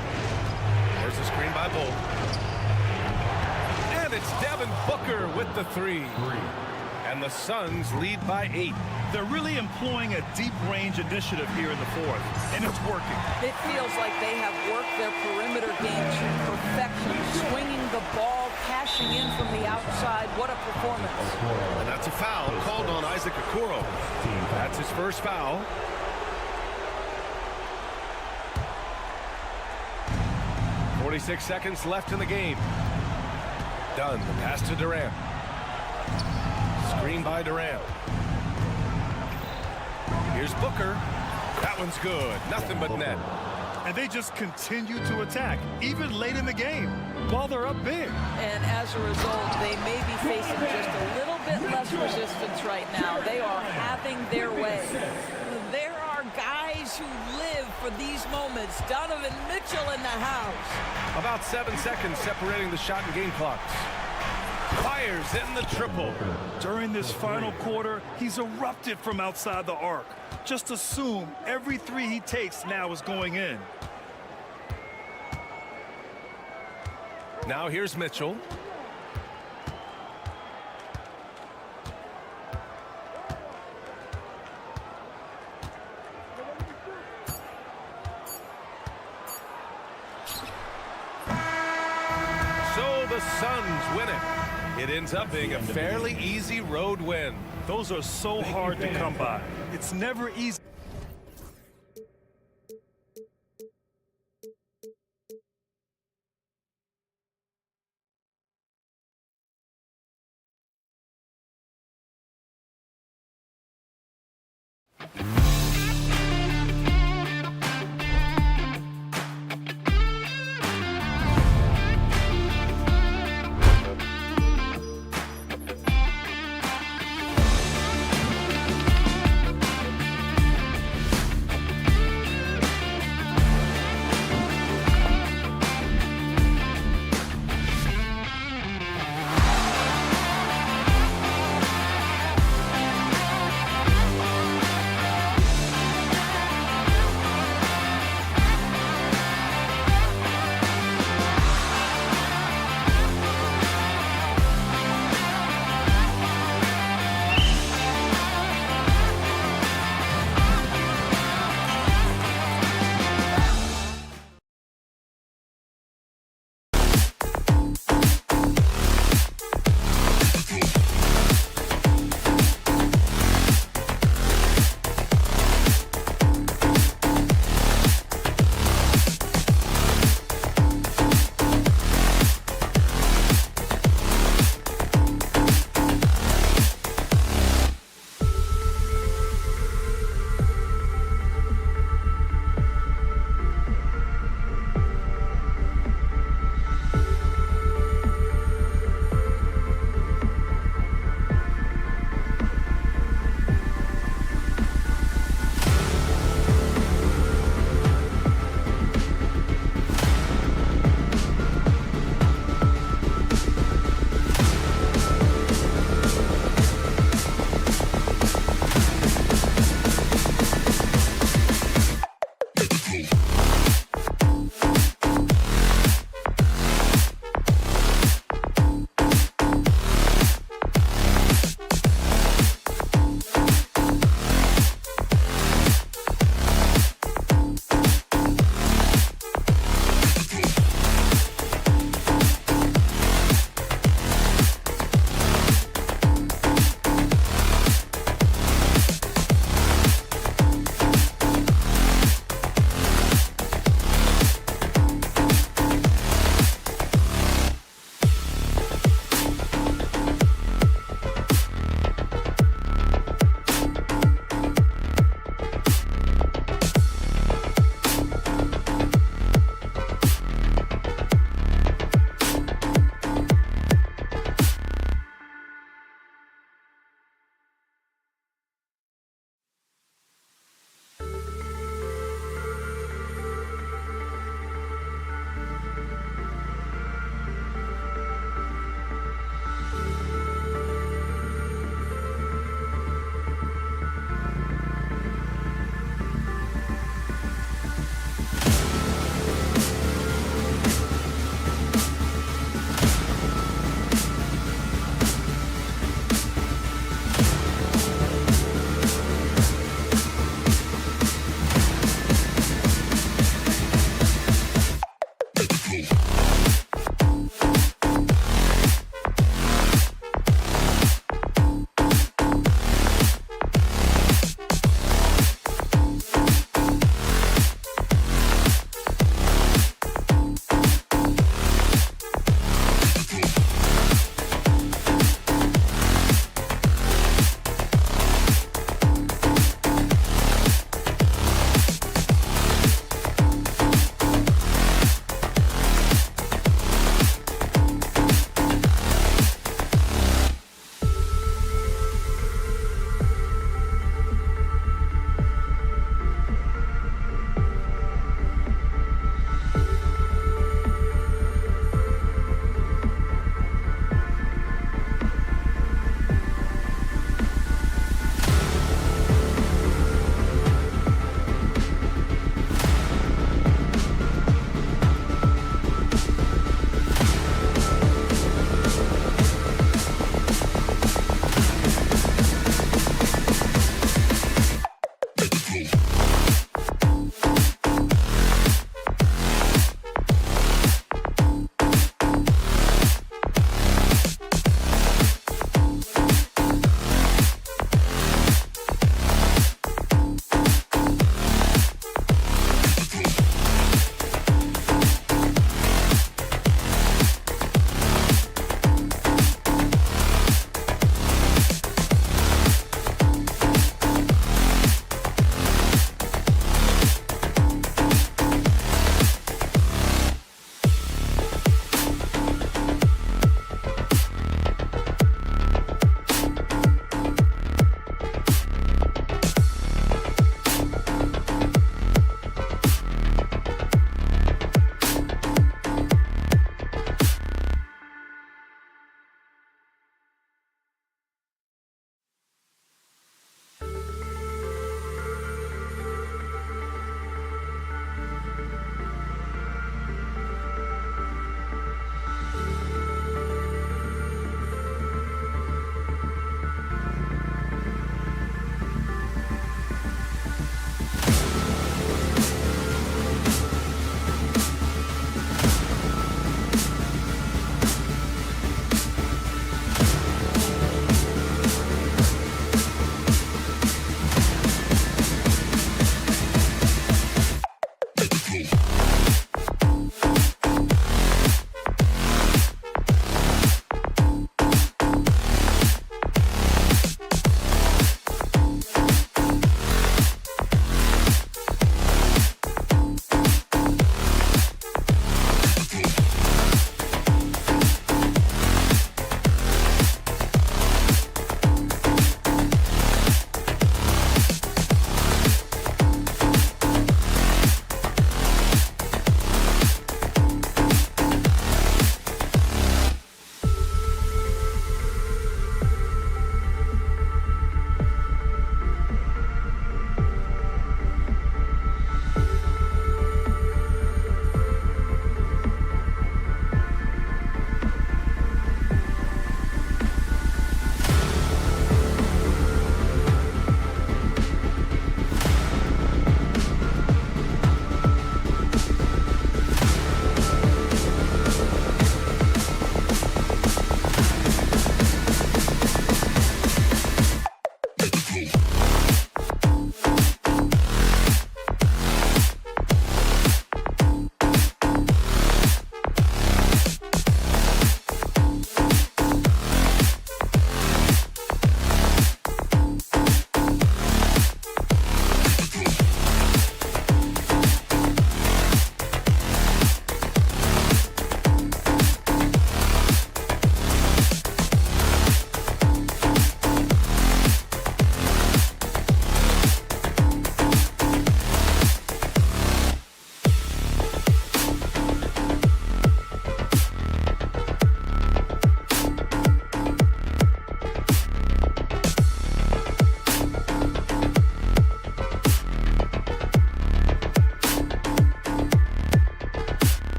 There's the screen by Bull. And it's Devin Booker with the 3. And the Suns lead by 8. They're really employing a deep range initiative here in the 4th, and it's working. It feels like they have worked their perimeter game to perfection, swinging the ball, cashing in from the outside. What a performance. And that's a foul called on Isaac Okoro. That's his first foul. .46 seconds left in the game. Dunn, the pass to Durant. Screen by Durant. Here's Booker. That one's good. Nothing but net. And they just continue to attack, even late in the game, while they're up big. And as a result, they may be facing just a little bit less resistance right now. They are having their way. There are guys who live for these moments. Donovan Mitchell in the house. About 7 seconds separating the shot and game clocks. Fires in the triple. During this final quarter, he's erupted from outside the arc. Just assume every 3 he takes now is going in. Now here's Mitchell. So the Suns win it. It ends up being a fairly easy road win. Those are so hard to come by. It's never easy.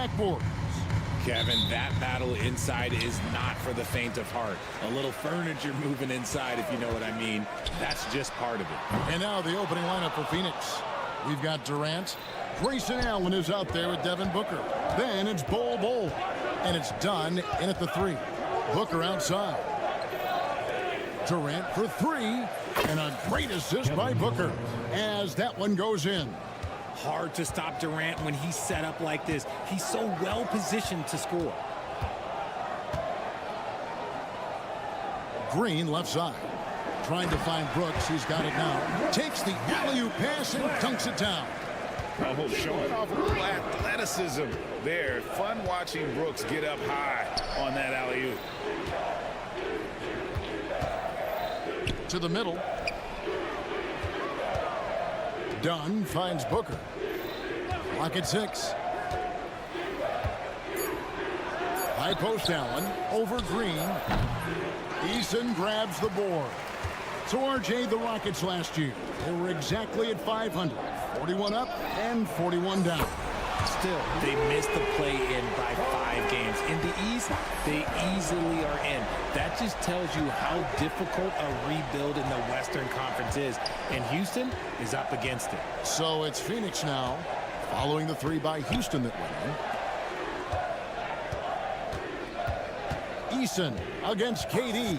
backboards. Kevin, that battle inside is not for the faint of heart. A little furniture moving inside, if you know what I mean. That's just part of it. And now the opening lineup for Phoenix. We've got Durant. Grayson Allen is out there with Devin Booker. Then it's Bol. And it's done in at the 3. Booker outside. Durant for 3. And a great assist by Booker as that one goes in. Hard to stop Durant when he's set up like this. He's so well positioned to score. Green left side. Trying to find Brooks. He's got it now. Takes the alley-oop pass and dunks it down. Oh, showing off a little athleticism there. Fun watching Brooks get up high on that alley-oop. To the middle. Dunn finds Booker. Clock at 6. High post Allen over Green. Eason grabs the board. So RJ, the Rockets last year, they were exactly at 500. 41 up and 41 down. Still, they missed the play-in by 5 games. In the East, they easily are in. That just tells you how difficult a rebuild in the Western Conference is. And Houston is up against it. So it's Phoenix now, following the 3 by Houston that went in. Eason against KD.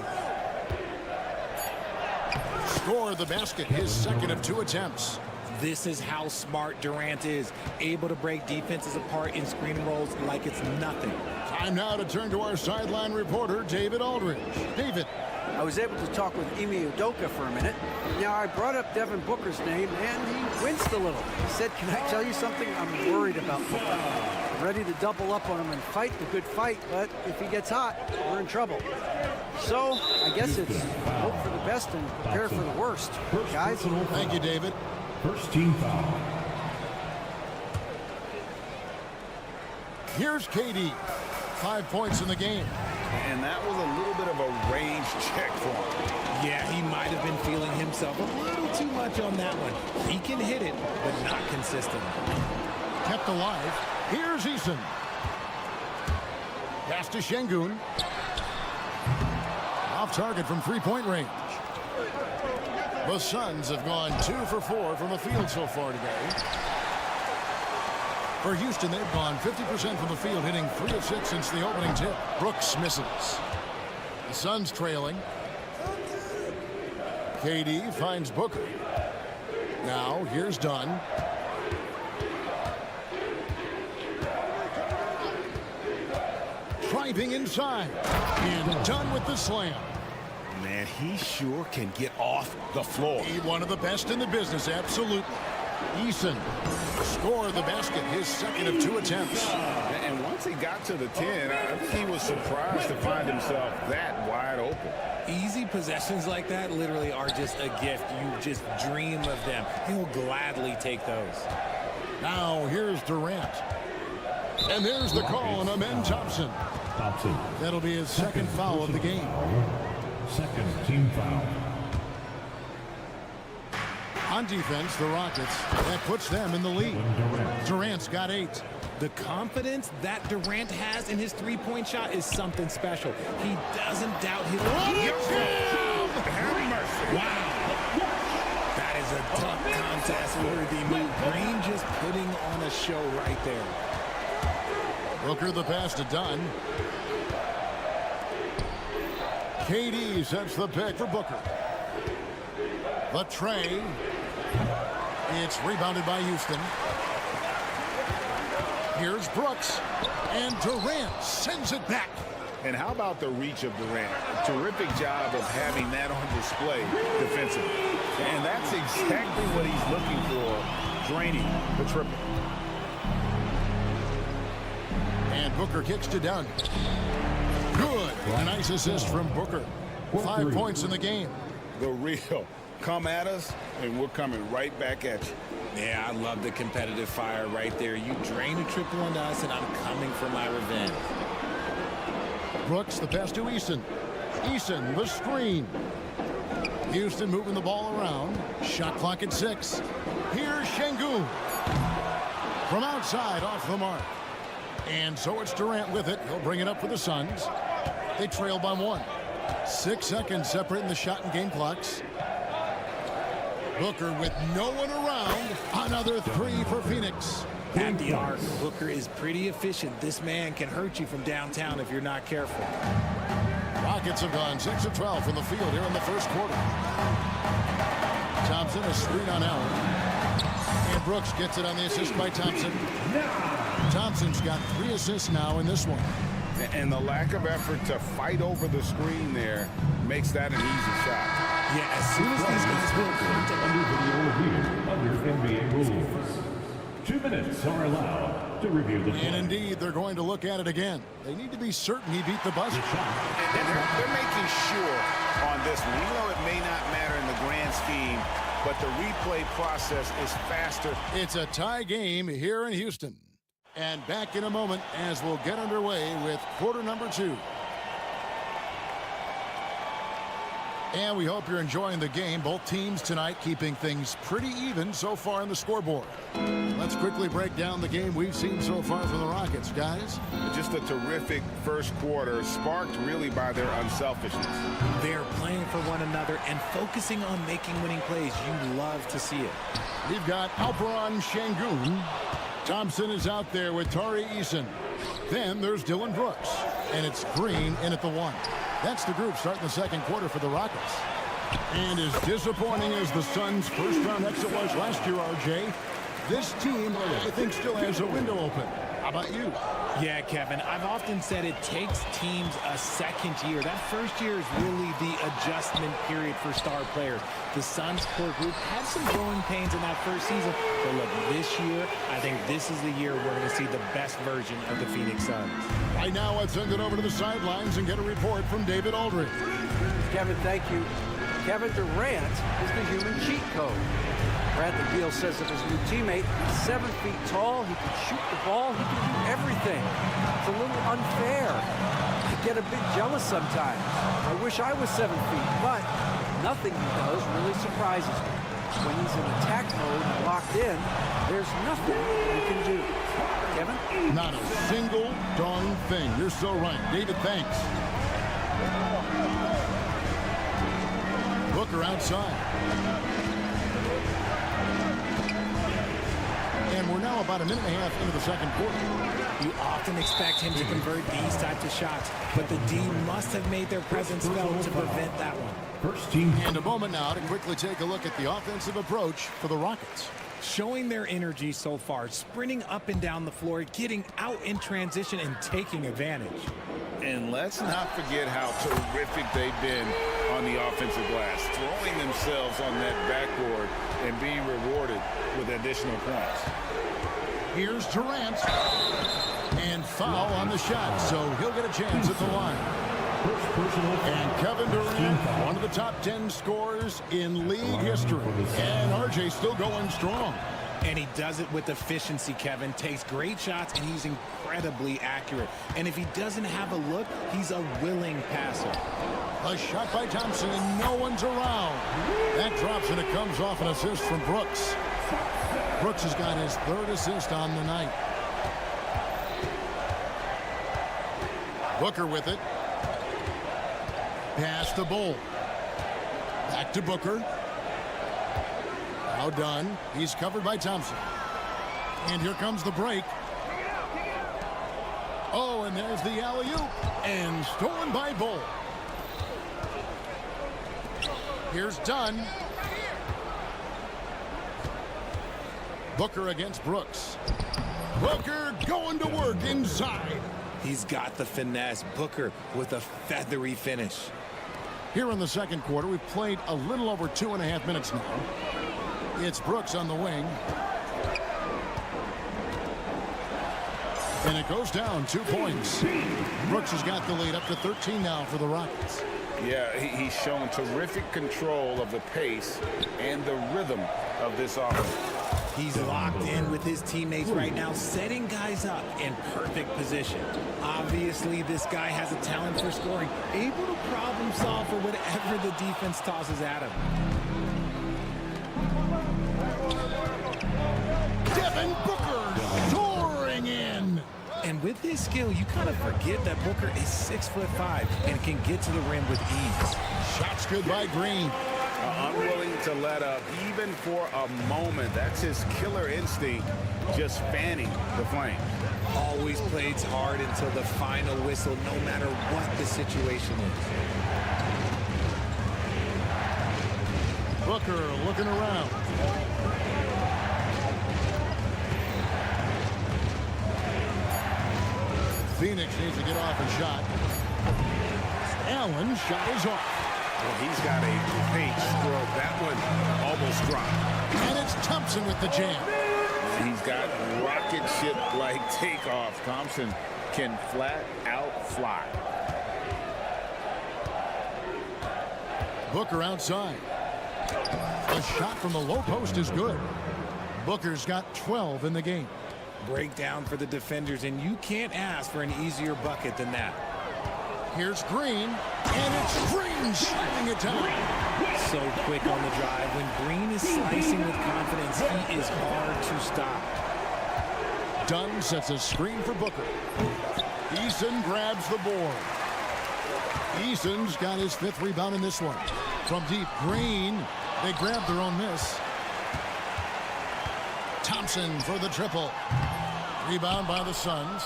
Score the basket, his second of 2 attempts. This is how smart Durant is, able to break defenses apart in screen and rolls like it's nothing. Time now to turn to our sideline reporter, David Aldridge. David. I was able to talk with Ime Udoka for a minute. Now, I brought up Devin Booker's name, and he winced a little. He said, can I tell you something? I'm worried about Booker. I'm ready to double up on him and fight the good fight, but if he gets hot, we're in trouble. So, I guess it's hope for the best and prepare for the worst. Guys? Thank you, David. First team foul. Here's KD. 5 points in the game. And that was a little bit of a range check for him. Yeah, he might have been feeling himself a little too much on that one. He can hit it, but not consistent. Kept alive. Here's Eason. Pass to Şengün. Off target from 3-point range. The Suns have gone 2 for 4 from the field so far today. For Houston, they've gone 50% from the field, hitting 3 of 6 since the opening tip. Brooks misses. The Suns trailing. KD finds Booker. Now, here's Dunn. Driving inside. And Dunn with the slam. Man, he sure can get off the floor. He one of the best in the business, absolutely. Eason scored the basket, his second of 2 attempts. And once he got to the 10, I think he was surprised to find himself that wide open. Easy possessions like that literally are just a gift. You just dream of them. He'll gladly take those. Now here's Durant. And there's the call on Amen Thompson. That'll be his second foul of the game. Second team foul. On defense, the Rockets, that puts them in the lead. Durant's got 8. The confidence that Durant has in his 3-point shot is something special. He doesn't doubt his... Wow. That is a tough contest-worthy move. Green just putting on a show right there. Booker the pass to Dunn. KD sets the pick for Booker. The tray. It's rebounded by Houston. Here's Brooks. And Durant sends it back. And how about the reach of Durant? Terrific job of having that on display defensively. And that's exactly what he's looking for, draining the triple. And Booker kicks to Dunn. Good. A nice assist from Booker. 5 points in the game. The real. Come at us, and we're coming right back at you. Yeah, I love the competitive fire right there. You drain a triple on us, and I'm coming for my revenge. Brooks, the pass to Eason. Eason, the screen. Houston moving the ball around. Shot clock at 6. Here's Şengün. From outside, off the mark. And so it's Durant with it. He'll bring it up for the Suns. They trail by 1. 6 seconds separating the shot and game clocks. Booker with no one around. Another 3 for Phoenix. At the arc, Booker is pretty efficient. This man can hurt you from downtown if you're not careful. Rockets have gone 6 of 12 from the field here in the first quarter. Thompson, a screen on Allen. And Brooks gets it on the assist by Thompson. Thompson's got 3 assists now in this one. And the lack of effort to fight over the screen there makes that an easy shot. Yeah, as soon as these guys Under NBA rules. 2 minutes are allowed to review the play. And indeed, they're going to look at it again. They need to be certain he beat the buzzer. And they're making sure on this one, even though it may not matter in the grand scheme, but the replay process is faster. It's a tie game here in Houston. And back in a moment as we'll get underway with quarter number 2. And we hope you're enjoying the game. Both teams tonight keeping things pretty even so far on the scoreboard. Let's quickly break down the game we've seen so far from the Rockets, guys. Just a terrific first quarter, sparked really by their unselfishness. They're playing for one another and focusing on making winning plays. You love to see it. We've got Alperon Şengün. Thompson is out there with Tari Eason. Then there's Dylan Brooks. And it's Green in at the 1. That's the group starting the second quarter for the Rockets. And as disappointing as the Suns' first-round exit was last year, RJ, this team, I think, still has a window open. How about you? Yeah, Kevin, I've often said it takes teams a second year. That first year is really the adjustment period for star players. The Suns core group had some growing pains in that first season. But look, this year, I think this is the year we're going to see the best version of the Phoenix Suns. Right now, let's send it over to the sidelines and get a report from David Aldridge. Kevin, thank you. Kevin Durant is the human cheat code. Bradley Beal says of his new teammate, he's 7 feet tall, he can shoot the ball, he can do everything. It's a little unfair. I get a bit jealous sometimes. I wish I was 7 feet, but nothing he does really surprises me. When he's in attack mode and locked in, there's nothing you can do. Kevin? Not a single darn thing. You're so right. David, thanks. Booker outside. And we're now about a minute and a half into the second quarter. You often expect him to convert these types of shots, but the D must have made their presence felt to prevent that one. First team. And a moment now to quickly take a look at the offensive approach for the Rockets. Showing their energy so far, sprinting up and down the floor, getting out in transition and taking advantage. And let's not forget how terrific they've been on the offensive glass, throwing themselves on that backboard and being rewarded with additional points. Here's Durant. And foul on the shot, so he'll get a chance at the line. And Kevin Durant, one of the top 10 scorers in league history. And RJ still going strong. And he does it with efficiency, Kevin. Takes great shots, and he's incredibly accurate. And if he doesn't have a look, he's a willing passer. A shot by Thompson, and no one's around. That drops, and it comes off an assist from Brooks. Brooks has got his 3rd assist on the night. Booker with it. Pass to Bull. Back to Booker. Now done. He's covered by Thompson. And here comes the break. Oh, and there's the alley-oop. And stolen by Bull. Here's Dunn. Booker against Brooks. Booker going to work inside. He's got the finesse. Booker with a feathery finish. Here in the second quarter, we've played a little over 2.5 minutes now. It's Brooks on the wing. And it goes down 2 points. Brooks has got the lead up to 13 now for the Rockets. Yeah, he's shown terrific control of the pace and the rhythm of this offense. He's locked in with his teammates right now, setting guys up in perfect position. Obviously, this guy has a talent for scoring, able to problem solve for whatever the defense tosses at him. Devin Booker soaring in. And with his skill, you kind of forget that Booker is 6'5" and can get to the rim with ease. Shots good by Green. Unwilling to let up, even for a moment. That's his killer instinct, just fanning the flames. Always plays hard until the final whistle, no matter what the situation is. Booker looking around. Phoenix needs to get off a shot. Allen's shot is off. Well, he's got a paint stroke. That one almost dropped. And it's Thompson with the jam. He's got rocket ship-like takeoff. Thompson can flat out fly. Booker outside. A shot from the low post is good. Booker's got 12 in the game. Breakdown for the defenders, and you can't ask for an easier bucket than that. Here's Green, and it's Green shooting it down. So quick on the drive. When Green is slicing with confidence, he is hard to stop. Dunn sets a screen for Booker. Eason grabs the board. Eason's got his 5th rebound in this one. From deep, Green. They grab their own miss. Thompson for the triple. Rebound by the Suns.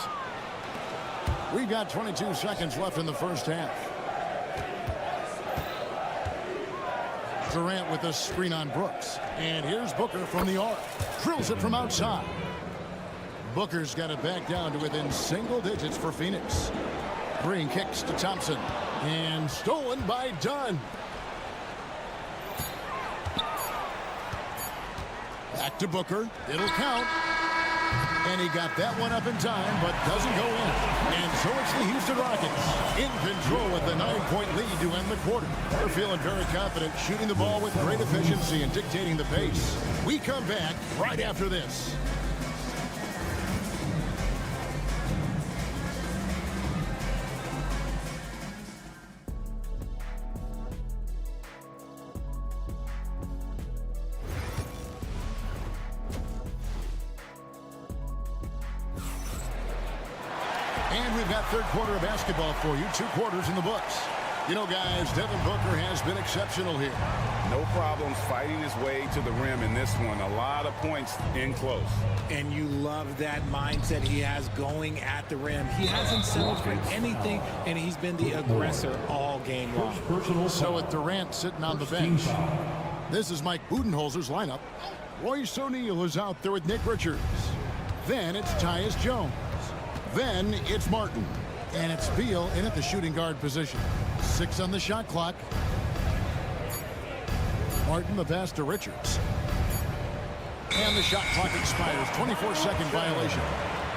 We've got 22 seconds left in the first half. Durant with a screen on Brooks. And here's Booker from the arc. Drills it from outside. Booker's got it back down to within single digits for Phoenix. Green kicks to Thompson. And stolen by Dunn. Back to Booker. It'll count. And he got that one up in time, but doesn't go in. And so it's the Houston Rockets in control with the 9-point lead to end the quarter. They're feeling very confident, shooting the ball with great efficiency and dictating the pace. We come back right after this. And we've got third quarter of basketball for you. 2 quarters in the books. You know, guys, Devin Booker has been exceptional here. No problems fighting his way to the rim in this one. A lot of points in close. And you love that mindset he has going at the rim. He hasn't settled for anything, and he's been the aggressor all game long. So with Durant sitting on the bench, this is Mike Budenholzer's lineup. Royce O'Neal is out there with Nick Richards. Then it's Tyus Jones. Then it's Martin. And it's Beal in at the shooting guard position. 6 on the shot clock. Martin the pass to Richards. And the shot clock expires. 24-second violation.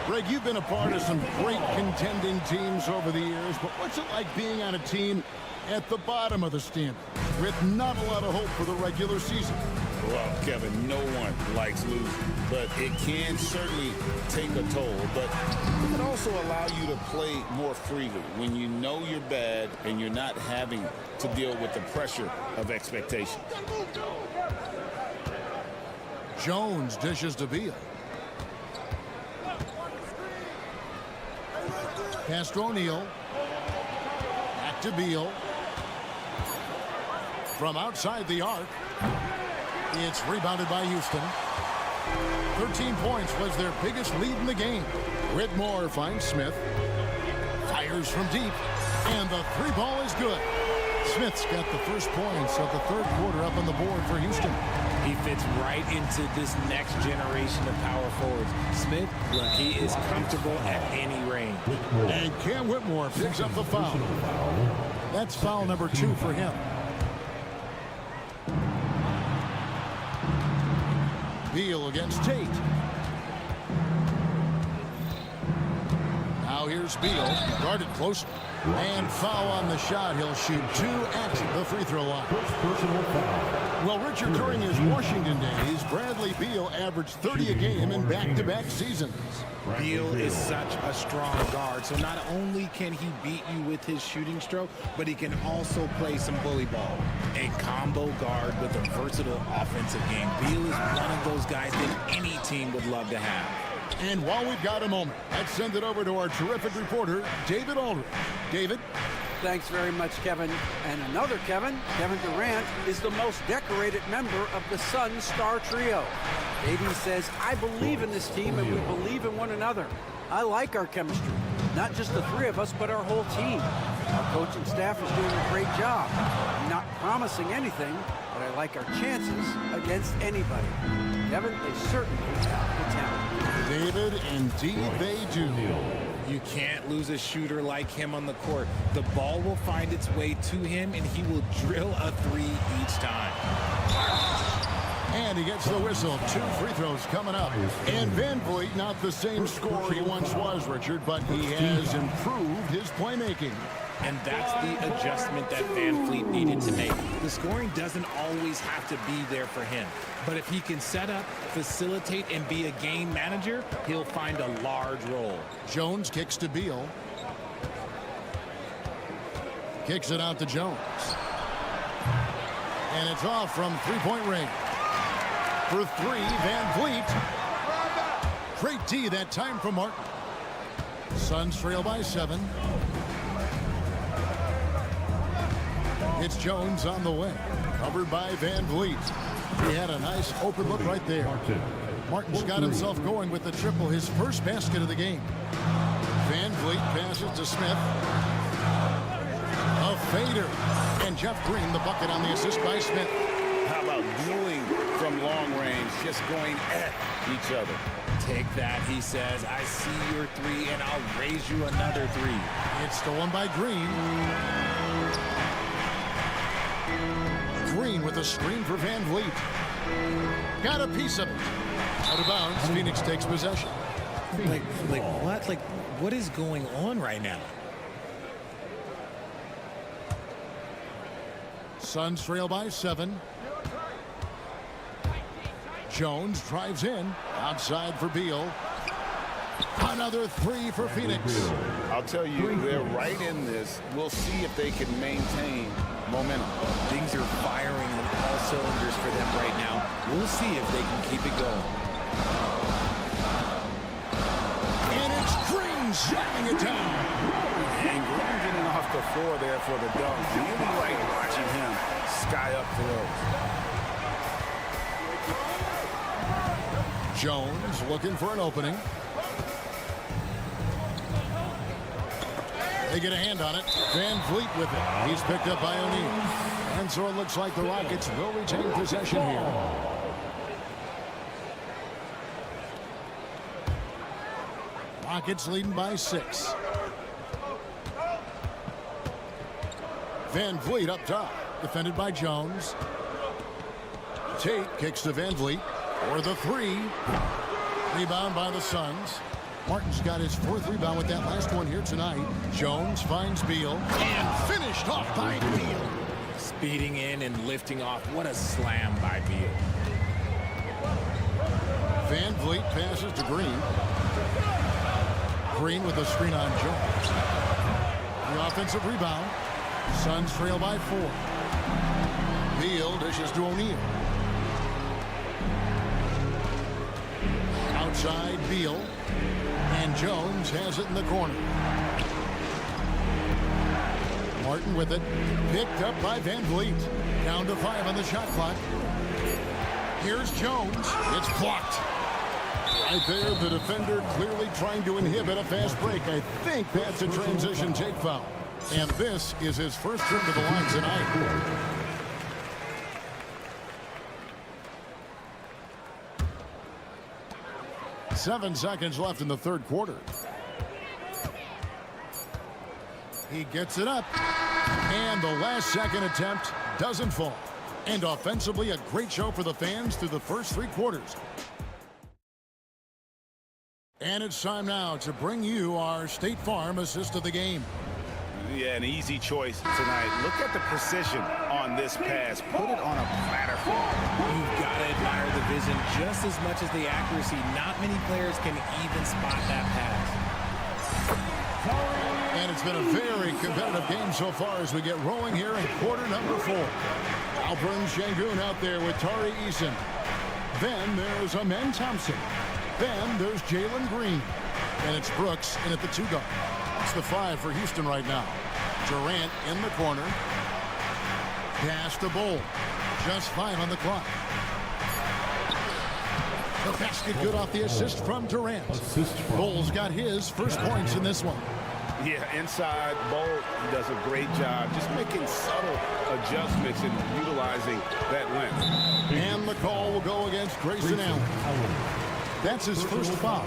Greg, you've been a part of some great contending teams over the years, but what's it like being on a team at the bottom of the standing with not a lot of hope for the regular season? Well, Kevin, no one likes losing, but it can certainly take a toll. But it can also allow you to play more freely when you know you're bad and you're not having to deal with the pressure of expectation. Jones dishes to Beal. Pass to O'Neal. Back to Beal. From outside the arc. It's rebounded by Houston. 13 points was their biggest lead in the game. Whitmore finds Smith. Fires from deep. And the 3 ball is good. Smith's got the first points of the third quarter up on the board for Houston. He fits right into this next generation of power forwards. Smith, look, he is comfortable at any range. And Cam Whitmore picks up the foul. That's foul number 2 for him. Beal against Tate. Now here's Beal, guarded closely. And foul on the shot. He'll shoot 2 at the free throw line. Well, Richard, during his Washington days, Bradley Beal averaged 30 a game in back-to-back seasons. Beal is such a strong guard, so not only can he beat you with his shooting stroke, but he can also play some bully ball. A combo guard with a versatile offensive game. Beal is one of those guys that any team would love to have. And while we've got a moment, let's send it over to our terrific reporter, David Aldridge. David? Thanks very much, Kevin. And another Kevin Durant, is the most decorated member of the Suns star trio. AD says, I believe in this team and we believe in one another. I like our chemistry. Not just the three of us, but our whole team. Our coaching staff is doing a great job. I'm not promising anything, but I like our chances against anybody. Kevin, they certainly have the talent. David, indeed they do. You can't lose a shooter like him on the court. The ball will find its way to him, and he will drill a three each time. And he gets the whistle. 2 free throws coming up. And Van Vliet, not the same scorer he once was, Richard, but he has improved his playmaking. And that's the adjustment that Van Vliet needed to make. The scoring doesn't always have to be there for him. But if he can set up, facilitate, and be a game manager, he'll find a large role. Jones kicks to Beal. Kicks it out to Jones. And it's off from three-point range. For 3, Van Vliet. Great D that time from Martin. Suns trail by 7. It's Jones on the way. Covered by Van Vliet. He had a nice open look right there. Martin's got himself going with the triple, his first basket of the game. Van Vliet passes to Smith. A fader. And Jeff Green, the bucket on the assist by Smith. How about dueling from long range, just going at each other? Take that, he says. I see your 3, and I'll raise you another 3. It's stolen by Green. Green with a screen for Van Vliet. Got a piece of it. Out of bounds, Phoenix takes possession. Like what? Like, what is going on right now? Suns trail by 7. Jones drives in. Outside for Beal. Another 3 for Phoenix. I'll tell you, they're right in this. We'll see if they can maintain momentum. Things are firing on all cylinders for them right now. We'll see if they can keep it going. And it's Green shutting it down. And Green getting off the floor there for the dunk. Really like watching him sky up throws. Jones looking for an opening. They get a hand on it. Van Vliet with it. He's picked up by O'Neal. And so it looks like the Rockets will retain possession here. Rockets leading by 6. Van Vliet up top. Defended by Jones. Tate kicks to Van Vliet. For the 3. Rebound by the Suns. Martin's got his 4th rebound with that last one here tonight. Jones finds Beal. And finished off by Beal. Speeding in and lifting off. What a slam by Beal. Van Vliet passes to Green. Green with a screen on Jones. The offensive rebound. Suns trail by 4. Beal dishes to O'Neal. Outside Beal. And Jones has it in the corner. Martin with it. Picked up by Van Vliet. Down to 5 on the shot clock. Here's Jones. It's blocked. Right there, the defender clearly trying to inhibit a fast break. I think that's a transition take foul. And this is his first trip to the line tonight. 7 seconds left in the 3rd quarter. He gets it up. And the last second attempt doesn't fall. And offensively, a great show for the fans through the first 3 quarters. And it's time now to bring you our State Farm assist of the game. Yeah, an easy choice tonight. Look at the precision on this pass. Put it on a platter for him. You've got to admire the vision just as much as the accuracy. Not many players can even spot that pass. And it's been a very competitive game so far as we get rolling here in quarter number 4. Alpern Şengün out there with Tari Eason. Then there's Amen Thompson. Then there's Jalen Green. And it's Brooks in at the 2 guard. It's the 5 for Houston right now. Durant in the corner. Pass to Bull. Just 5 on the clock. The basket good off the assist from Durant. Bull's got his first points in this one. Yeah, inside, Bull does a great job just making subtle adjustments and utilizing that length. And the call will go against Grayson Allen. That's his first foul.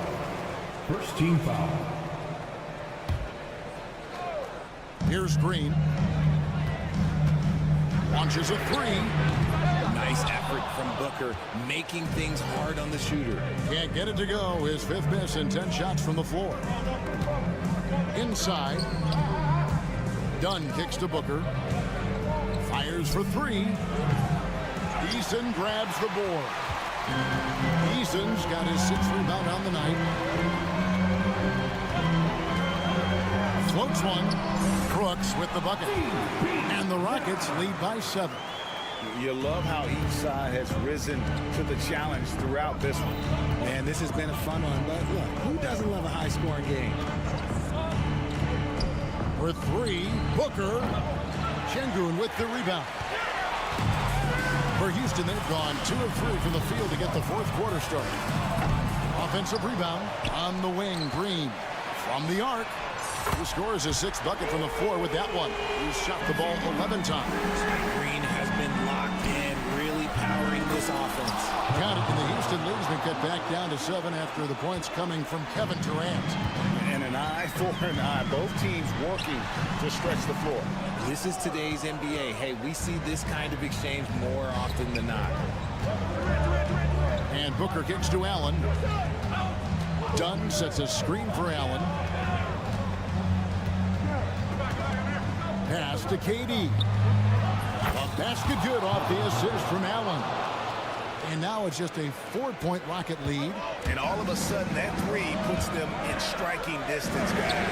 First team foul. Here's Green. Launches a 3. Nice effort from Booker, making things hard on the shooter. Can't get it to go. His 5th miss and 10 shots from the floor. Inside. Dunn kicks to Booker. Fires for 3. Eason grabs the board. Eason's got his 6th rebound on the night. Floats one. Brooks with the bucket. And the Rockets lead by 7. You love how each side has risen to the challenge throughout this one. Man, this has been a fun one, but look, who doesn't love a high-scoring game? For 3, Booker. Şengün with the rebound. For Houston, they've gone 2 of 3 from the field to get the 4th quarter started. Offensive rebound on the wing. Green from the arc. He scores his 6th bucket from the floor with that one. He's shot the ball 11 times. Green has been locked in, really powering this offense. Got it, and the Houston lead's been cut back down to 7 after the points coming from Kevin Durant. And an eye for an eye. Both teams working to stretch the floor. This is today's NBA. Hey, we see this kind of exchange more often than not. And Booker kicks to Allen. Dunn sets a screen for Allen. Pass to KD. A basket good off the assist from Allen. And now it's just a 4-point Rocket lead. And all of a sudden, that 3 puts them in striking distance, guys.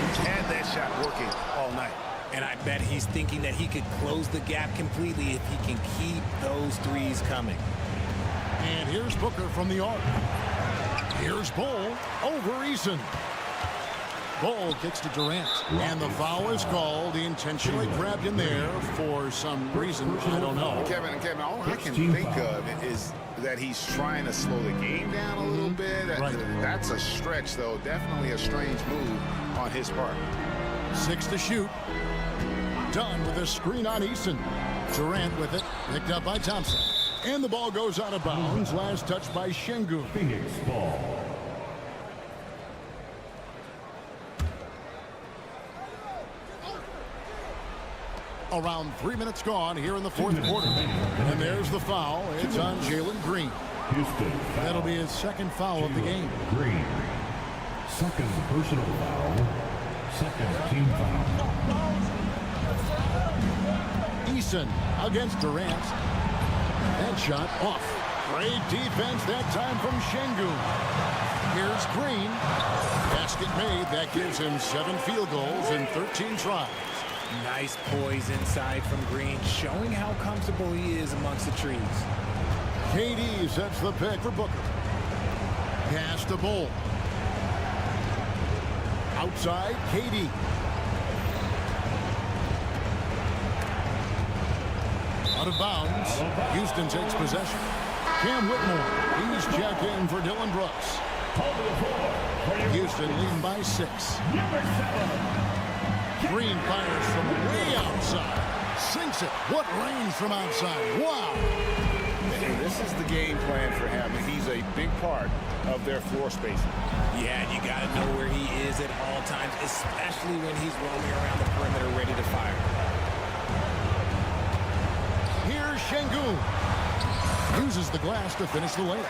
He's had that shot working all night. And I bet he's thinking that he could close the gap completely if he can keep those 3s coming. And here's Booker from the arc. Here's Bull over Eason. Bull kicks to Durant. And the foul is called. He intentionally grabbed him there for some reason. I don't know. Kevin, all I can think of is that he's trying to slow the game down a little bit. Right. That's a stretch, though. Definitely a strange move on his part. 6 to shoot. Dunn with a screen on Eason. Durant with it. Picked up by Thompson. And the ball goes out of bounds. Last touch by Şengün. Phoenix ball. Around 3 minutes gone here in the 4th quarter. And there's the foul. It's on Jalen Green. Houston. That'll be his 2nd foul of the game. Green. 2nd personal foul. 2nd team foul. Eason against Durant. That shot off. Great defense that time from Şengün. Here's Green. Basket made. That gives him 7 field goals and 13 tries. Nice poise inside from Green, showing how comfortable he is amongst the trees. KD sets the pick for Booker. Pass to Bull. Outside, KD. Out of bounds. Houston takes possession. Cam Whitmore. He's checked in for Dylan Brooks. Houston leading by 6. Green fires from way outside. Sinks it. What range from outside. Wow. And this is the game plan for him. He's a big part of their floor spacing. Yeah, you got to know where he is at all times, especially when he's roaming around the perimeter ready to fire. Here's Şengün. Uses the glass to finish the layup.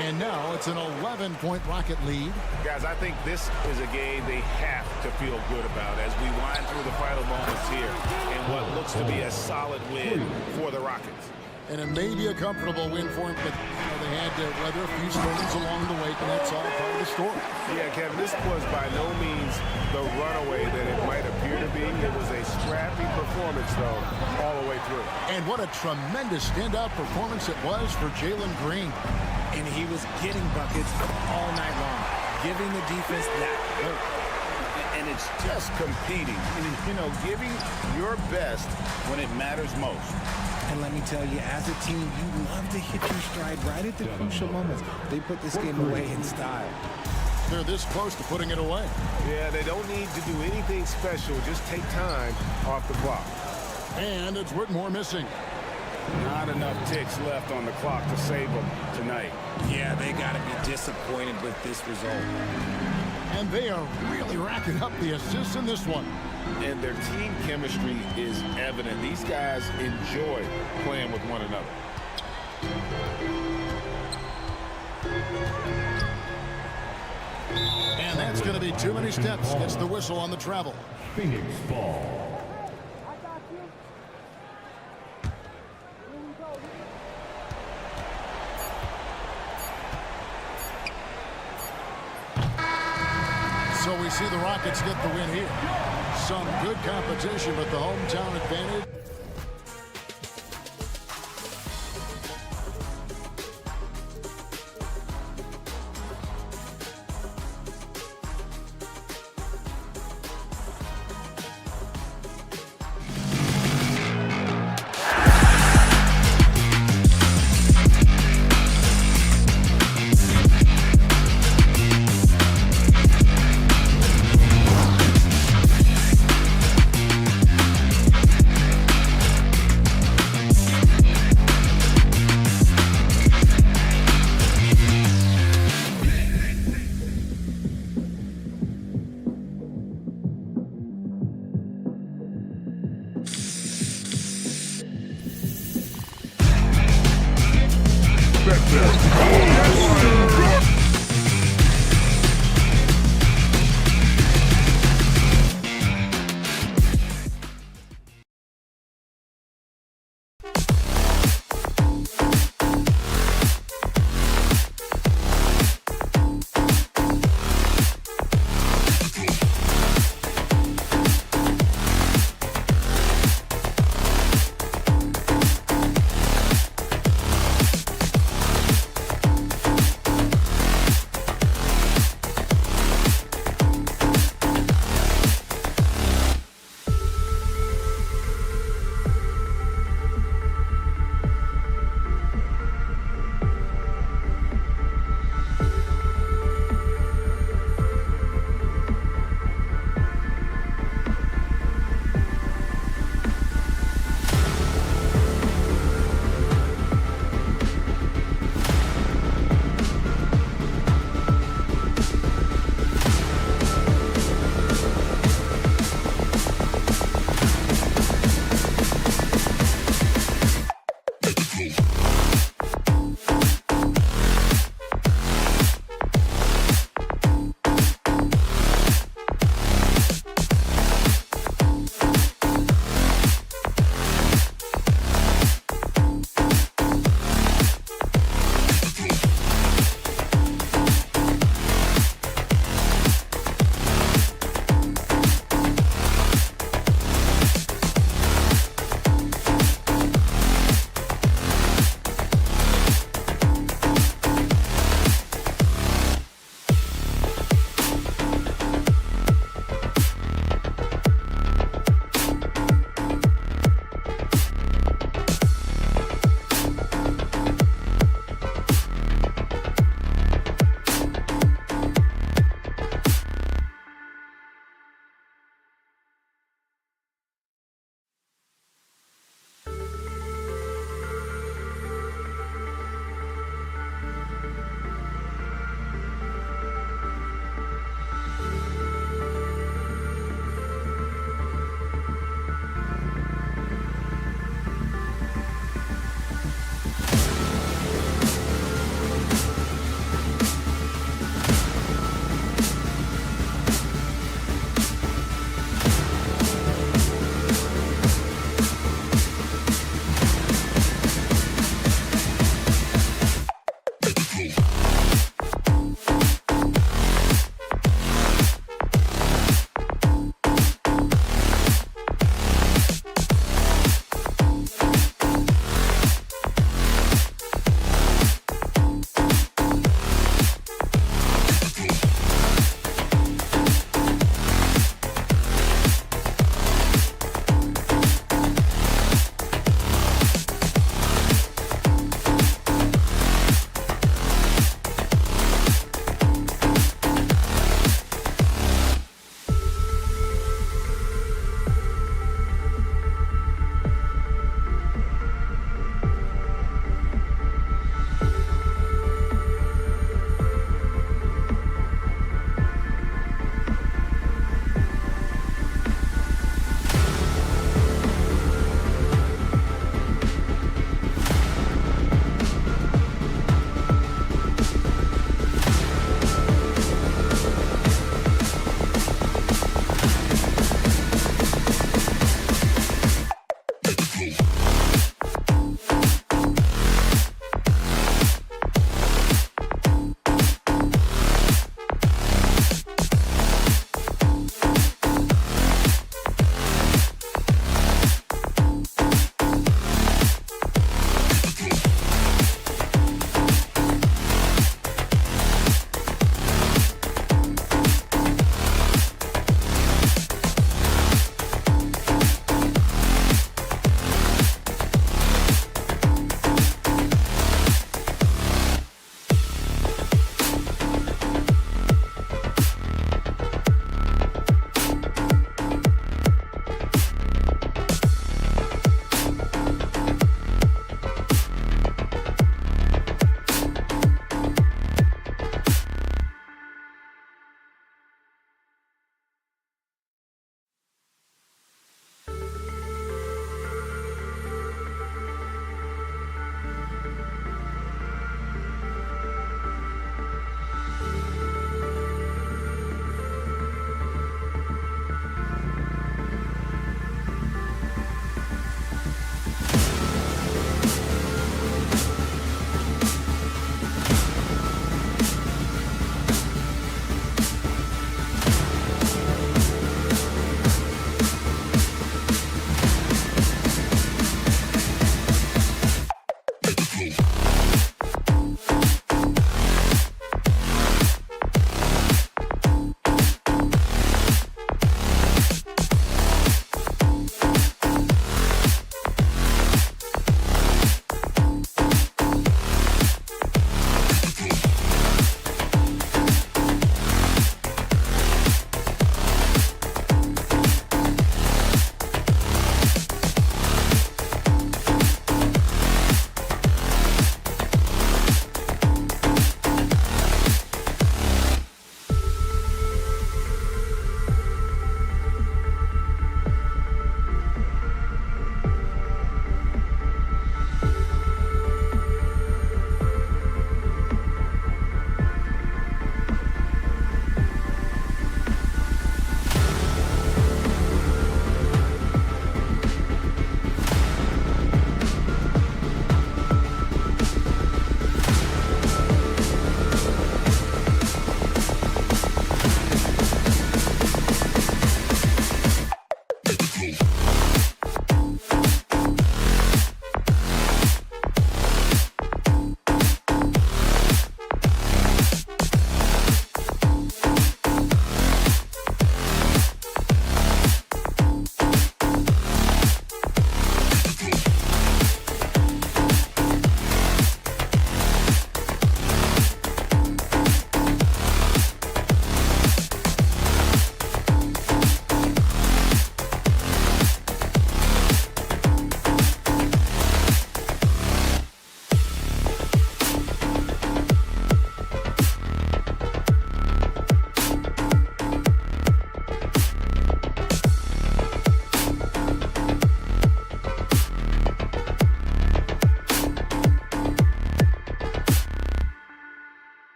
And now it's an 11-point Rocket lead. Guys, I think this is a game they have to feel good about as we wind through the final moments here in what looks to be a solid win for the Rockets. And it may be a comfortable win for them, but they had to weather a few storms along the way, and that's all part of the story. Yeah, Kevin, this was by no means the runaway that it might appear to be. It was a scrappy performance, though, all the way through. And what a tremendous standout performance it was for Jalen Green. and he was getting buckets all night long, giving the defense that hope. And it's just competing, giving your best when it matters most. And let me tell you, as a team, you love to hit your stride right at the crucial moments. They put this game away in style. They're this close to putting it away. Yeah, they don't need to do anything special. Just take time off the clock. And it's Whitmore missing. Not enough ticks left on the clock to save them tonight. Yeah, they got to be disappointed with this result. And they are really racking up the assists in this one. And their team chemistry is evident. These guys enjoy playing with one another. And that's going to be too many steps. Gets the whistle on the travel. Phoenix ball. So we see the Rockets get the win here. Some good competition, but the hometown advantage.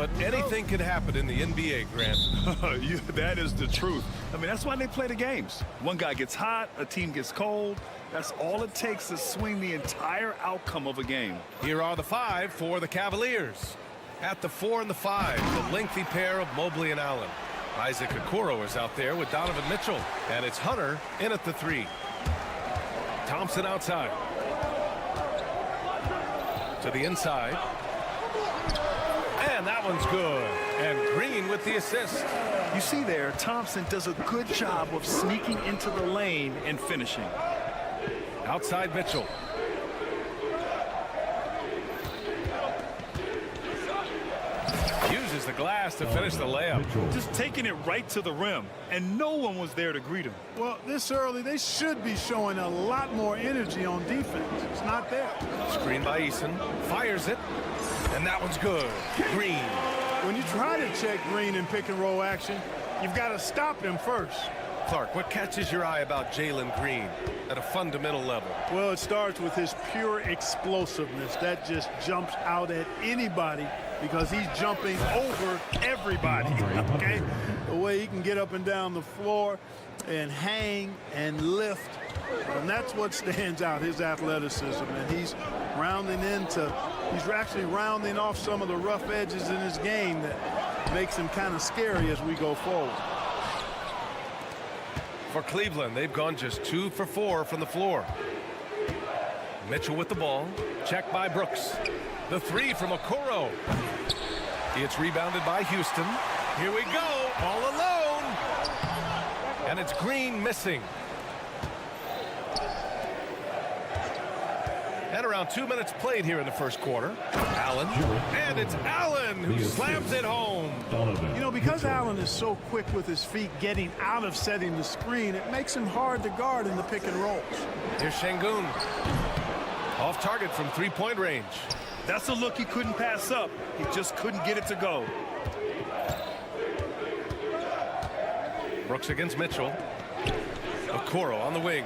but anything can happen in the NBA, Grant. That is the truth. I mean, that's why they play the games. One guy gets hot, a team gets cold. That's all it takes to swing the entire outcome of a game. Here are the 5 for the Cavaliers. At the 4 and the 5, the lengthy pair of Mobley and Allen. Isaac Okoro is out there with Donovan Mitchell, and it's Hunter in at the 3. Thompson outside. To the inside. And that one's good. And Green with the assist. You see there, Thompson does a good job of sneaking into the lane and finishing. Outside Mitchell. Uses the glass to finish the layup. Just taking it right to the rim, and no one was there to greet him. Well, this early, they should be showing a lot more energy on defense. It's not there. Screen by Eason. Fires it. And that one's good. Green. When you try to check Green in pick and roll action, you've got to stop him first. Clark, what catches your eye about Jalen Green at a fundamental level? Well, it starts with his pure explosiveness. That just jumps out at anybody because he's jumping over everybody, okay? The way he can get up and down the floor and hang and lift, and that's what stands out, his athleticism. And he's actually rounding off some of the rough edges in his game that makes him kind of scary as we go forward. For Cleveland, they've gone just 2 for 4 from the floor. Mitchell with the ball. Checked by Brooks. The 3 from Okoro. It's rebounded by Houston. Here we go, all alone. And it's Green missing. And around 2 minutes played here in the first quarter. Allen. And it's Allen who slams it home. You know, because Allen is so quick with his feet getting out of setting the screen, it makes him hard to guard in the pick and rolls. Here's Şengün. Off target from 3-point range. That's a look he couldn't pass up. He just couldn't get it to go. Brooks against Mitchell. Okoro on the wing.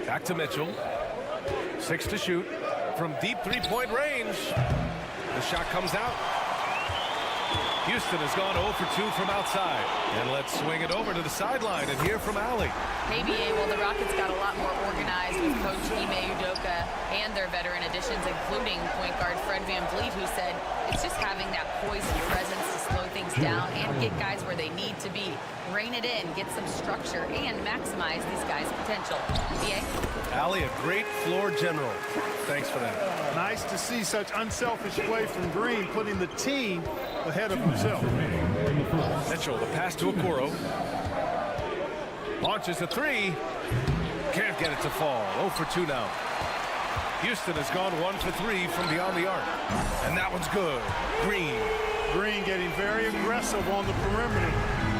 Back to Mitchell. 6 to shoot from deep 3-point range. The shot comes out. Houston has gone 0 for 2 from outside. And let's swing it over to the sideline and hear from Allie. Hey, BA, well, the Rockets got a lot more organized with Coach Ime Udoka and their veteran additions, including point guard Fred VanVleet, who said it's just having that poised presence to slow things down and get guys where they need to be. Rein it in, get some structure, and maximize these guys' potential. BA? Allie, a great floor general. Thanks for that. Nice to see such unselfish play from Green, putting the team ahead of himself. Mitchell, the pass to Okoro. Launches a 3. Can't get it to fall. 0 for 2 now. Houston has gone 1 for 3 from beyond the arc. And that one's good. Green getting very aggressive on the perimeter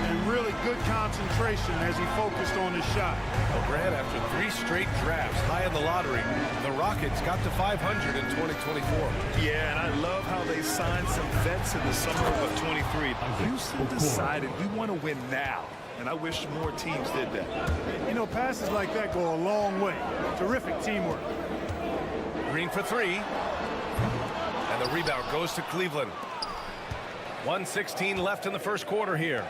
and really good concentration as he focused on his shot. Well, Grant, after 3 straight drafts high in the lottery, the Rockets got to 500 in 2024. Yeah, and I love how they signed some vets in the summer of 23. Houston decided we want to win now, and I wish more teams did that. You know, passes like that go a long way. Terrific teamwork. Green for 3. And the rebound goes to Cleveland. 1:16 left in the first quarter here.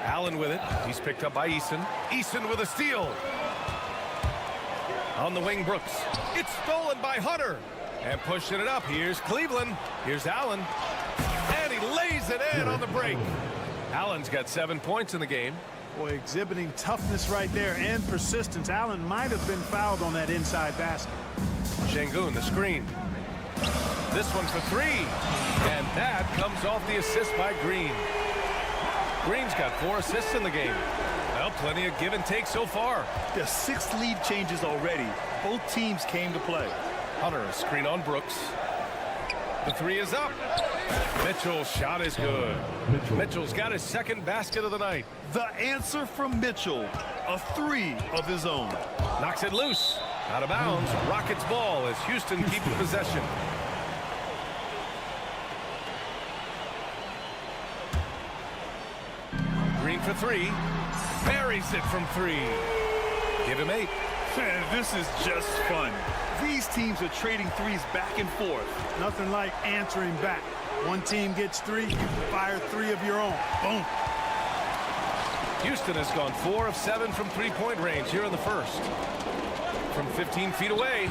Allen with it. He's picked up by Eason. Eason with a steal. On the wing, Brooks. It's stolen by Hunter. And pushing it up. Here's Cleveland. Here's Allen. And he lays it in on the break. Allen's got 7 points in the game. Boy, exhibiting toughness right there and persistence. Allen might have been fouled on that inside basket. Şengün, the screen. This one for 3. And that comes off the assist by Green. Green's got 4 assists in the game. Well, plenty of give and take so far. The 6 lead changes already. Both teams came to play. Hunter, a screen on Brooks. The 3 is up. Mitchell's shot is good. Mitchell's got his second basket of the night. The answer from Mitchell, a 3 of his own. Knocks it loose. Out of bounds. Rockets ball as Houston keeps possession. Green for 3. Buries it from 3. Give him 8. Man, this is just fun. These teams are trading threes back and forth. Nothing like answering back. One team gets 3, you fire 3 of your own. Boom. Houston has gone 4 of 7 from three-point range here in the first. From 15 feet away,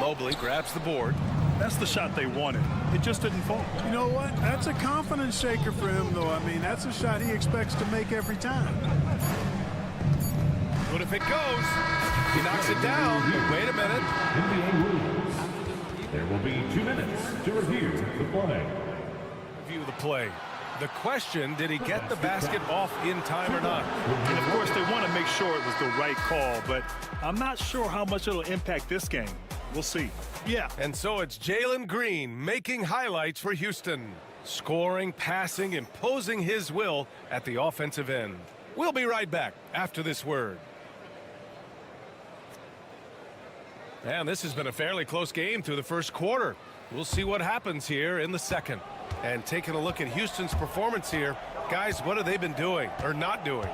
Mobley grabs the board. That's the shot they wanted. It just didn't fall. You know what? That's a confidence shaker for him, though. I mean, that's a shot he expects to make every time. What if it goes? He knocks it down. Wait a minute. There will be 2 minutes to review the play. Review the play. The question, did he get the basket off in time or not? And of course, they want to make sure it was the right call, but I'm not sure how much it'll impact this game. We'll see. Yeah. And so it's Jalen Green making highlights for Houston. Scoring, passing, imposing his will at the offensive end. We'll be right back after this word. And this has been a fairly close game through the first quarter. We'll see what happens here in the second. And taking a look at Houston's performance here, guys, what have they been doing or not doing?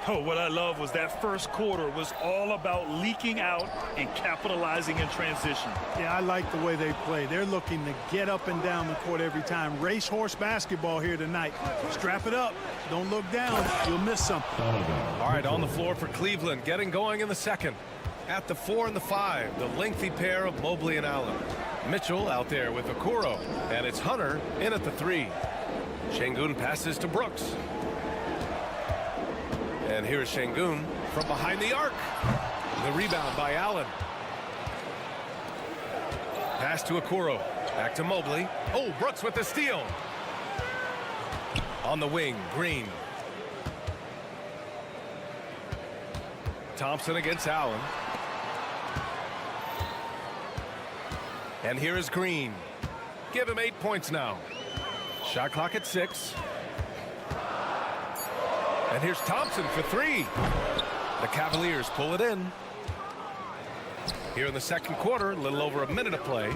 Oh, what I love was that first quarter was all about leaking out and capitalizing in transition. Yeah, I like the way they play. They're looking to get up and down the court every time. Racehorse basketball here tonight. Strap it up. Don't look down. You'll miss something. All right, on the floor for Cleveland, getting going in the second. At the 4 and the 5, the lengthy pair of Mobley and Allen. Mitchell out there with Okoro, and it's Hunter in at the 3. Şengün passes to Brooks. And here's Şengün from behind the arc. The rebound by Allen. Pass to Okoro. Back to Mobley. Oh, Brooks with the steal. On the wing, Green. Thompson against Allen. And here is Green. Give him 8 points now. Shot clock at 6. And here's Thompson for 3. The Cavaliers pull it in. Here in the second quarter, a little over a minute of play.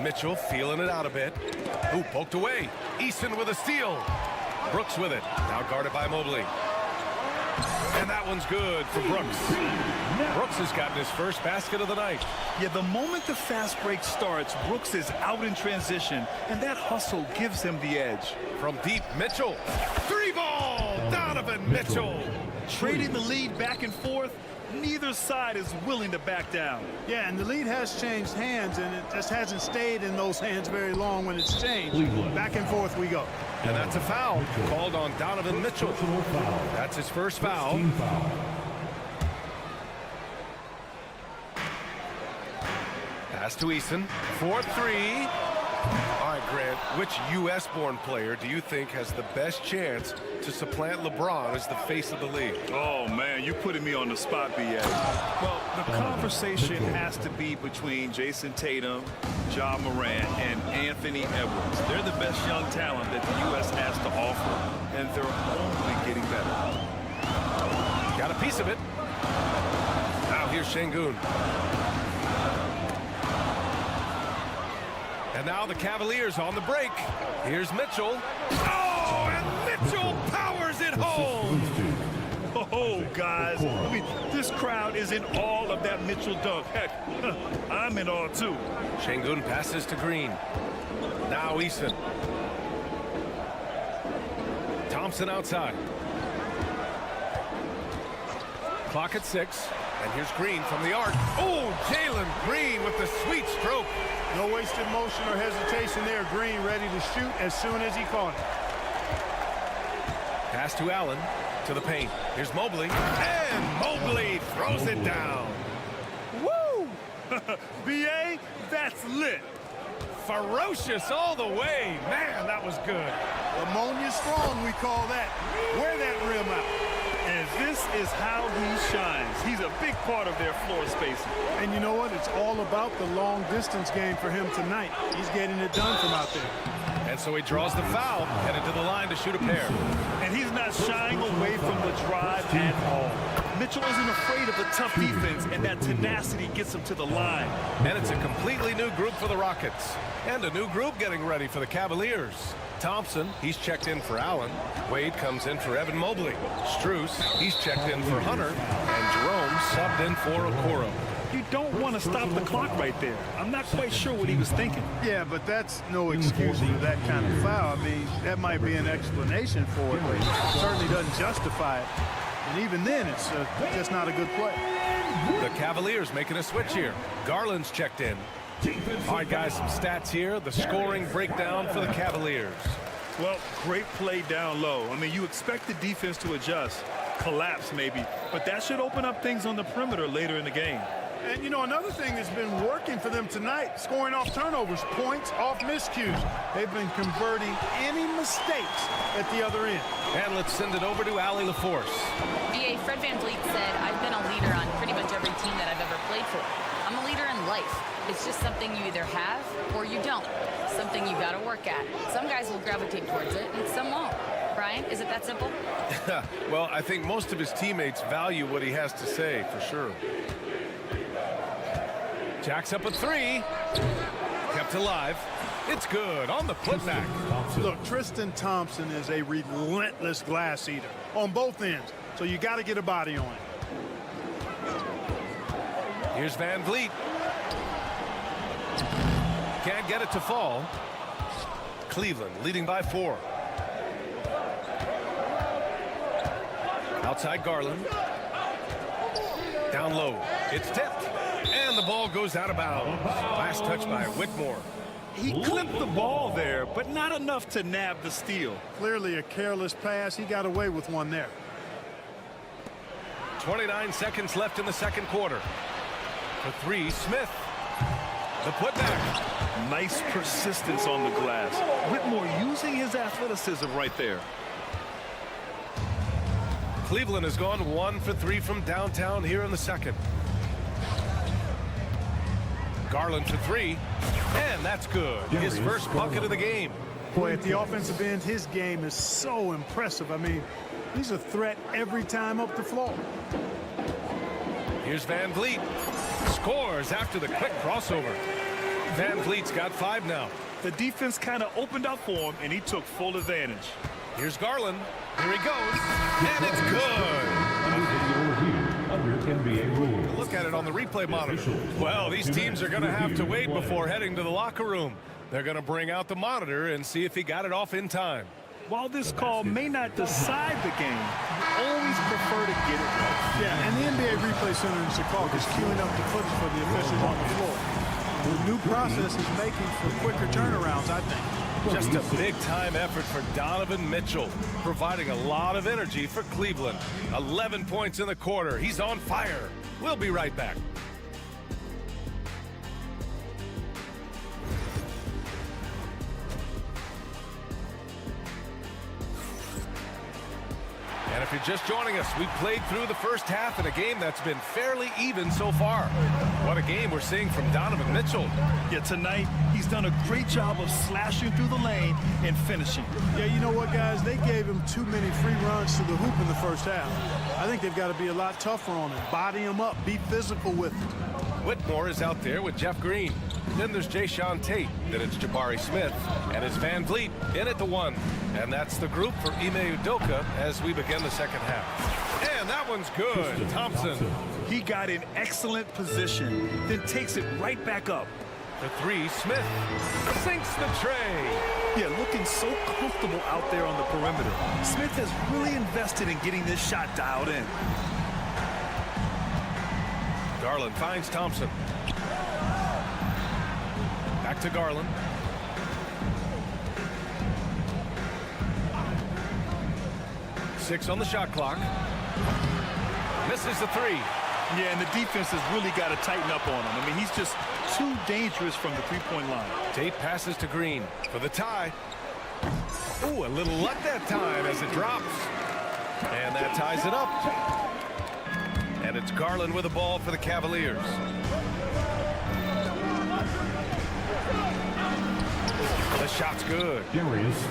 Mitchell feeling it out a bit. Ooh, poked away. Easton with a steal. Brooks with it. Now guarded by Mobley. And that one's good for Brooks. Brooks has gotten his first basket of the night. Yeah, the moment the fast break starts, Brooks is out in transition, and that hustle gives him the edge. From deep, Mitchell. 3-ball! Donovan Mitchell. Trading the lead back and forth, neither side is willing to back down. Yeah, and the lead has changed hands, and it just hasn't stayed in those hands very long when it's changed. Back and forth we go. And that's a foul called on Donovan Mitchell. That's his first foul. Pass to Easton. 4-3. All right, Grant, which U.S.-born player do you think has the best chance to supplant LeBron as the face of the league? Oh, man, you're putting me on the spot, B.A. Well, the conversation has to be between Jason Tatum, Ja Morant, and Anthony Edwards. They're the best young talent that the U.S. has to offer, and they're only getting better. Got a piece of it. Now here's Şengün. And now the Cavaliers on the break. Here's Mitchell. Oh, and Mitchell powers it home. Oh, guys, I mean, this crowd is in awe of that Mitchell dunk. Heck, I'm in awe, too. Şengün passes to Green. Now Easton. Thompson outside. Clock at 6. And here's Green from the arc. Oh, Jalen Green with the sweet stroke. No wasted motion or hesitation there. Green ready to shoot as soon as he caught it. Pass to Allen, to the paint. Here's Mobley, and Mobley throws it down. Woo! B.A., that's lit. Ferocious all the way. Man, that was good. Ammonia strong, we call that. Wear that rim out. And this is how he shines. He's a big part of their floor spacing. And you know what? It's all about the long distance game for him tonight. He's getting it done from out there. And so he draws the foul, headed to the line to shoot a pair. And he's not shying away from the drive at all. Mitchell isn't afraid of the tough defense, and that tenacity gets him to the line. And it's a completely new group for the Rockets. And a new group getting ready for the Cavaliers. Thompson, he's checked in for Allen. Wade comes in for Evan Mobley. Strus, he's checked in for Hunter. And Jerome subbed in for Okoro. You don't want to stop the clock right there. I'm not quite sure what he was thinking. Yeah, but that's no excuse for that kind of foul. I mean, that might be an explanation for it, but it certainly doesn't justify it. And even then, it's just not a good play. The Cavaliers making a switch here. Garland's checked in. All right, guys, some stats here. The scoring breakdown for the Cavaliers. Well, great play down low. I mean, you expect the defense to adjust, collapse maybe, but that should open up things on the perimeter later in the game. And, you know, another thing that's been working for them tonight, scoring off turnovers, points off miscues. They've been converting any mistakes at the other end. And let's send it over to Allie LaForce. VA, Fred VanVleet said, I've been a leader on pretty much every team that I've ever played for. I'm a leader in life. It's just something you either have or you don't. Something you got to work at. Some guys will gravitate towards it and some won't. Brian, is it that simple? Well, I think most of his teammates value what he has to say, for sure. Jacks up a three. Kept alive. It's good on the putback. Look, Tristan Thompson is a relentless glass eater on both ends, so you got to get a body on it. Here's VanVleet. Can't get it to fall. Cleveland leading by 4. Outside Garland. Down low. It's tipped. And the ball goes out of bounds. Last touch by Whitmore. He clipped the ball there, but not enough to nab the steal. Clearly a careless pass. He got away with one there. 29 seconds left in the second quarter. For 3, Smith. The putback. Nice persistence on the glass. Whitmore using his athleticism right there. Cleveland has gone 1 for 3 from downtown here in the second. Garland for 3, and that's good. His first bucket of the game. Boy, at the offensive end, his game is so impressive. I mean, he's a threat every time up the floor. Here's VanVleet. Scores after the quick crossover. VanVleet's got 5 now. The defense kind of opened up for him, and he took full advantage. Here's Garland. Here he goes, and it's good. Look at it on the replay monitor. Well, these teams are going to have to wait before heading to the locker room. They're going to bring out the monitor and see if he got it off in time. While this call may not decide the game, always prefer to get it right. Yeah, and the NBA Replay Center in Chicago is queuing up the footage for the officials on the floor. The new process is making for quicker turnarounds, I think. Just a big-time effort for Donovan Mitchell, providing a lot of energy for Cleveland. 11 points in the quarter. He's on fire. We'll be right back. And if you're just joining us, we played through the first half in a game that's been fairly even so far. What a game we're seeing from Donovan Mitchell. Yeah, tonight he's done a great job of slashing through the lane and finishing. Yeah, you know what, guys? They gave him too many free runs to the hoop in the first half. I think they've got to be a lot tougher on him. Body him up. Be physical with him. Whitmore is out there with Jeff Green. Then there's Jayshawn Tate. Then it's Jabari Smith. And it's VanVleet in at the 1. And that's the group for Ime Udoka as we begin the second half. And that one's good. Thompson. He got in excellent position, then takes it right back up. The 3, Smith sinks the tray. Yeah, looking so comfortable out there on the perimeter. Smith has really invested in getting this shot dialed in. Garland finds Thompson. Back to Garland. Six on the shot clock. Misses the 3. Yeah, and the defense has really got to tighten up on him. I mean, he's just too dangerous from the three-point line. Tate passes to Green for the tie. Ooh, a little luck that time as it drops. And that ties it up. And it's Garland with the ball for the Cavaliers. The shot's good.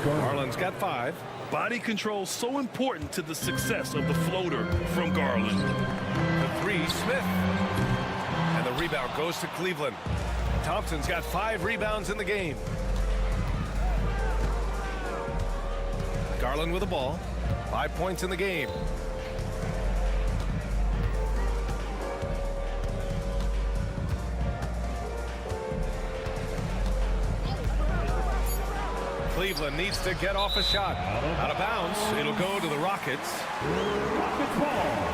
Garland's got 5. Body control so important to the success of the floater from Garland. The 3, Smith. And the rebound goes to Cleveland. Thompson's got 5 rebounds in the game. Garland with the ball. 5 points in the game. Cleveland needs to get off a shot. Out of bounds. It'll go to the Rockets. Rockets ball.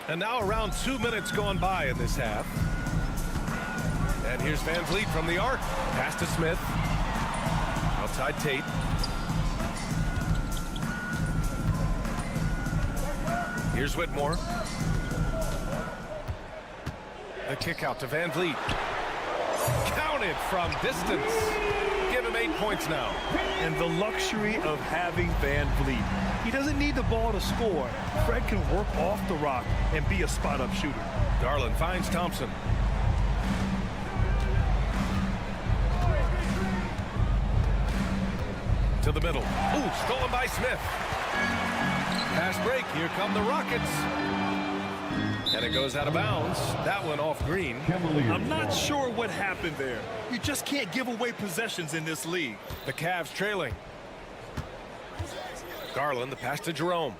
And now around 2 minutes gone by in this half. And here's Van Vliet from the arc. Pass to Smith. Outside Tate. Here's Whitmore. The kick out to Van Vliet. Counted from distance. Give him 8 points now. And the luxury of having Van Vliet. He doesn't need the ball to score. Fred can work off the rock and be a spot-up shooter. Garland finds Thompson. To the middle. Ooh, stolen by Smith. Pass break. Here come the Rockets. And it goes out of bounds. That one off Green. I'm not sure what happened there. You just can't give away possessions in this league. The Cavs trailing. Garland, the pass to Jerome.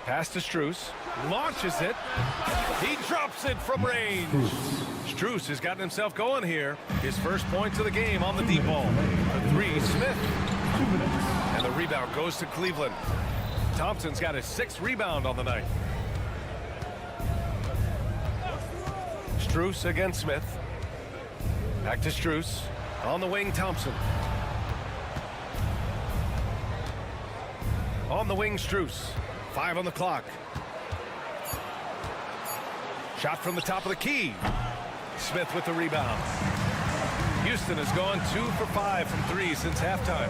Pass to Strus. Launches it. He drops it from range. Strus has gotten himself going here. His first points of the game on the deep ball. The three, Smith. And the rebound goes to Cleveland. Thompson's got his 6th rebound on the night. Strus against Smith. Back to Strus. On the wing, Thompson. On the wing, Strus. 5 on the clock. Shot from the top of the key. Smith with the rebound. Houston has gone 2 for 5 from 3 since halftime.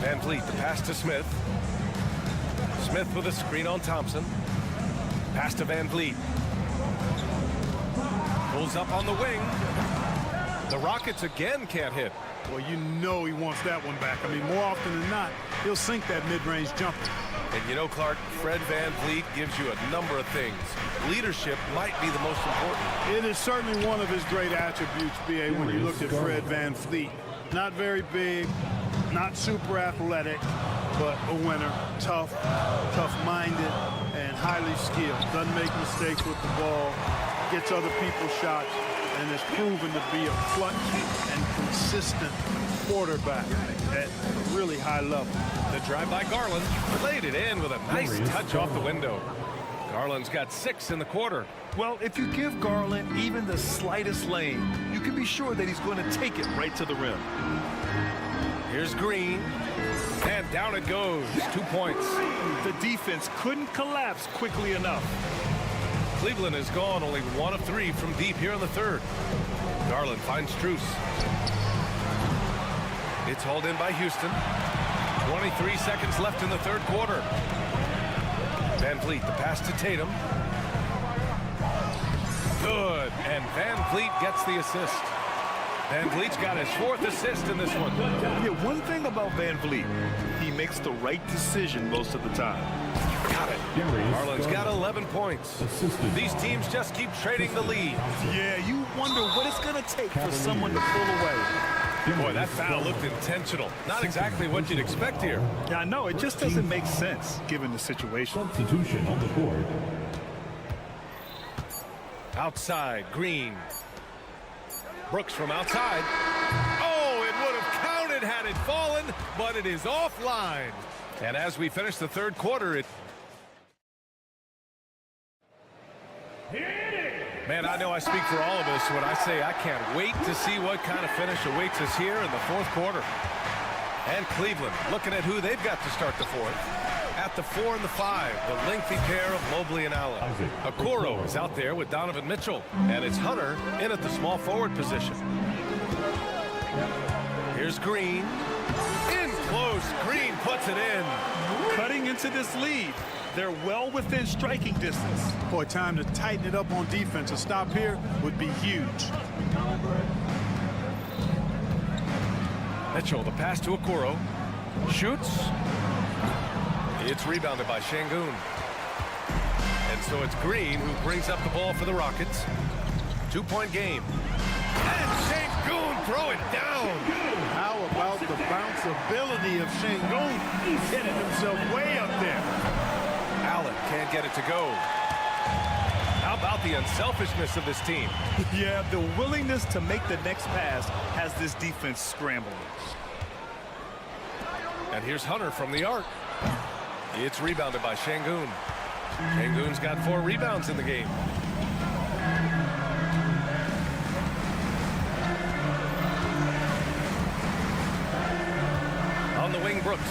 Van Vliet, the pass to Smith. Smith with a screen on Thompson. Pass to Van Vliet. Pulls up on the wing. The Rockets again can't hit. Well, you know he wants that one back. I mean, more often than not, he'll sink that mid-range jumper. And you know, Clark, Fred Van Vliet gives you a number of things. Leadership might be the most important. It is certainly one of his great attributes, B.A., when you look at Fred Van Vliet. Not very big, not super athletic, but a winner. Tough-minded, and highly skilled. Doesn't make mistakes with the ball, gets other people's shots, and has proven to be a clutch and consistent quarterback at a really high level. The drive by Garland played it in with a nice touch off the window. Garland's got 6 in the quarter. Well, if you give Garland even the slightest lane, you can be sure that he's going to take it right to the rim. Here's Green. And down it goes. 2 points. The defense couldn't collapse quickly enough. Cleveland has gone only 1 of 3 from deep here in the third. Garland finds Strus. It's hauled in by Houston. 23 seconds left in the third quarter. Van Vliet, the pass to Tatum. Good, and Van Vliet gets the assist. Van Vliet's got his 4th assist in this one. Yeah, one thing about Van Vliet, he makes the right decision most of the time. Got it. Garland's got 11 points. These teams just keep trading the lead. Yeah, you wonder what it's going to take for someone to pull away. Boy, that foul looked intentional. Not exactly what you'd expect here. Yeah, I know. It just doesn't make sense given the situation. Substitution on the board. Outside, Green. Brooks from outside. Oh, it would have counted had it fallen, but it is offline. And as we finish the third quarter, man, I know I speak for all of us when I say I can't wait to see what kind of finish awaits us here in the fourth quarter. And Cleveland looking at who they've got to start the fourth. At the 4 and the 5, the lengthy pair of Mobley and Allen. Okoro is out there with Donovan Mitchell, and it's Hunter in at the small forward position. Here's Green. In close. Green puts it in. Cutting into this lead. They're well within striking distance. Boy, time to tighten it up on defense. A stop here would be huge. Mitchell, the pass to Okoro. Shoots. It's rebounded by Şengün. And so it's Green who brings up the ball for the Rockets. 2-point game. And Sengun throw it down. How about the bounceability of Sengun? He's hitting himself way up there. Allen can't get it to go. How about the unselfishness of this team? Yeah, the willingness to make the next pass has this defense scrambling. And here's Hunter from the arc. It's rebounded by Sengun. Sengun's got 4 rebounds in the game. On the wing, Brooks.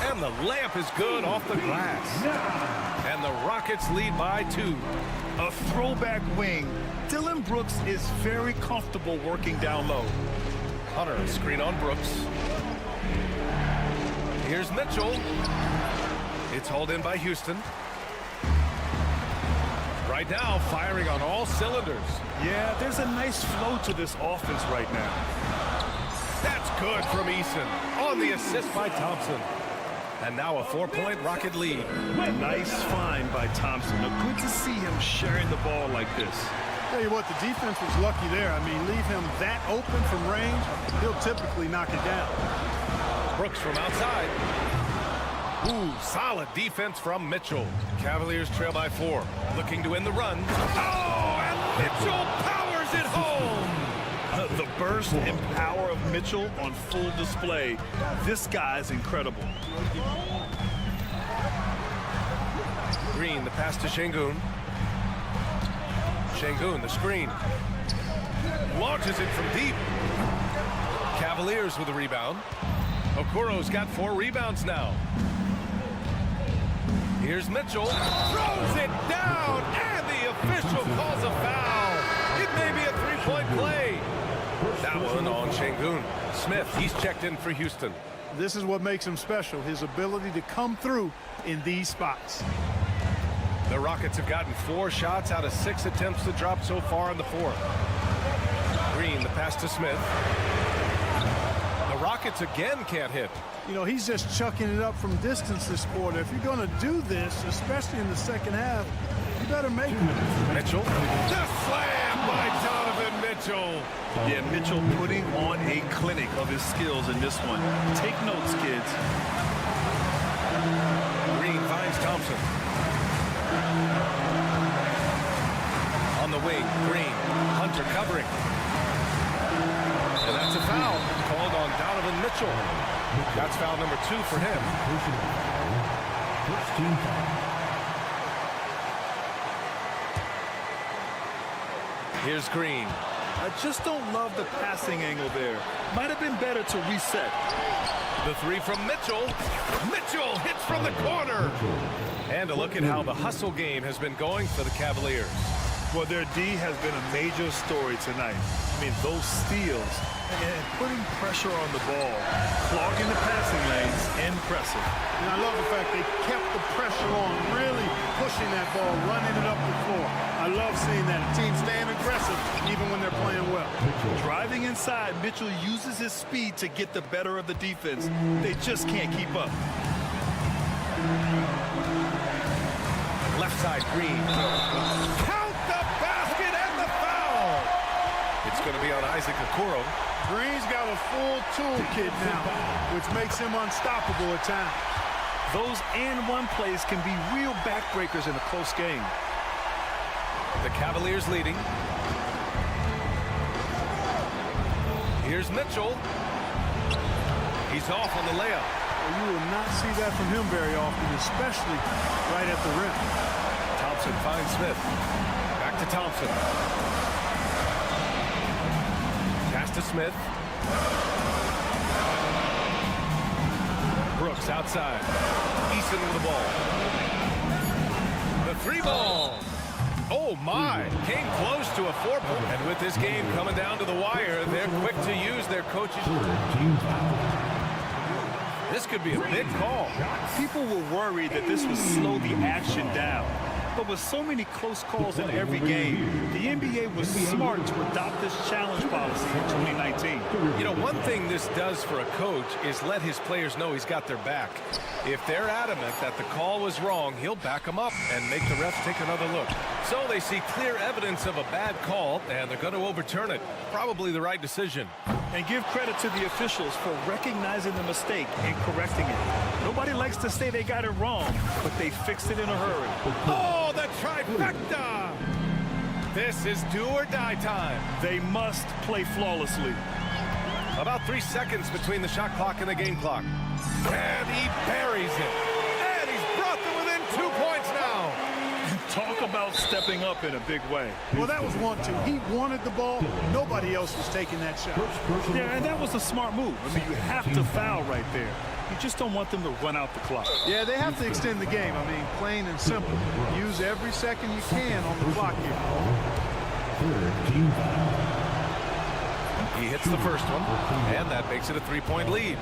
And the layup is good off the glass. And the Rockets lead by 2. A throwback wing. Dylan Brooks is very comfortable working down low. Hunter, screen on Brooks. Here's Mitchell. It's hauled in by Houston. Right now, firing on all cylinders. Yeah, there's a nice flow to this offense right now. That's good from Eason. On the assist by Thompson. And now a 4-point Rocket lead. Nice find by Thompson. Good to see him sharing the ball like this. Tell you what, the defense was lucky there. I mean, leave him that open from range, he'll typically knock it down. Brooks from outside. Ooh, solid defense from Mitchell. Cavaliers trail by 4. Looking to win the run. Oh, and Mitchell powers it home. The burst and power of Mitchell on full display. This guy's incredible. Green, the pass to Sengun. Sengun, the screen. Launches it from deep. Cavaliers with a rebound. Okoro's got 4 rebounds now. Here's Mitchell. Throws it down, and the official calls a foul. It may be a 3-point play. That one on Sengun. Smith, he's checked in for Houston. This is what makes him special, his ability to come through in these spots. The Rockets have gotten 4 shots out of 6 attempts to drop so far in the 4th. Green, the pass to Smith. The Rockets again can't hit. You know, he's just chucking it up from distance this quarter. If you're going to do this, especially in the second half, you better make it. Mitchell. The slam by Donovan Mitchell. Yeah, Mitchell putting on a clinic of his skills in this one. Take notes, kids. Green finds Thompson. On the wing, Green. Hunter covering. And that's a foul called on Donovan Mitchell. That's foul number 2 for him. Here's Green. I just don't love the passing angle there. Might have been better to reset. The 3 from Mitchell. Mitchell hits from the corner. And a look at how the hustle game has been going for the Cavaliers. Well, their D has been a major story tonight. I mean, those steals and putting pressure on the ball, clogging the passing lanes, impressive. And I love the fact they kept the pressure on, really pushing that ball, running it up the floor. I love seeing that. A team staying aggressive even when they're playing well. Driving inside, Mitchell uses his speed to get the better of the defense. They just can't keep up. Left side, Green. Count the basket and the foul. It's going to be on Isaac Okoro. Green's got a full toolkit now, which makes him unstoppable at times. Those and-one plays can be real backbreakers in a close game. The Cavaliers leading. Here's Mitchell. He's off on the layup. You will not see that from him very often, especially right at the rim. Thompson finds Smith. Back to Thompson. Pass to Smith. Brooks outside. Eason with the ball. The 3-ball. Oh, my. Came close to a 4-point. And with this game coming down to the wire, they're quick to use their coaches. This could be a big call. People were worried that this would slow the action down. But with so many close calls in every game, the NBA was smart to adopt this challenge policy in 2019. You know, one thing this does for a coach is let his players know he's got their back. If they're adamant that the call was wrong, he'll back them up and make the refs take another look. So they see clear evidence of a bad call, and they're going to overturn it. Probably the right decision. And give credit to the officials for recognizing the mistake and correcting it. Nobody likes to say they got it wrong, but they fixed it in a hurry. Oh, the trifecta! This is do or die time. They must play flawlessly. About 3 seconds between the shot clock and the game clock. And he buries it. And he's brought them within 2 points now. Talk about stepping up in a big way. Well, that was 1-2. He wanted the ball. Nobody else was taking that shot. Yeah, and that was a smart move. I mean, you have to foul right there. You just don't want them to run out the clock. Yeah, they have to extend the game. I mean, plain and simple. Use every second you can on the clock here. He hits the first one, and that makes it a 3-point lead.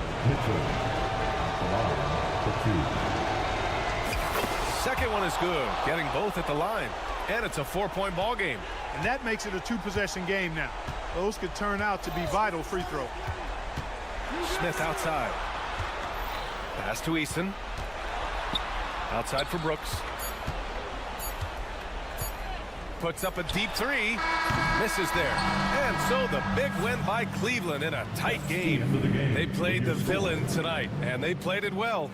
Second one is good, getting both at the line, and it's a 4-point ball game. And that makes it a 2-possession game now. Those could turn out to be vital free throws. Smith outside. Pass to Eason. Outside for Brooks. Puts up a deep three. Misses there. And so the big win by Cleveland in a tight game. They played the villain tonight, and they played it well.